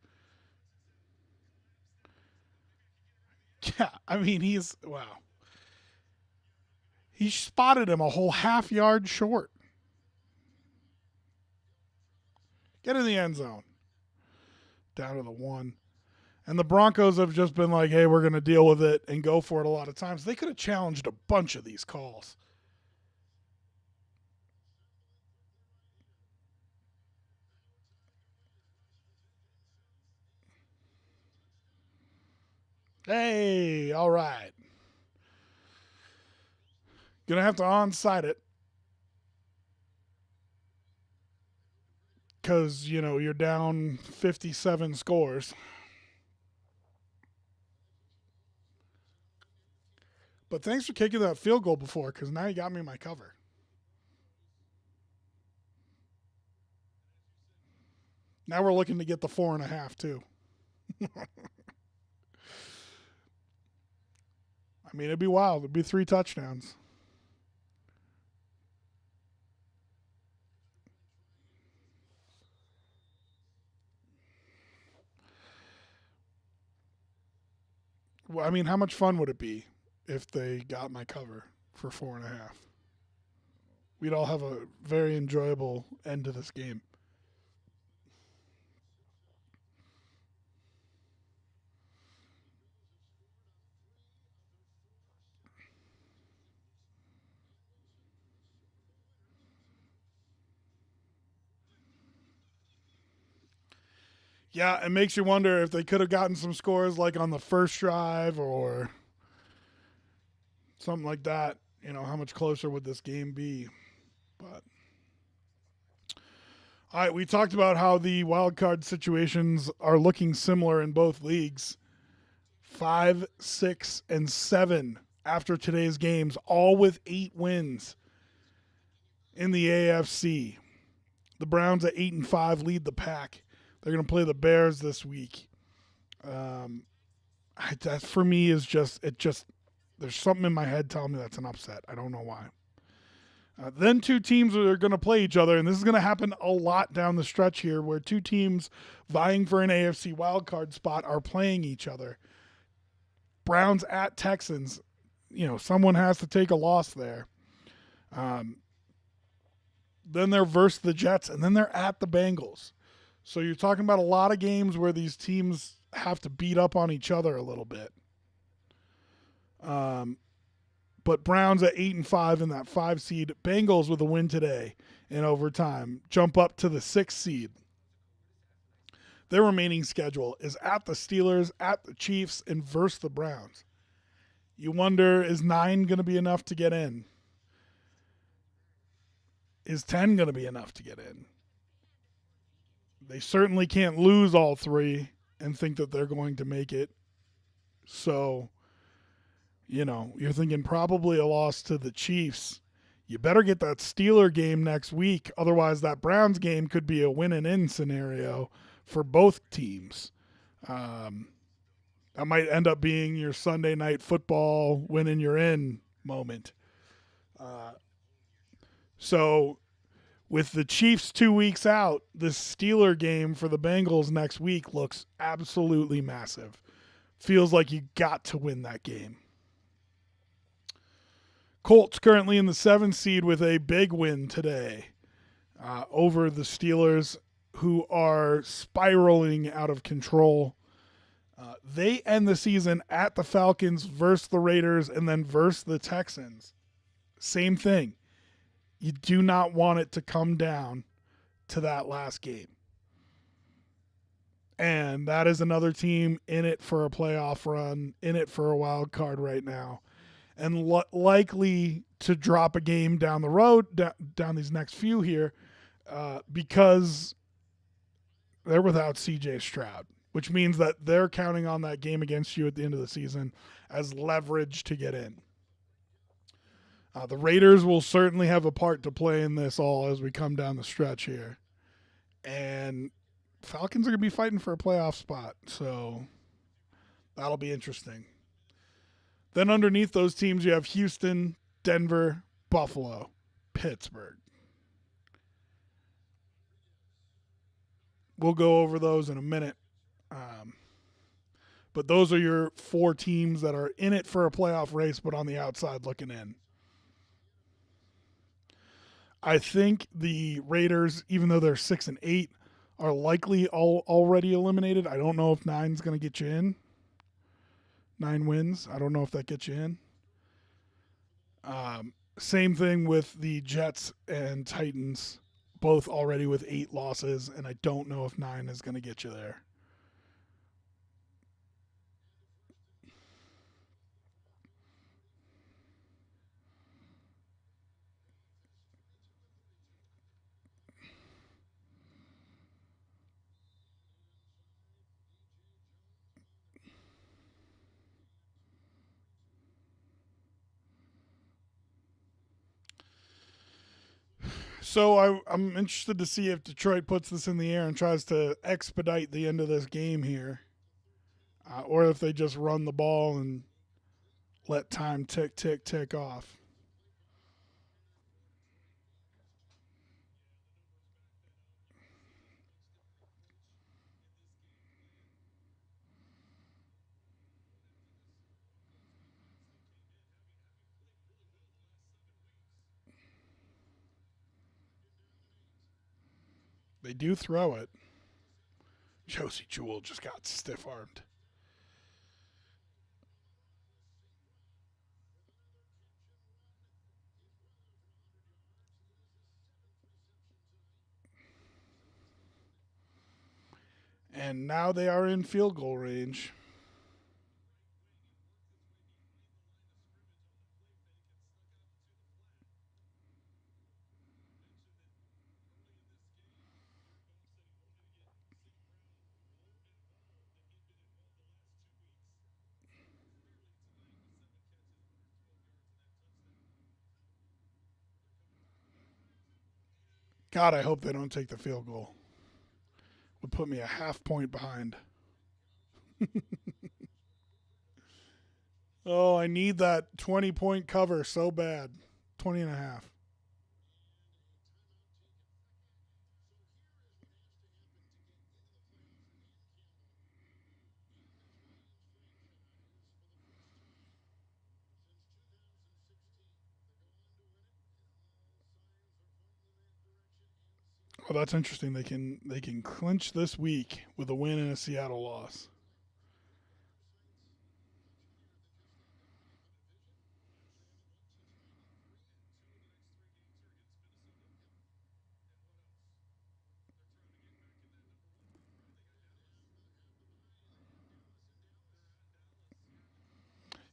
Yeah, I mean, wow. He spotted him a whole half yard short. Get in the end zone. Down to the 1. And the Broncos have just been like, hey, we're going to deal with it and go for it a lot of times. They could have challenged a bunch of these calls. Hey, all right. Gonna have to onside it because, you're down 57 scores. But thanks for kicking that field goal before because now you got me my cover. Now we're looking to get the 4.5 too. I mean, it'd be wild. It'd be 3 touchdowns. Well, I mean, how much fun would it be if they got my cover for 4.5? We'd all have a very enjoyable end to this game. Yeah, it makes you wonder if they could have gotten some scores like on the first drive or something like that. How much closer would this game be? But all right, we talked about how the wild card situations are looking similar in both leagues. 5, 6, and 7 after today's games, all with 8 wins in the AFC. The Browns at 8-5 lead the pack. They're going to play the Bears this week. That for me is just there's something in my head telling me that's an upset. I don't know why. Then two teams are going to play each other, and this is going to happen a lot down the stretch here, where two teams vying for an AFC wildcard spot are playing each other. Browns at Texans. Someone has to take a loss there. Then they're versus the Jets, and then they're at the Bengals. So you're talking about a lot of games where these teams have to beat up on each other a little bit. But Browns at 8-5 in that 5 seed. Bengals with a win today in overtime jump up to the 6 seed. Their remaining schedule is at the Steelers, at the Chiefs, and versus the Browns. You wonder, is 9 going to be enough to get in? Is 10 going to be enough to get in? They certainly can't lose all 3 and think that they're going to make it. So, you're thinking probably a loss to the Chiefs. You better get that Steeler game next week. Otherwise, that Browns game could be a win and in scenario for both teams. That might end up being your Sunday night football win and you're in moment. So with the Chiefs 2 weeks out, the Steeler game for the Bengals next week looks absolutely massive. Feels like you got to win that game. Colts currently in the 7th seed with a big win today over the Steelers, who are spiraling out of control. They end the season at the Falcons versus the Raiders and then versus the Texans. Same thing. You do not want it to come down to that last game. And that is another team in it for a playoff run, in it for a wild card right now, and likely to drop a game down the road, down these next few here, because they're without C.J. Stroud, which means that they're counting on that game against you at the end of the season as leverage to get in. The Raiders will certainly have a part to play in this all as we come down the stretch here. And Falcons are going to be fighting for a playoff spot, so that'll be interesting. Then underneath those teams, you have Houston, Denver, Buffalo, Pittsburgh. We'll go over those in a minute. But those are your 4 teams that are in it for a playoff race, but on the outside looking in. I think the Raiders, even though they're 6-8, are likely already eliminated. I don't know if 9's going to get you in. 9 wins. I don't know if that gets you in. Same thing with the Jets and Titans, both already with 8 losses, and I don't know if 9 is going to get you there. So I'm interested to see if Detroit puts this in the air and tries to expedite the end of this game here, or if they just run the ball and let time tick off. They do throw it. Josie Jewell just got stiff-armed. And now they are in field goal range. God, I hope they don't take the field goal. Would put me a half point behind. Oh, I need that 20-point cover so bad. 20 and a half. Well, that's interesting. They can clinch this week with a win and a Seattle loss.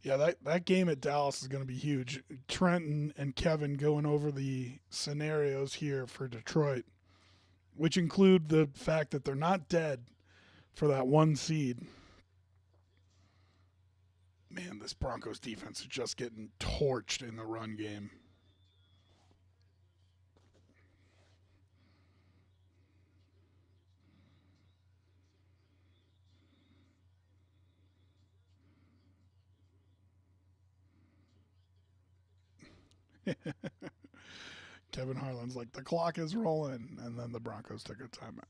Yeah, that game at Dallas is going to be huge. Trenton and Kevin going over the scenarios here for Detroit, which include the fact that they're not dead for that one seed. Man, this Broncos defense is just getting torched in the run game. Kevin Harlan's like, the clock is rolling, and then the Broncos took a timeout.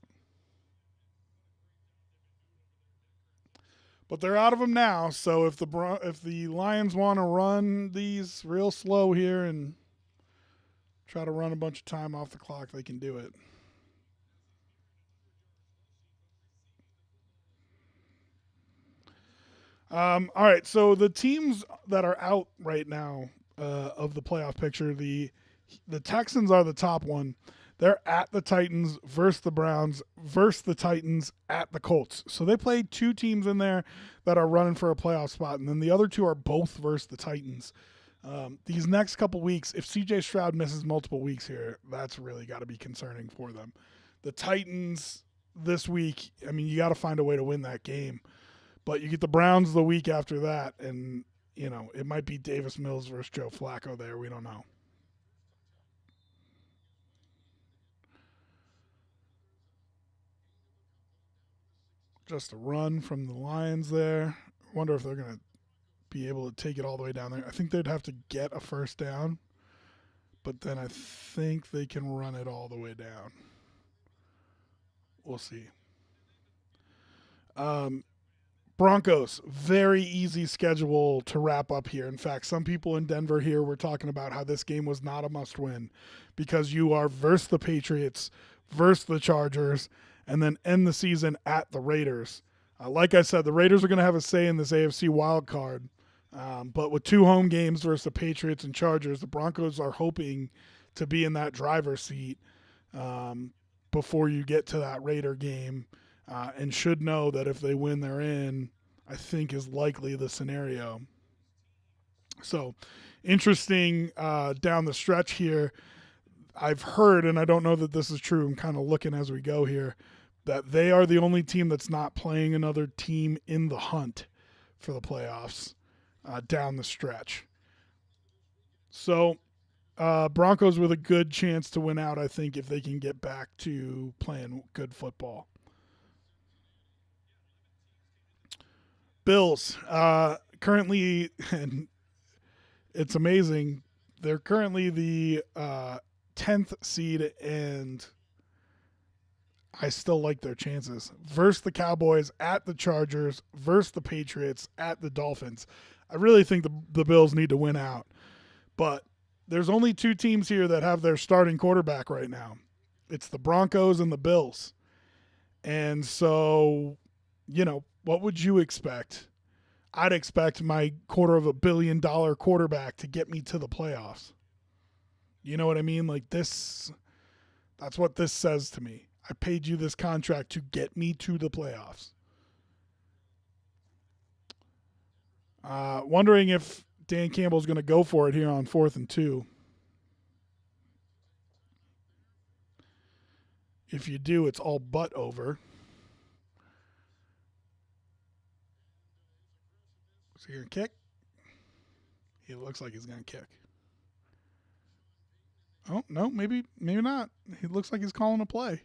But they're out of them now, so if the Lions want to run these real slow here and try to run a bunch of time off the clock, they can do it. All right, so the teams that are out right now of the playoff picture, the Texans are the top one. They're at the Titans versus the Browns versus the Titans at the Colts. So they played two teams in there that are running for a playoff spot, and then the other two are both versus the Titans. These next couple weeks, if C.J. Stroud misses multiple weeks here, that's really got to be concerning for them. The Titans this week, I mean, you got to find a way to win that game. But you get the Browns the week after that, and, it might be Davis Mills versus Joe Flacco there. We don't know. Just a run from the Lions there. Wonder if they're going to be able to take it all the way down there. I think they'd have to get a first down, but then I think they can run it all the way down. We'll see. Um, Broncos, very easy schedule to wrap up here. In fact, some people in Denver here were talking about how this game was not a must win because you are versus the Patriots, versus the Chargers, and then end the season at the Raiders. Like I said, the Raiders are going to have a say in this AFC wild card. But with two home games versus the Patriots and Chargers, the Broncos are hoping to be in that driver's seat before you get to that Raider game, and should know that if they win, they're in. I think is likely the scenario. So interesting down the stretch here. I've heard, and I don't know that this is true, I'm kind of looking as we go here, that they are the only team that's not playing another team in the hunt for the playoffs down the stretch. So Broncos with a good chance to win out, I think, if they can get back to playing good football. Bills, currently, and it's amazing, they're currently the 10th seed, and I still like their chances. Versus the Cowboys, at the Chargers, versus the Patriots, at the Dolphins. I really think the Bills need to win out. But there's only two teams here that have their starting quarterback right now. It's the Broncos and the Bills. And so, what would you expect? I'd expect my $250 million quarterback to get me to the playoffs. You know what I mean? Like this, that's what this says to me. I paid you this contract to get me to the playoffs. Wondering if Dan Campbell's going to go for it here on 4th and 2. If you do, it's all but over. Is he going to kick? He looks like he's going to kick. Oh, no, maybe not. He looks like he's calling a play.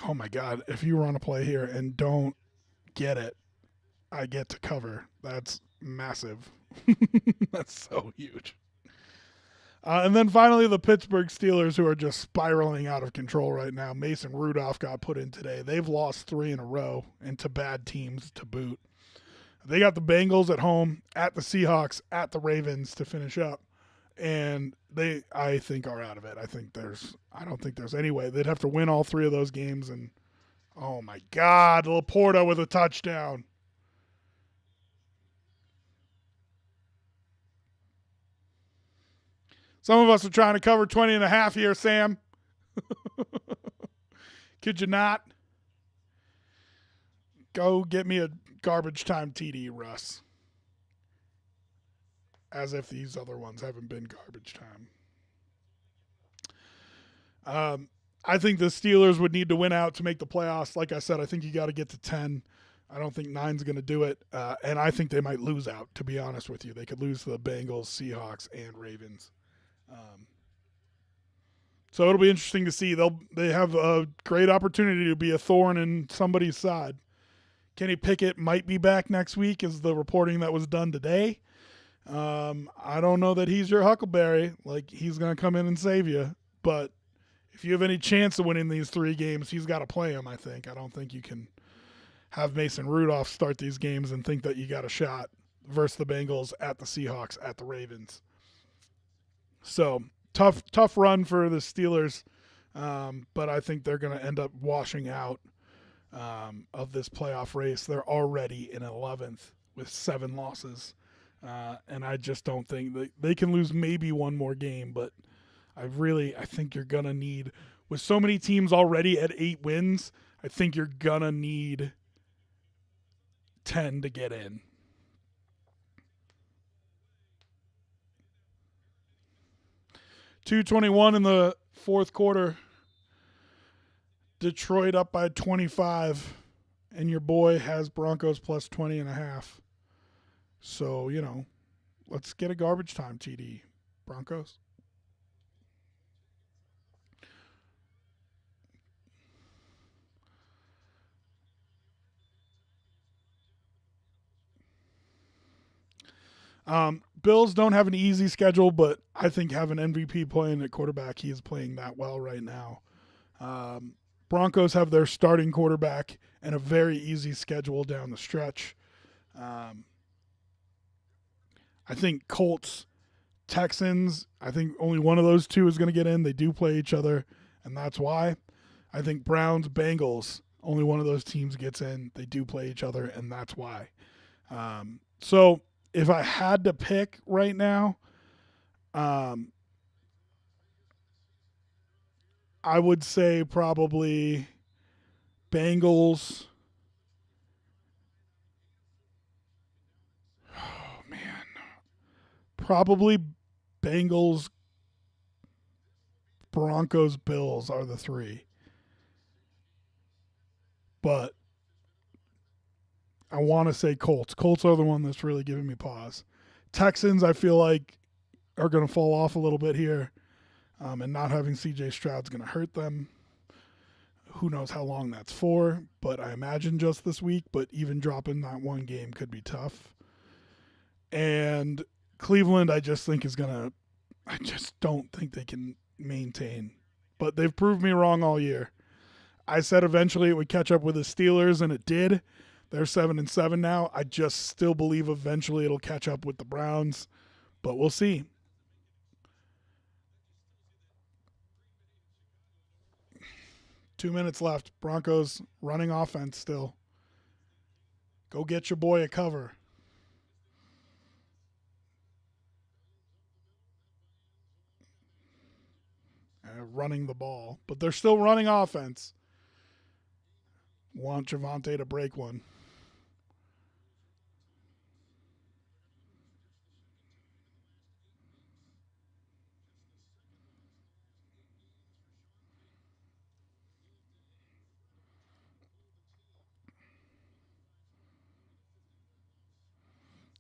Oh, my God. If you run a play here and don't get it, I get to cover. That's massive. That's so huge. And then finally, the Pittsburgh Steelers, who are just spiraling out of control right now. Mason Rudolph got put in today. They've lost 3 in a row, and to bad teams to boot. They got the Bengals at home, at the Seahawks, at the Ravens to finish up. And they, I think, are out of it. I don't think there's any way. They'd have to win all 3 of those games. And, oh, my God, Laporta with a touchdown. Some of us are trying to cover 20 and a half here, Sam. Could you not? Go get me a garbage time TD, Russ. As if these other ones haven't been garbage time. I think the Steelers would need to win out to make the playoffs. Like I said, I think you got to get to 10. I don't think 9's going to do it. And I think they might lose out, to be honest with you. They could lose to the Bengals, Seahawks, and Ravens. So it'll be interesting to see. They have a great opportunity to be a thorn in somebody's side. Kenny Pickett might be back next week, is the reporting that was done today. I don't know that he's your Huckleberry. Like, he's going to come in and save you. But if you have any chance of winning these 3 games, he's got to play them, I think. I don't think you can have Mason Rudolph start these games and think that you got a shot versus the Bengals, at the Seahawks, at the Ravens. So tough run for the Steelers, but I think they're going to end up washing out of this playoff race. They're already in 11th with 7 losses, and I just don't think they can lose maybe one more game, but I think you're going to need, with so many teams already at 8 wins, I think you're going to need 10 to get in. .221 in the 4th quarter. Detroit up by 25, and your boy has Broncos plus 20.5. So, let's get a garbage time TD. Broncos. Bills don't have an easy schedule, but I think having MVP playing at quarterback, he is playing that well right now. Broncos have their starting quarterback and a very easy schedule down the stretch. I think Colts, Texans, I think only one of those 2 is going to get in. They do play each other, and that's why. I think Browns, Bengals, only one of those teams gets in. They do play each other, and that's why. So if I had to pick right now, I would say probably Bengals. Oh, man. Probably Bengals, Broncos, Bills are the 3. But I want to say Colts. Colts are the one that's really giving me pause. Texans, I feel like, are going to fall off a little bit here. And not having C.J. Stroud's going to hurt them. Who knows how long that's for, but I imagine just this week. But even dropping that one game could be tough. And Cleveland, I just think I just don't think they can maintain. But they've proved me wrong all year. I said eventually it would catch up with the Steelers, and it did. They're 7-7 now. I just still believe eventually it'll catch up with the Browns, but we'll see. Two minutes left. Broncos running offense still. Go get your boy a cover. running the ball, but they're still running offense. Want Javonte to break one.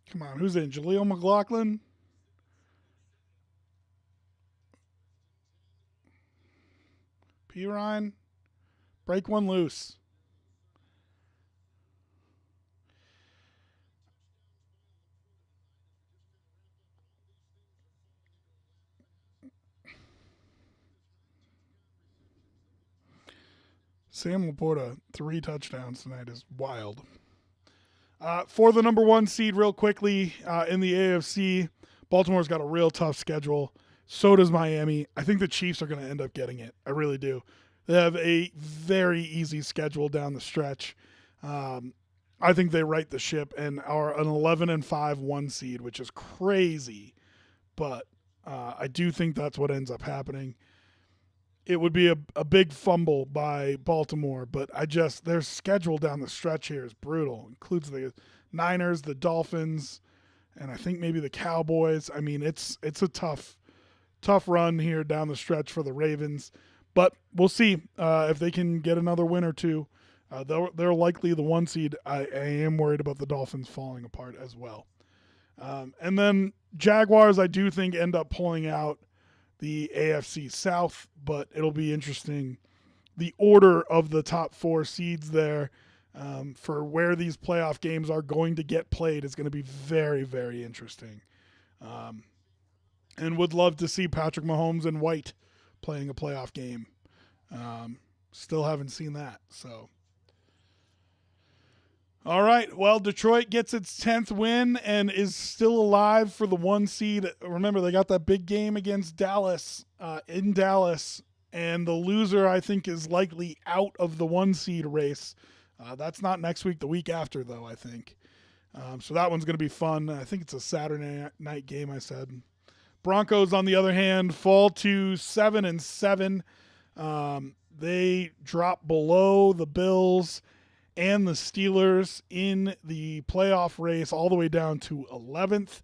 Come on, who's in? Jaleel McLaughlin? P. Ryan? Break one loose. Sam Laporta, 3 touchdowns tonight is wild. For the number 1 seed, real quickly, in the AFC, Baltimore's got a real tough schedule. So does Miami. I think the Chiefs are going to end up getting it. I really do. They have a very easy schedule down the stretch. I think they right the ship and are an 11-5 1 seed, which is crazy. But I do think that's what ends up happening. It would be a big fumble by Baltimore, but their schedule down the stretch here is brutal. It includes the Niners, the Dolphins, and I think maybe the Cowboys. I mean, it's a tough run here down the stretch for the Ravens, but we'll see if they can get another win or two. They're likely the 1 seed. I am worried about the Dolphins falling apart as well. And then Jaguars, I do think, end up pulling out the AFC South, but it'll be interesting. The order of the top 4 seeds there for where these playoff games are going to get played is going to be very, very interesting. And would love to see Patrick Mahomes and White playing a playoff game. Still haven't seen that. So, all right. Well, Detroit gets its 10th win and is still alive for the 1 seed. Remember, they got that big game against Dallas in Dallas, and the loser, I think, is likely out of the 1 seed race. That's not next week, the week after, though, I think. So that one's going to be fun. I think it's a Saturday night game, I said. Broncos, on the other hand, fall to 7-7. They drop below the Bills and the Steelers in the playoff race all the way down to 11th.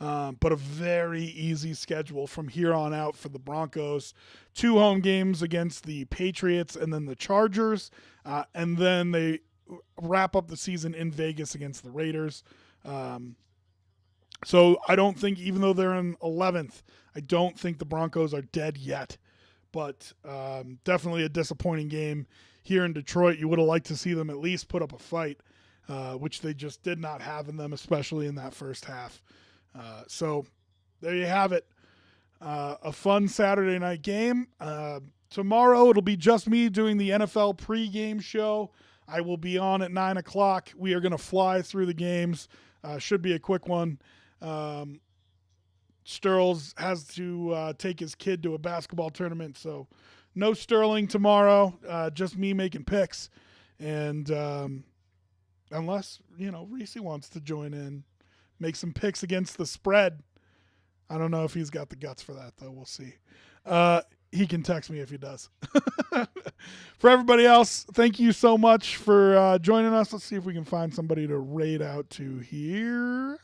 But a very easy schedule from here on out for the Broncos. 2 home games against the Patriots and then the Chargers. And then they wrap up the season in Vegas against the Raiders. So I don't think, even though they're in 11th, I don't think the Broncos are dead yet. But definitely a disappointing game here in Detroit. You would have liked to see them at least put up a fight, which they just did not have in them, especially in that first half. So there you have it. A fun Saturday night game. Tomorrow it'll be just me doing the NFL pregame show. I will be on at 9 o'clock. We are going to fly through the games. Should be a quick one. Sterls has to take his kid to a basketball tournament, so no Sterling tomorrow. Just me making picks, and unless Reese wants to join in, make some picks against the spread. I don't know if he's got the guts for that, though. We'll see. He can text me if he does. For everybody else, thank you so much for joining us. Let's see if we can find somebody to raid out to here.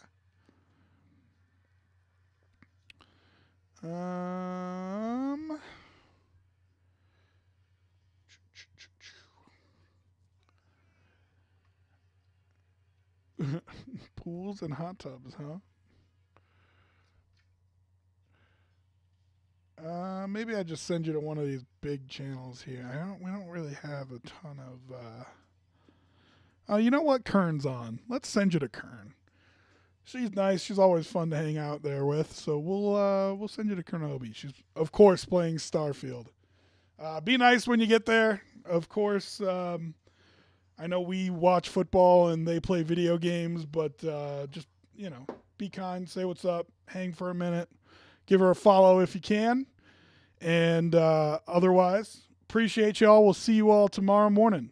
Pools and hot tubs, huh? Maybe I just send you to one of these big channels here. We don't really have a ton of. You know what? Kern's on. Let's send you to Kern. She's nice. She's always fun to hang out there with. So we'll send you to Kernobi. She's of course playing Starfield. Be nice when you get there. Of course. I know we watch football and they play video games, but just be kind. Say what's up. Hang for a minute. Give her a follow if you can. And otherwise, appreciate y'all. We'll see you all tomorrow morning.